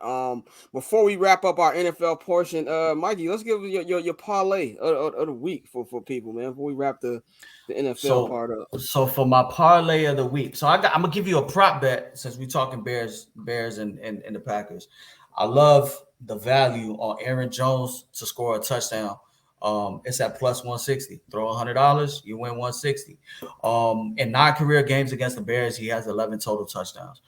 Before we wrap up our NFL portion, Mikey, let's give your parlay of the week for people, man. Before we wrap the NFL part up. So for my parlay of the week, I'm gonna give you a prop bet since we're talking Bears and the Packers. I love the value on Aaron Jones to score a touchdown. It's at plus 160. Throw $100, you win 160. In 9 career games against the Bears, he has 11 total touchdowns.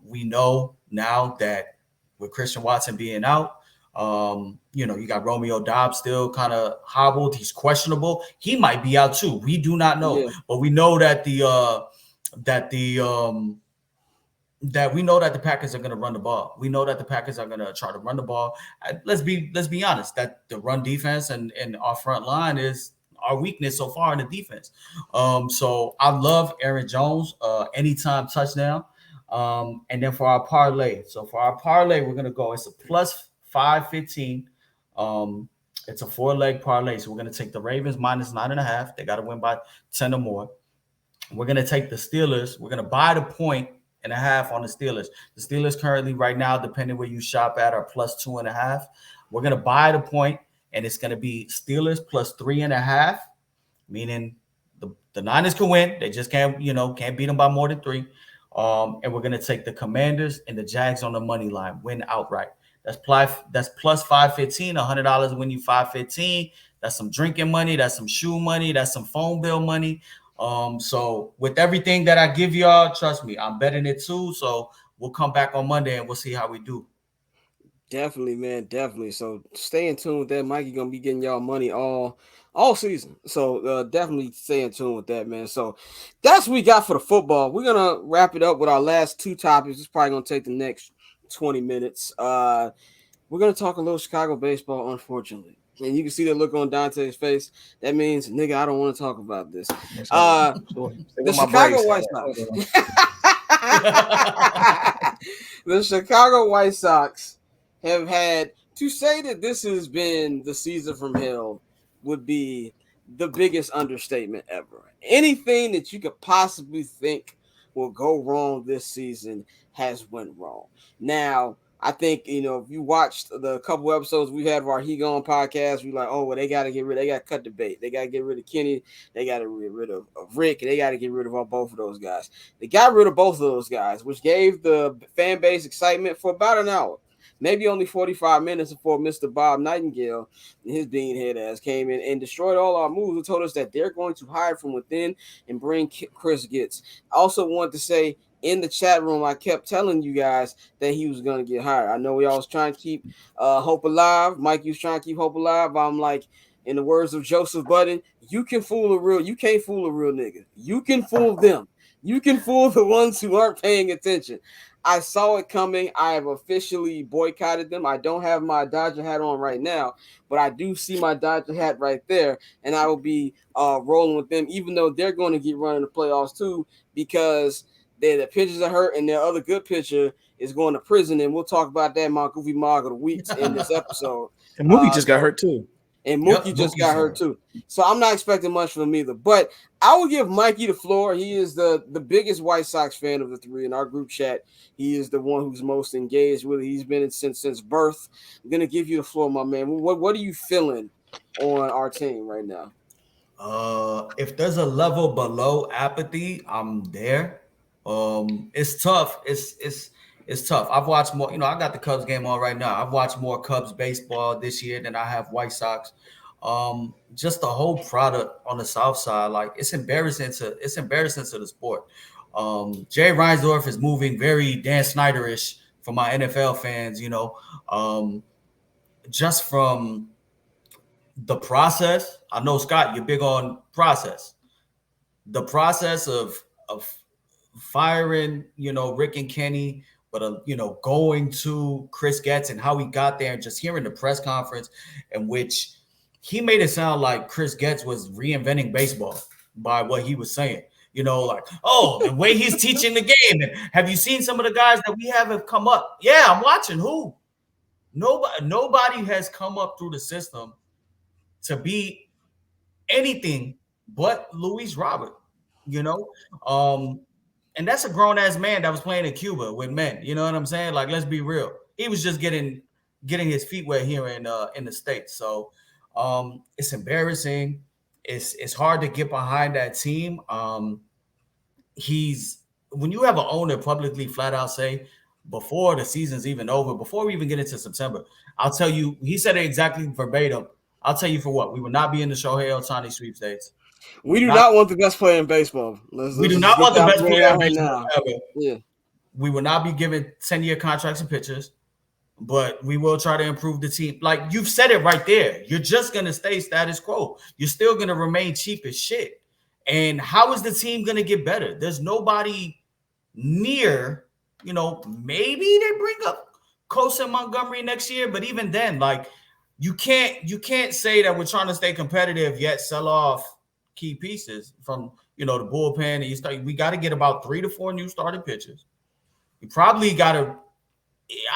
We know now that with Christian Watson being out, You got Romeo Dobbs still kind of hobbled. He's questionable. He might be out too. We do not know, but we know that we know that the Packers are going to run the ball. We know that the Packers are going to try to run the ball. Let's be honest, that the run defense and our front line is our weakness so far in the defense. So I love Aaron Jones, anytime touchdown. And then for our parlay, we're going to go, it's a plus 515. It's a 4-leg parlay. So we're going to take the Ravens minus 9.5. They got to win by 10 or more. We're going to take the Steelers. We're going to buy the 1.5 on the Steelers. The Steelers currently right now, depending where you shop at, are plus 2.5. We're going to buy the point, and it's going to be Steelers plus 3.5, meaning the Niners can win. They just can't beat them by more than 3. And we're going to take the Commanders and the Jags on the money line, win outright. That's plus 515, $100 to win you 515. That's some drinking money. That's some shoe money. That's some phone bill money. So with everything that I give y'all, trust me, I'm betting it too. So we'll come back on Monday and we'll see how we do. Definitely, man. Definitely. So stay in tune with that. Mikey gonna be getting y'all money all season. So definitely stay in tune with that, man. So that's what we got for the football. We're gonna wrap it up with our last 2 topics. It's probably gonna take the next 20 minutes. We're gonna talk a little Chicago baseball, unfortunately. And you can see the look on Dante's face. That means, nigga, I don't want to talk about this. The Chicago White Sox. The Chicago White Sox have had, to say that this has been the season from hell would be the biggest understatement ever. Anything that you could possibly think will go wrong this season has went wrong. Now, I think, if you watched the couple episodes we had of our He Gone podcast, we like, oh, well, they got to cut the bait. They got to get rid of Kenny. They got to get rid of Rick. And they got to get rid of both of those guys. They got rid of both of those guys, which gave the fan base excitement for about an hour. Maybe only 45 minutes before Mr. Bob Nightingale and his beanhead ass came in and destroyed all our moves and told us that they're going to hire from within and bring Chris Getz. I also want to say, in the chat room, I kept telling you guys that he was going to get hired. I know we all was trying to keep hope alive. Mike, you was trying to keep hope alive. I'm like, in the words of Joseph Budden, you can't fool a real nigga. You can fool them. You can fool the ones who aren't paying attention. I saw it coming. I have officially boycotted them. I don't have my Dodger hat on right now, but I do see my Dodger hat right there, and I will be rolling with them, even though they're going to get run in the playoffs too, because the pitchers are hurt, and their other good pitcher is going to prison, and we'll talk about that, my Goofy Mog of the Weeks, in this episode. And Mookie just got hurt too. And Mookie just got hurt too. So I'm not expecting much from him either. But I will give Mikey the floor. He is the biggest White Sox fan of the 3 in our group chat. He is the one who's most engaged with it. He's been in since birth. I'm going to give you the floor, my man. What are you feeling on our team right now? If there's a level below apathy, I'm there. It's tough. It's tough. I've watched more, I got the Cubs game on right now. I've watched more Cubs baseball this year than I have White Sox. Just the whole product on the South Side, like it's embarrassing to the sport. Jay Reinsdorf is moving very Dan Snyder-ish for my NFL fans, just from the process. I know, Scott, you're big on process. The process of firing, Rick and Kenny, but going to Chris Getz and how he got there, and just hearing the press conference in which he made it sound like Chris Getz was reinventing baseball by what he was saying. Like, oh, the way he's teaching the game. And have you seen some of the guys that we have come up? Yeah, I'm watching. Who? Nobody has come up through the system to be anything but Luis Robert, and that's a grown-ass man that was playing in Cuba with men. You know what I'm saying? Like, let's be real. He was just getting his feet wet here in the States. So it's embarrassing. It's hard to get behind that team. When you have an owner publicly flat out say, before the season's even over, before we even get into September, I'll tell you, he said it exactly verbatim. I'll tell you for what. We will not be in the Shohei Ohtani sweepstakes. We do not want the best player in baseball. We do not want the best player in baseball ever. Yeah. We will not be given 10-year contracts and pitchers. but we will try to improve the team. Like you've said it right there. You're just going to stay status quo. You're still going to remain cheap as shit. And how is the team going to get better? There's nobody near, maybe they bring up Costa Montgomery next year, but even then, like you can't say that we're trying to stay competitive yet sell off key pieces from, the bullpen. And we got to get about 3 to 4 new starting pitchers. You probably got to,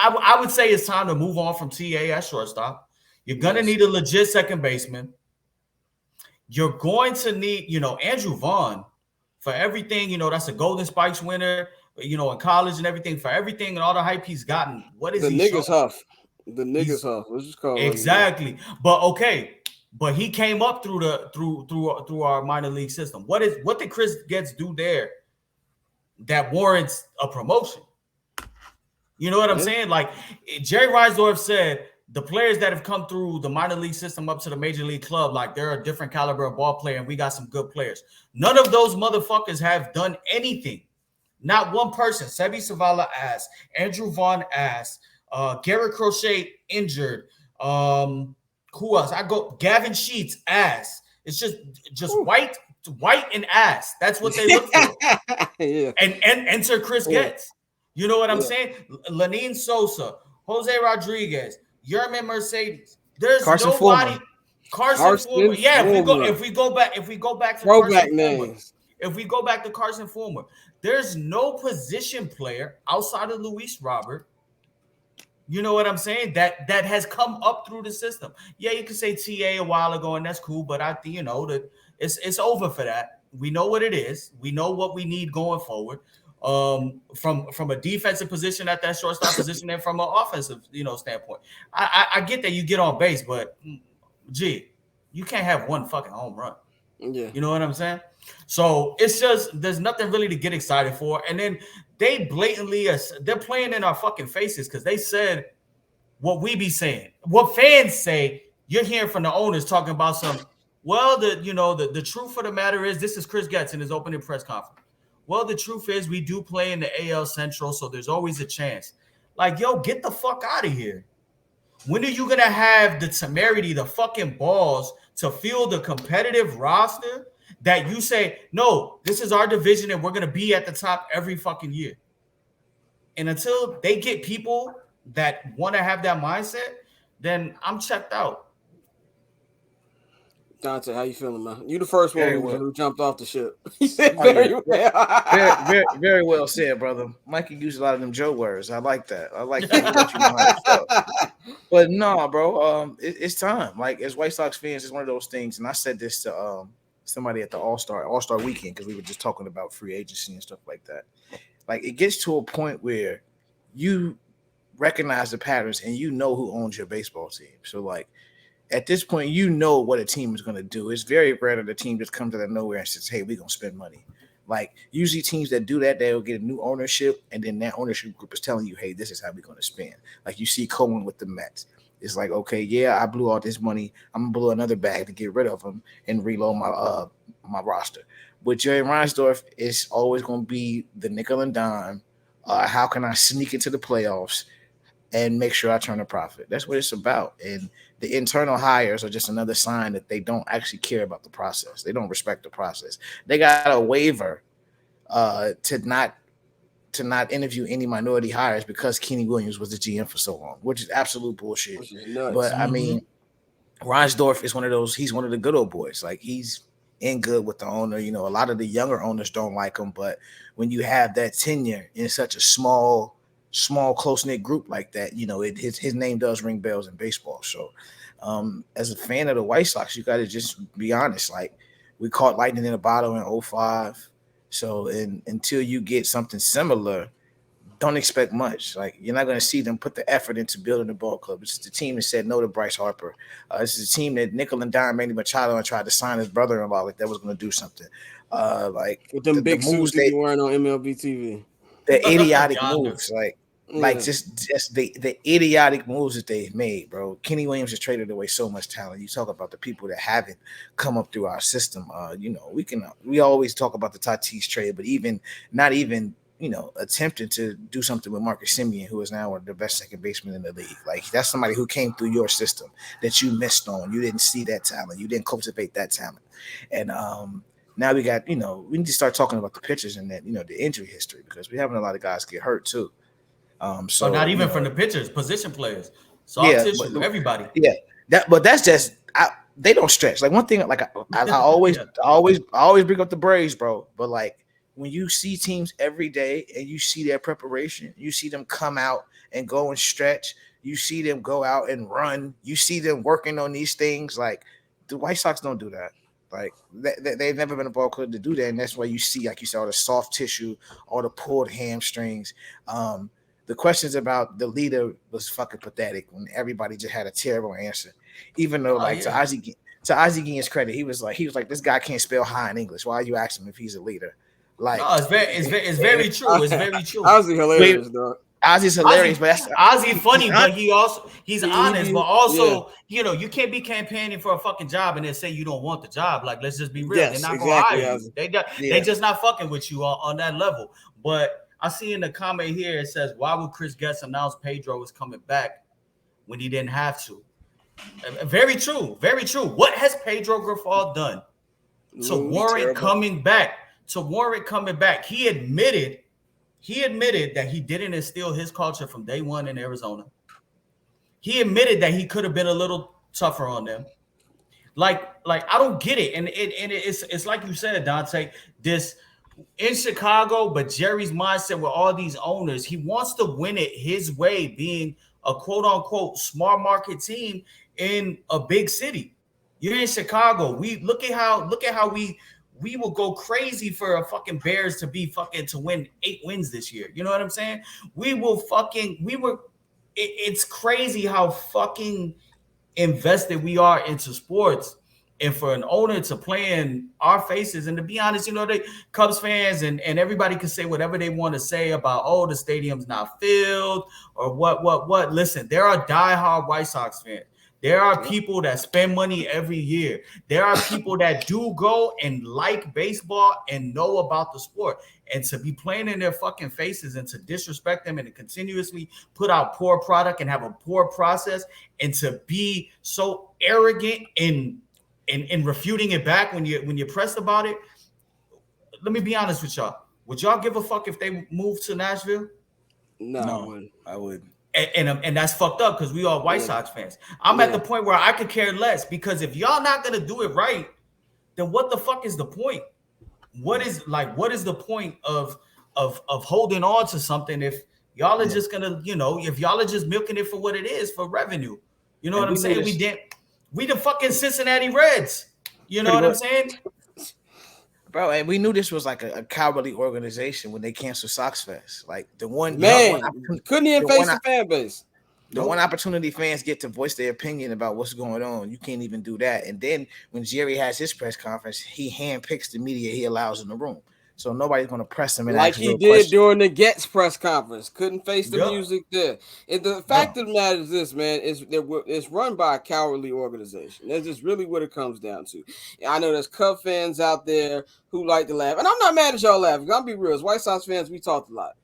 I would say it's time to move on from TA at shortstop. You're going to need a legit second baseman. You're going to need, Andrew Vaughn for everything, that's a Golden Spikes winner, in college and everything, for everything and all the hype he's gotten. What is the he niggas showing? huff? The niggas huff. Let's just call it exactly. But okay, but he came up through our minor league system. What did Chris Getz do there that warrants a promotion? You know what I'm saying? Like Jerry Reinsdorf said, the players that have come through the minor league system up to the major league club, like they're a different caliber of ball player, and we got some good players. None of those motherfuckers have done anything. Not one person. Sebi Savala ass. Andrew Vaughn ass. Garrett Crochet injured. Who else? Gavin Sheets ass. It's just white and ass. That's what they look for. Yeah. And enter Chris Getz. You know what I'm saying? Lenine Sosa, Jose Rodriguez, Yerman Mercedes. There's Carson nobody. Fulmer. Carson Fulmer. Yeah, if we go back to throwback Carson names. Fulmer, if we go back to Carson Fulmer, there's no position player outside of Luis Robert. You know what I'm saying? That has come up through the system. Yeah, you could say TA a while ago, and that's cool, but I think that it's over for that. We know what it is. We know what we need going forward. From a defensive position at that shortstop position and from an offensive, standpoint. I get that you get on base, but gee, you can't have one fucking home run. Yeah. You know what I'm saying? So it's just there's nothing really to get excited for. And then they blatantly they're playing in our fucking faces because they said what we be saying. What fans say, you're hearing from the owners talking about some. Well, the truth of the matter is this is Chris Getz in his opening press conference. Well, the truth is we do play in the AL Central, so there's always a chance. Like, yo, get the fuck out of here. When are you going to have the temerity, the fucking balls to field a competitive roster that you say, no, this is our division and we're going to be at the top every fucking year? And until they get people that want to have that mindset, then I'm checked out. Dante, how you feeling, man? You the first one who jumped off the ship. Very well said, brother. Mikey used a lot of them Joe words. I like that. I like that. But no, bro, it's time. Like as White Sox fans, it's one of those things. And I said this to somebody at the All-Star weekend because we were just talking about free agency and stuff like that. Like it gets to a point where you recognize the patterns and you know who owns your baseball team. So like. At this point, you know what a team is going to do. It's very rare that a team just comes out of nowhere and says, hey, we're going to spend money. Like, usually teams that do that, they'll get a new ownership, and then that ownership group is telling you, hey, this is how we're going to spend. Like, you see Cohen with the Mets. It's like, okay, yeah, I blew all this money. I'm going to blow another bag to get rid of them and reload my roster. With Jerry Reinsdorf, it's always going to be the nickel and dime. How can I sneak into the playoffs and make sure I turn a profit? That's what it's about. And the internal hires are just another sign that they don't actually care about the process. They don't respect the process. They got a waiver to not interview any minority hires because Kenny Williams was the GM for so long, which is absolute bullshit. But I mean, Reinsdorf is one of those. He's one of the good old boys. Like he's in good with the owner. A lot of the younger owners don't like him, but when you have that tenure in such a small, close-knit group like that, his name does ring bells in baseball. So as a fan of the White Sox, you got to just be honest. Like we caught lightning in a bottle in 2005. So until you get something similar, don't expect much. Like you're not going to see them put the effort into building the ball club. This is the team that said no to Bryce Harper. This is a team that nickel and dime Manny Machado and tried to sign his brother-in-law like that was going to do something. Like with them big suits they wearing on MLB TV. The idiotic moves, just the idiotic moves that they've made, bro. Kenny Williams has traded away so much talent. You talk about the people that haven't come up through our system. We always talk about the Tatis trade, but not even attempting to do something with Marcus Semien, who is now one of the best second basemen in the league. Like, that's somebody who came through your system that you missed on. You didn't see that talent. You didn't cultivate that talent. And now we got, we need to start talking about the pitchers and that, the injury history, because we're having a lot of guys get hurt too. So not even from the pitchers, position players, soft tissue, everybody. Yeah, that's just they don't stretch. Like, one thing, like I always bring up the Braves, bro. But like, when you see teams every day and you see their preparation, you see them come out and go and stretch, you see them go out and run, you see them working on these things. Like, the White Sox don't do that. Like, they've never been a ball club to do that, and that's why you see, like you said, all the soft tissue, all the pulled hamstrings. The questions about the leader was fucking pathetic when everybody just had a terrible answer. Even though, to Ozzie Guillen's credit, he was like, this guy can't spell high in English. Why are you asking him if he's a leader? Like, no, it's very true. It's very true. Ozzie hilarious, dog. Ozzie's hilarious, but that's Ozzie funny, but he's honest, but also, you can't be campaigning for a fucking job and then say you don't want the job. Like, let's just be real. Yes, they're not exactly, gonna hire you. They just not fucking with you on that level. But I see in the comment here, it says, why would Chris Getz announce Pedro is coming back when he didn't have to? Very true. Very true. What has Pedro Grifol done to warrant coming back? He admitted that he didn't instill his culture from day one in Arizona. He admitted that he could have been a little tougher on them. Like I don't get it. And it's like you said, Dante, this in Chicago, but Jerry's mindset with all these owners, he wants to win it his way, being a quote unquote smart market team in a big city. You're in Chicago. We look at how we will go crazy for a fucking Bears to win 8 wins this year. You know what I'm saying? It's crazy how fucking invested we are into sports. And for an owner to play in our faces, and to be honest, they Cubs fans and everybody can say whatever they want to say about, the stadium's not filled or what. Listen, there are diehard White Sox fans. There are people that spend money every year. There are people that do go and like baseball and know about the sport. And to be playing in their fucking faces and to disrespect them and to continuously put out poor product and have a poor process and to be so arrogant in refuting it back when you're pressed about it. Let me be honest with y'all. Would y'all give a fuck if they moved to Nashville? No, I wouldn't. And that's fucked up because we are White Sox fans. I'm at the point where I could care less, because if y'all not gonna do it right, then what the fuck is the point? What is the point of holding on to something if y'all are just gonna, if y'all are just milking it for what it is, for revenue? You know what I'm saying? We the fucking Cincinnati Reds. You know what I'm saying? Bro, and we knew this was like a cowardly organization when they canceled Sox Fest. Like, couldn't even face the fan base. The one opportunity fans get to voice their opinion about what's going on, you can't even do that. And then when Jerry has his press conference, he handpicks the media he allows in the room. So nobody's going to press him. Like he did during the Getz press conference. Couldn't face the music there. And the fact of the matter is this, man, it's run by a cowardly organization. That's just really what it comes down to. I know there's Cub fans out there who like to laugh. And I'm not mad at y'all laughing. I'll be real. As White Sox fans, we talked a lot.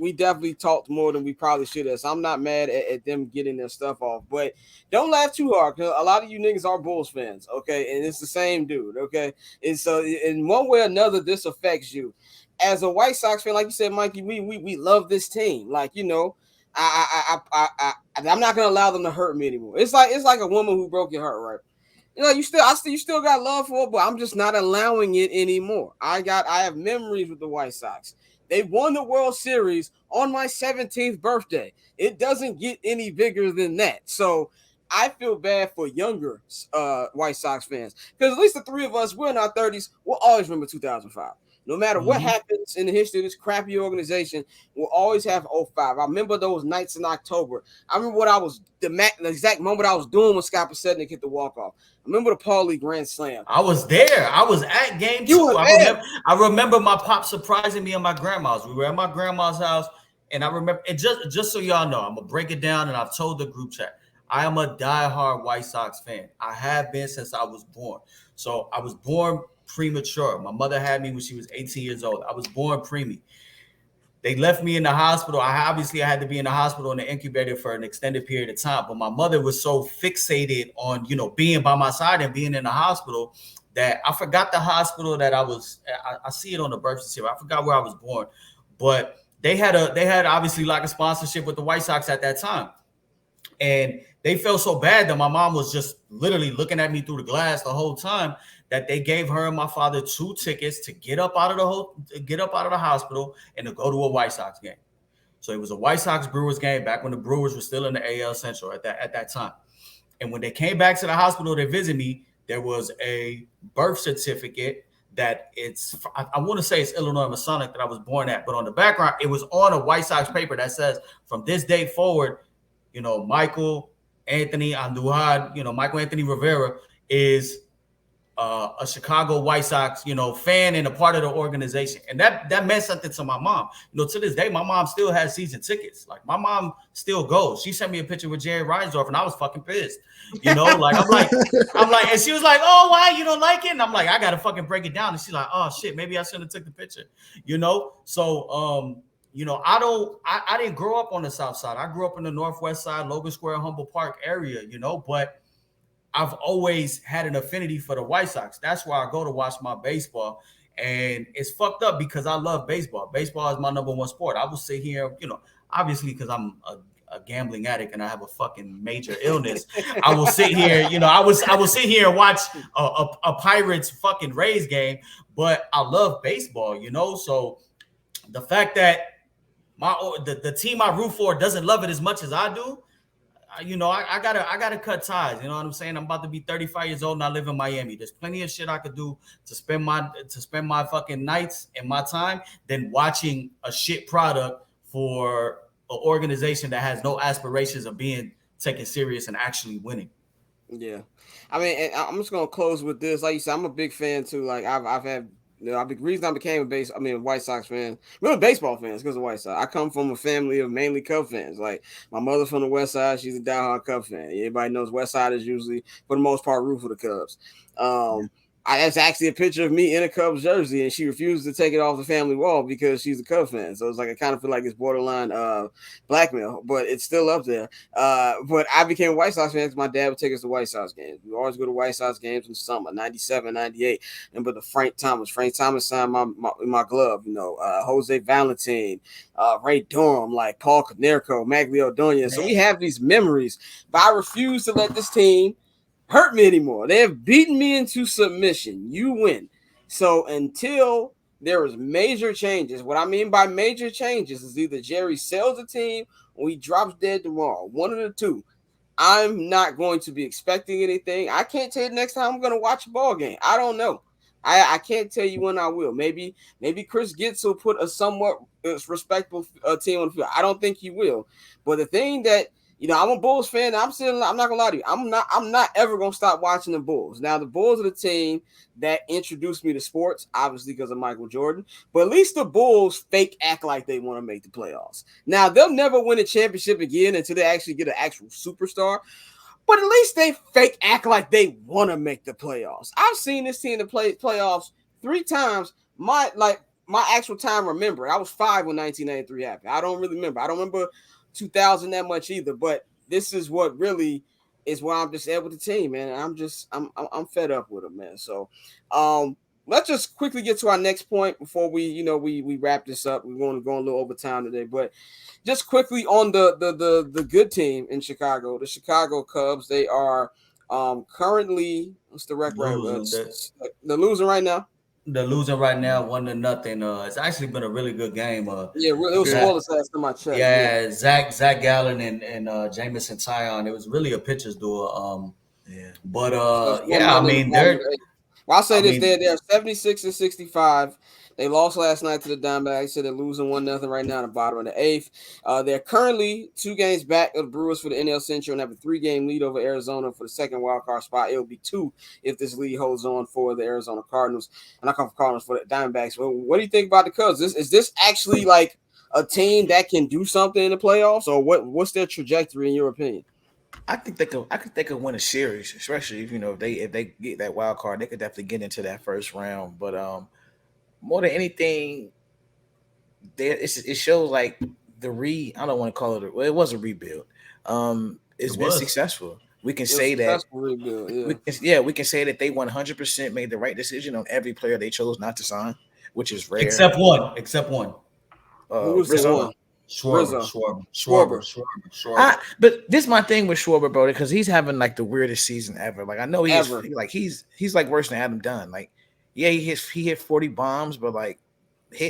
We definitely talked more than we probably should have. So I'm not mad at them getting their stuff off. But don't laugh too hard, because a lot of you niggas are Bulls fans, okay? And it's the same dude, okay? And so in one way or another, this affects you. As a White Sox fan, like you said, Mikey, we love this team. Like, I'm not gonna allow them to hurt me anymore. It's like a woman who broke your heart, right? You still got love for it, but I'm just not allowing it anymore. I have memories with the White Sox. They won the World Series on my 17th birthday. It doesn't get any bigger than that. So I feel bad for younger White Sox fans, because at least the three of us, we're in our 30s. We'll always remember 2005. No matter what happens in the history of this crappy organization, we'll always have 05. I remember those nights in October. I remember the exact moment I was doing when Scott Podsednik hit the walk-off. I remember the Paulie Grand Slam. I was there. I was at game 2. I remember my pop surprising me at my grandma's. We were at my grandma's house, and I remember, and just so y'all know, I'm going to break it down, and I've told the group chat, I am a diehard White Sox fan. I have been since I was born. So I was born premature. My mother had me when she was 18 years old. I was born preemie. They left me in the hospital. I had to be in the hospital in the incubator for an extended period of time. But my mother was so fixated on, being by my side and being in the hospital that I forgot the hospital that I was. I see it on the birth certificate. I forgot where I was born, but they had obviously like a sponsorship with the White Sox at that time, and they felt so bad that my mom was just literally looking at me through the glass the whole time that they gave her and my father 2 tickets to get up out of the hospital and to go to a White Sox game. So it was a White Sox Brewers game back when the Brewers were still in the AL Central at that time. And when they came back to the hospital to visit me, there was a birth certificate that I want to say it's Illinois Masonic that I was born at, but on the background, it was on a White Sox paper that says, from this day forward, Michael Anthony Andujar, Michael Anthony Rivera is a Chicago White Sox, fan and a part of the organization. And that meant something to my mom. To this day, my mom still has season tickets. Like, my mom still goes. She sent me a picture with Jerry Reinsdorf, and I was fucking pissed. I'm like, and she was like, "Oh, why you don't like it?" And I'm like, I gotta fucking break it down. And she's like, "Oh shit, maybe I shouldn't have took the picture." So I didn't grow up on the South Side. I grew up in the Northwest Side, Logan Square, Humboldt Park area, but I've always had an affinity for the White Sox. That's why I go to watch my baseball. And it's fucked up because I love baseball. Baseball is my number one sport. I will sit here, obviously because I'm a gambling addict and I have a fucking major illness. I will sit here, I will sit here and watch a Pirates fucking Rays game, but I love baseball, So the fact that the team I root for doesn't love it as much as I do, I gotta cut ties. You know what I'm saying? I'm about to be 35 years old and I live in Miami. There's plenty of shit I could do to spend my fucking nights and my time than watching a shit product for an organization that has no aspirations of being taken serious and actually winning. Yeah, I mean, and I'm just gonna close with this. Like you said, I'm a big fan too. Like I've had. The reason I became a White Sox fan, really baseball fans, because of White Sox. I come from a family of mainly Cub fans. Like, my mother from the West Side, she's a diehard Cub fan. Everybody knows West Side is usually, for the most part, root for the Cubs. That's actually a picture of me in a Cubs jersey, and she refused to take it off the family wall because she's a Cubs fan. So it's like, I kind of feel like it's borderline blackmail, but it's still up there. But I became a White Sox fan because my dad would take us to White Sox games. We always go to White Sox games in the summer, 97, 98. And but Frank Thomas signed my glove, Jose Valentin, Ray Durham, like Paul Konerko, Maglio Donia. So we have these memories, but I refuse to let this team hurt me anymore. They have beaten me into submission. You win. So until there is major changes, what I mean by major changes is either Jerry sells the team or he drops dead tomorrow. One of the two. I'm not going to be expecting anything. I can't tell you the next time I'm going to watch a ball game. I don't know. I can't tell you when I will. Maybe Chris Getz will put a somewhat respectable team on the field. I don't think he will. But the thing that, I'm a Bulls fan. I'm not gonna lie to you. I'm not ever gonna stop watching the Bulls. Now, the Bulls are the team that introduced me to sports, obviously because of Michael Jordan. But at least the Bulls fake act like they want to make the playoffs. Now, they'll never win a championship again until they actually get an actual superstar. But at least they fake act like they want to make the playoffs. I've seen this team in the playoffs 3 times. My actual time remembering. I was 5 when 1993 happened. I don't really remember. I don't remember 2000 that much either, but this is what really is why I'm just able to team, man. I'm fed up with them, man. So let's just quickly get to our next point before we wrap this up. We're going to go a little over time today, but just quickly on the good team in Chicago, the Chicago Cubs. They are currently, what's the record? They're losing right now. They're losing right now, 1-0. It's actually been a really good game. It was scoreless last time I checked. Yeah, Zach Gallen and Jamison Tyon. It was really a pitcher's duel. But I mean, I'll say this: they're 76-65. They lost last night to the Diamondbacks, so they're losing 1-0 right now in the bottom of the 8th. They're currently 2 games back of the Brewers for the NL Central and have a 3-game lead over Arizona for the second wildcard spot. It'll be 2 if this lead holds on for the Arizona Cardinals. And I come for Cardinals for the Diamondbacks. Well, what do you think about the Cubs? Is this actually like a team that can do something in the playoffs, or what's their trajectory in your opinion? I think they could win a series, especially if if they get that wild card, they could definitely get into that first round. But more than anything, it shows like I don't want to call it it was a rebuild. It's been successful. We can say that rebuild, we can say that they 100% made the right decision on every player they chose not to sign, which is rare. Except one. Who was the one? Schwarber. But this is my thing with Schwarber, bro, because he's having like the weirdest season ever. Like I know he's like worse than Adam Dunn. Like, yeah, he hit 40 bombs, but like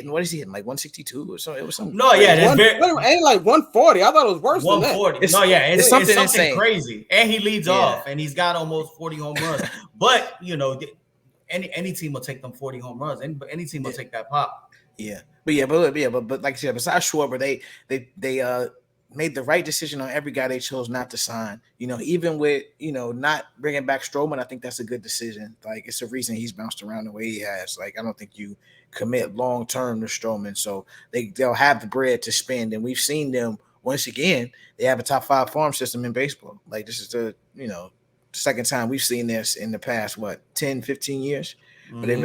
what is he hitting? Like 162 or something? It was something. No, yeah, that's ain't like 140. I thought it was worse than that. 140. It's something crazy. And he leads off, and he's got almost 40 home runs. But any team will take them 40 home runs. Any team will take that pop. Yeah. But like I said, besides Schwarber, they made the right decision on every guy they chose not to sign. Even with not bringing back Stroman, I think that's a good decision. Like it's a reason he's bounced around the way he has. Like I don't think you commit long term to Stroman, so they'll have the bread to spend. And we've seen them once again. They have a top 5 farm system in baseball. Like this is the second time we've seen this in the past 10, 15 years. Mm-hmm. But they've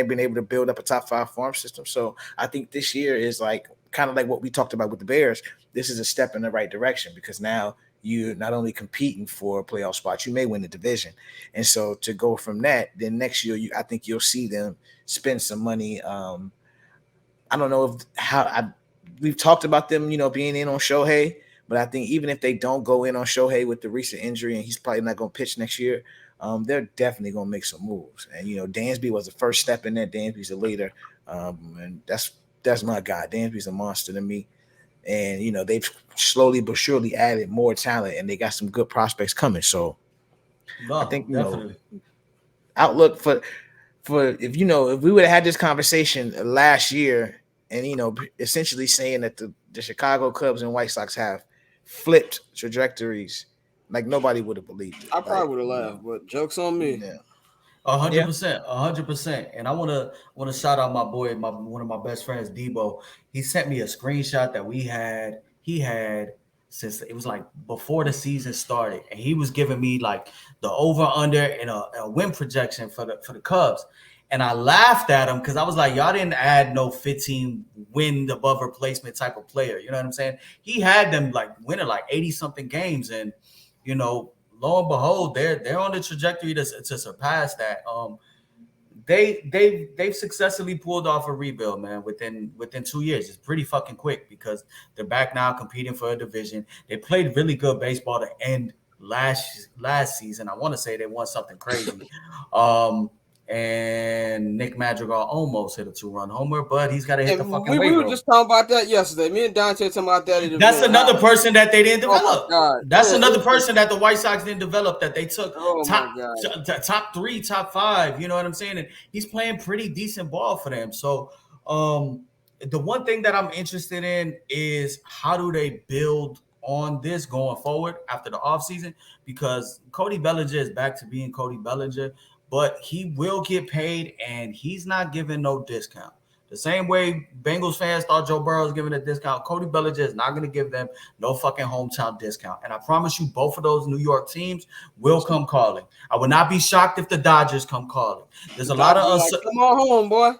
been able to build up a top 5 farm system. So I think this year is like kind of like what we talked about with the Bears. This is a step in the right direction because now you're not only competing for a playoff spot, you may win the division. And so to go from that, then next year, I think you'll see them spend some money. I don't know we've talked about them, being in on Shohei, but I think even if they don't go in on Shohei with the recent injury and he's probably not going to pitch next year, they're definitely going to make some moves. And, Dansby was the first step in that. Dansby's a leader. And that's my guy. Dansby's a monster to me. And, they've slowly but surely added more talent and they got some good prospects coming. So I think, outlook for if we would have had this conversation last year and, essentially saying that the Chicago Cubs and White Sox have flipped trajectories, like nobody would have believed it. I probably would have laughed, but joke's on me. Yeah. 100%. And I want to shout out my boy, one of my best friends, Debo. He sent me a screenshot that he had since it was like before the season started, and he was giving me like the over under and a win projection for the Cubs. And I laughed at him because I was like, y'all didn't add no 15 win above replacement type of player. You know what I'm saying? He had them like winning like 80 something games, and lo and behold, they're on the trajectory to surpass that. They've successfully pulled off a rebuild, man, within 2 years. It's pretty fucking quick because they're back now competing for a division. They played really good baseball to end last season. I want to say they won something crazy. And Nick Madrigal almost hit a 2-run homer, but he's got to hit the fucking weight room. We were just talking about that yesterday. Me and Dante talking about that. That's another person that they didn't develop. That's another person that the White Sox didn't develop that they took top 3, top 5. You know what I'm saying? And he's playing pretty decent ball for them. So the one thing that I'm interested in is how do they build on this going forward after the offseason? Because Cody Bellinger is back to being Cody Bellinger. But he will get paid, and he's not giving no discount. The same way Bengals fans thought Joe Burrow was giving a discount, Cody Bellinger is not going to give them no fucking hometown discount. And I promise you, both of those New York teams will come calling. I would not be shocked if the Dodgers come calling. There's a lot of come on home, boy.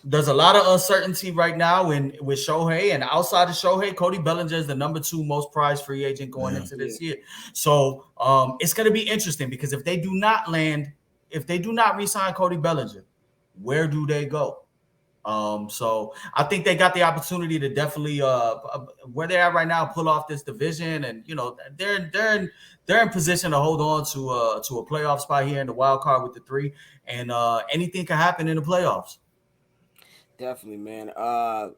There's a lot of uncertainty right now with Shohei, and outside of Shohei, Cody Bellinger is the number 2 most prized free agent going into this year. So it's going to be interesting because if they do not re-sign Cody Bellinger, where do they go? So I think they got the opportunity to definitely where they're at right now, pull off this division, and they're in position to hold on to a playoff spot here in the wild card with the 3, and anything can happen in the playoffs. Definitely, man. I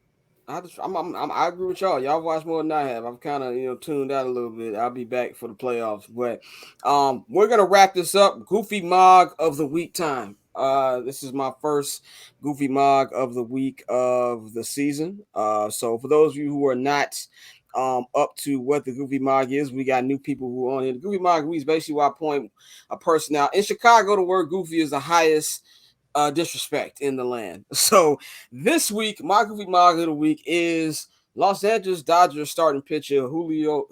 agree with y'all. Y'all watch more than I have. I'm kind of tuned out a little bit. I'll be back for the playoffs, but we're gonna wrap this up. Goofy Mog of the week time. This is my first Goofy Mog of the week of the season. So for those of you who are not up to what the Goofy Mog is, we got new people who are on here. The Goofy Mog is basically where I point a person out. In Chicago, the word goofy is the highest disrespect in the land. So this week, my Goofy Mog of the week is Los Angeles Dodgers starting pitcher Julio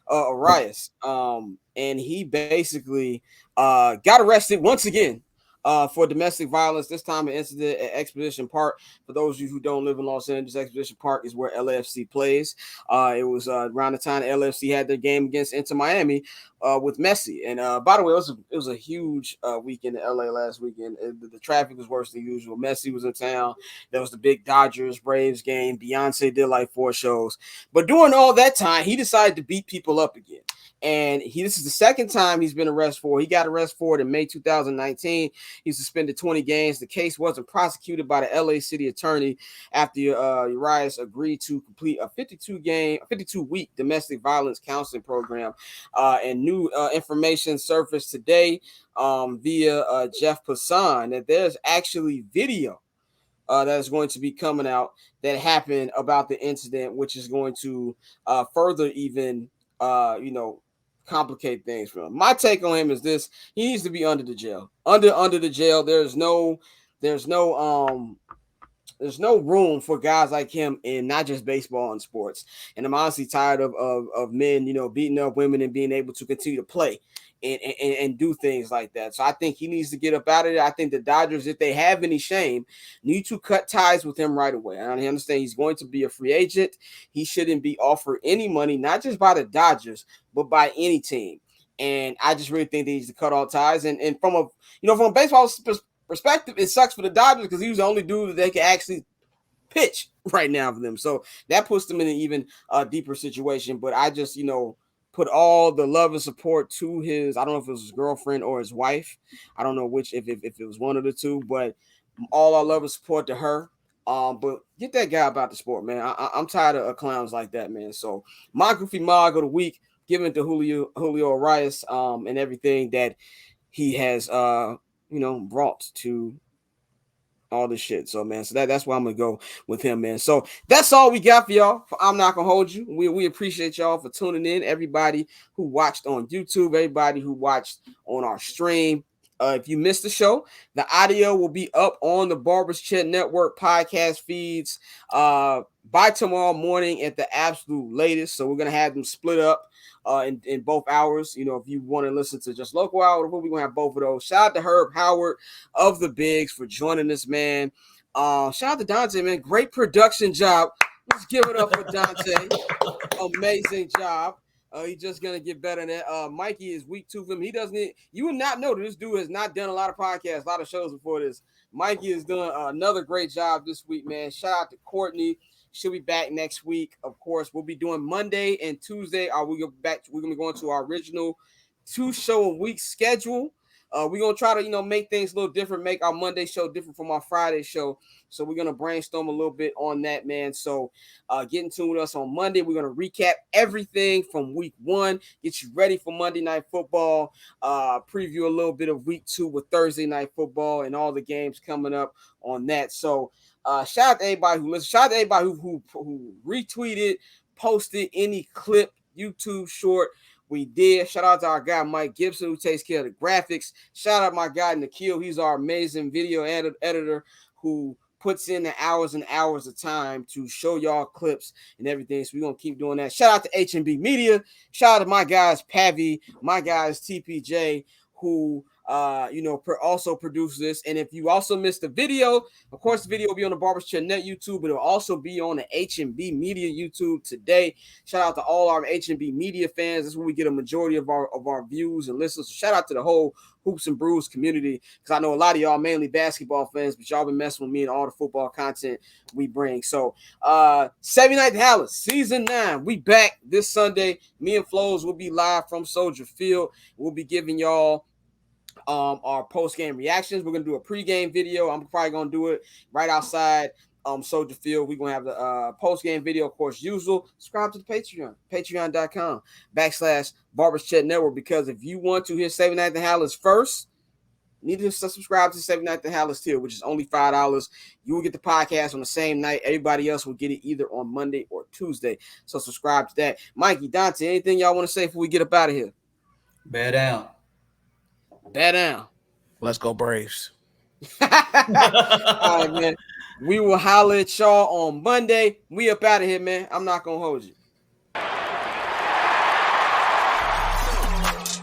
Arias. And he basically got arrested once again for domestic violence. This time, an incident at Exposition Park. For those of you who don't live in Los Angeles, Exposition Park is where LAFC plays. It was around the time LAFC had their game against Inter Miami with Messi. And by the way, it was a huge weekend in LA last weekend. The traffic was worse than usual. Messi was in town. There was the big Dodgers Braves game. Beyonce did like 4 shows. But during all that time, he decided to beat people up again. And this is the second time he's been arrested for. He got arrested for it in May 2019. He suspended 20 games. The case wasn't prosecuted by the LA City attorney after Urias agreed to complete a 52-week domestic violence counseling program. And new information surfaced today via Jeff Passan that there's actually video that is going to be coming out that happened about the incident, which is going to further even, complicate things for him. My take on him is this: he needs to be under the jail. Under the jail. There's no room for guys like him in not just baseball and sports. And I'm honestly tired of men, beating up women and being able to continue to play and do things like that. So I think he needs to get up out of it. I think the Dodgers, if they have any shame, need to cut ties with him right away. I understand he's going to be a free agent. He shouldn't be offered any money, not just by the Dodgers, but by any team. And I just really think they need to cut all ties. And from a baseball perspective, it sucks for the Dodgers because he was the only dude that they could actually pitch right now for them. So that puts them in an even deeper situation. But I just, put all the love and support to his, I don't know if it was his girlfriend or his wife. I don't know which, if it was one of the two, but all our love and support to her. But get that guy about the sport, man. I'm tired of clowns like that, man. So my goofy mog of the week, given to Julio Arias and everything that he has brought to all this shit. So, man, that's why I'm gonna go with him, man. So that's all we got for y'all. I'm not gonna hold you. We appreciate y'all for tuning in. Everybody who watched on YouTube, everybody who watched on our stream. If you missed the show, the audio will be up on the Barbers Chat Network podcast feeds by tomorrow morning at the absolute latest. So we're gonna have them split up in both hours. If you want to listen to just local hour, we're gonna have both of those. Shout out to Herb Howard of the Bigs for joining us, man. Shout out to Dante, man. Great production job. Let's give it up for Dante. Amazing job. He's just gonna get better than that. Mikey is week 2 for him. You would not know that this dude has not done a lot of podcasts, a lot of shows before this. Mikey is doing another great job this week, man. Shout out to Courtney. She'll be back next week. Of course, we'll be doing Monday and Tuesday. We're gonna be going to our original 2-show-a-week schedule. We're gonna try to make things a little different, make our Monday show different from our Friday show. So we're gonna brainstorm a little bit on that, man. So get in tune with us on Monday. We're gonna recap everything from week 1, get you ready for Monday Night Football, preview a little bit of week 2 with Thursday Night Football and all the games coming up on that. So shout out to everybody who listened. Shout out to everybody who retweeted, posted any clip, YouTube short. We did. Shout out to our guy Mike Gibson, who takes care of the graphics. Shout out my guy Nikhil. He's our amazing video editor who puts in the hours and hours of time to show y'all clips and everything. So we're going to keep doing that. Shout out to HNB Media. Shout out to my guys Pavi, my guys TPJ, who also produce this. And if you also missed the video, of course, the video will be on the Barbers Chat Net YouTube, but it'll also be on the HNB Media YouTube today. Shout out to all our HNB Media fans. That's where we get a majority of our views and listens. So shout out to the whole Hoops and Brews community, because I know a lot of y'all mainly basketball fans, but y'all been messing with me and all the football content we bring. So 79th Dallas season 9, we back this Sunday. Me and Flows will be live from Soldier Field. We'll be giving y'all our post-game reactions. We're gonna do a pre-game video. I'm probably gonna do it right outside Soldier Field. We're gonna have the post-game video, of course, usual. Subscribe to the patreon.com/Barbers Chat Network, because if you want to hear 79th and Hallis first, you need to subscribe to 79th and Hallis tier, which is only $5. You will get the podcast on the same night. Everybody else will get it either on Monday or Tuesday. So subscribe to that. Mikey, Dante, anything y'all want to say before we get up out of here? Bear down. Bear down. Let's go Braves. All right, man. We will holler at y'all on Monday. We up out of here, man. I'm not going to hold you.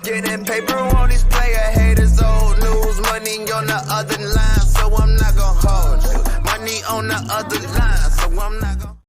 Getting paper on these player haters, old news, money on the other line, so I'm not gonna hold you. Money on the other line, so I'm not gonna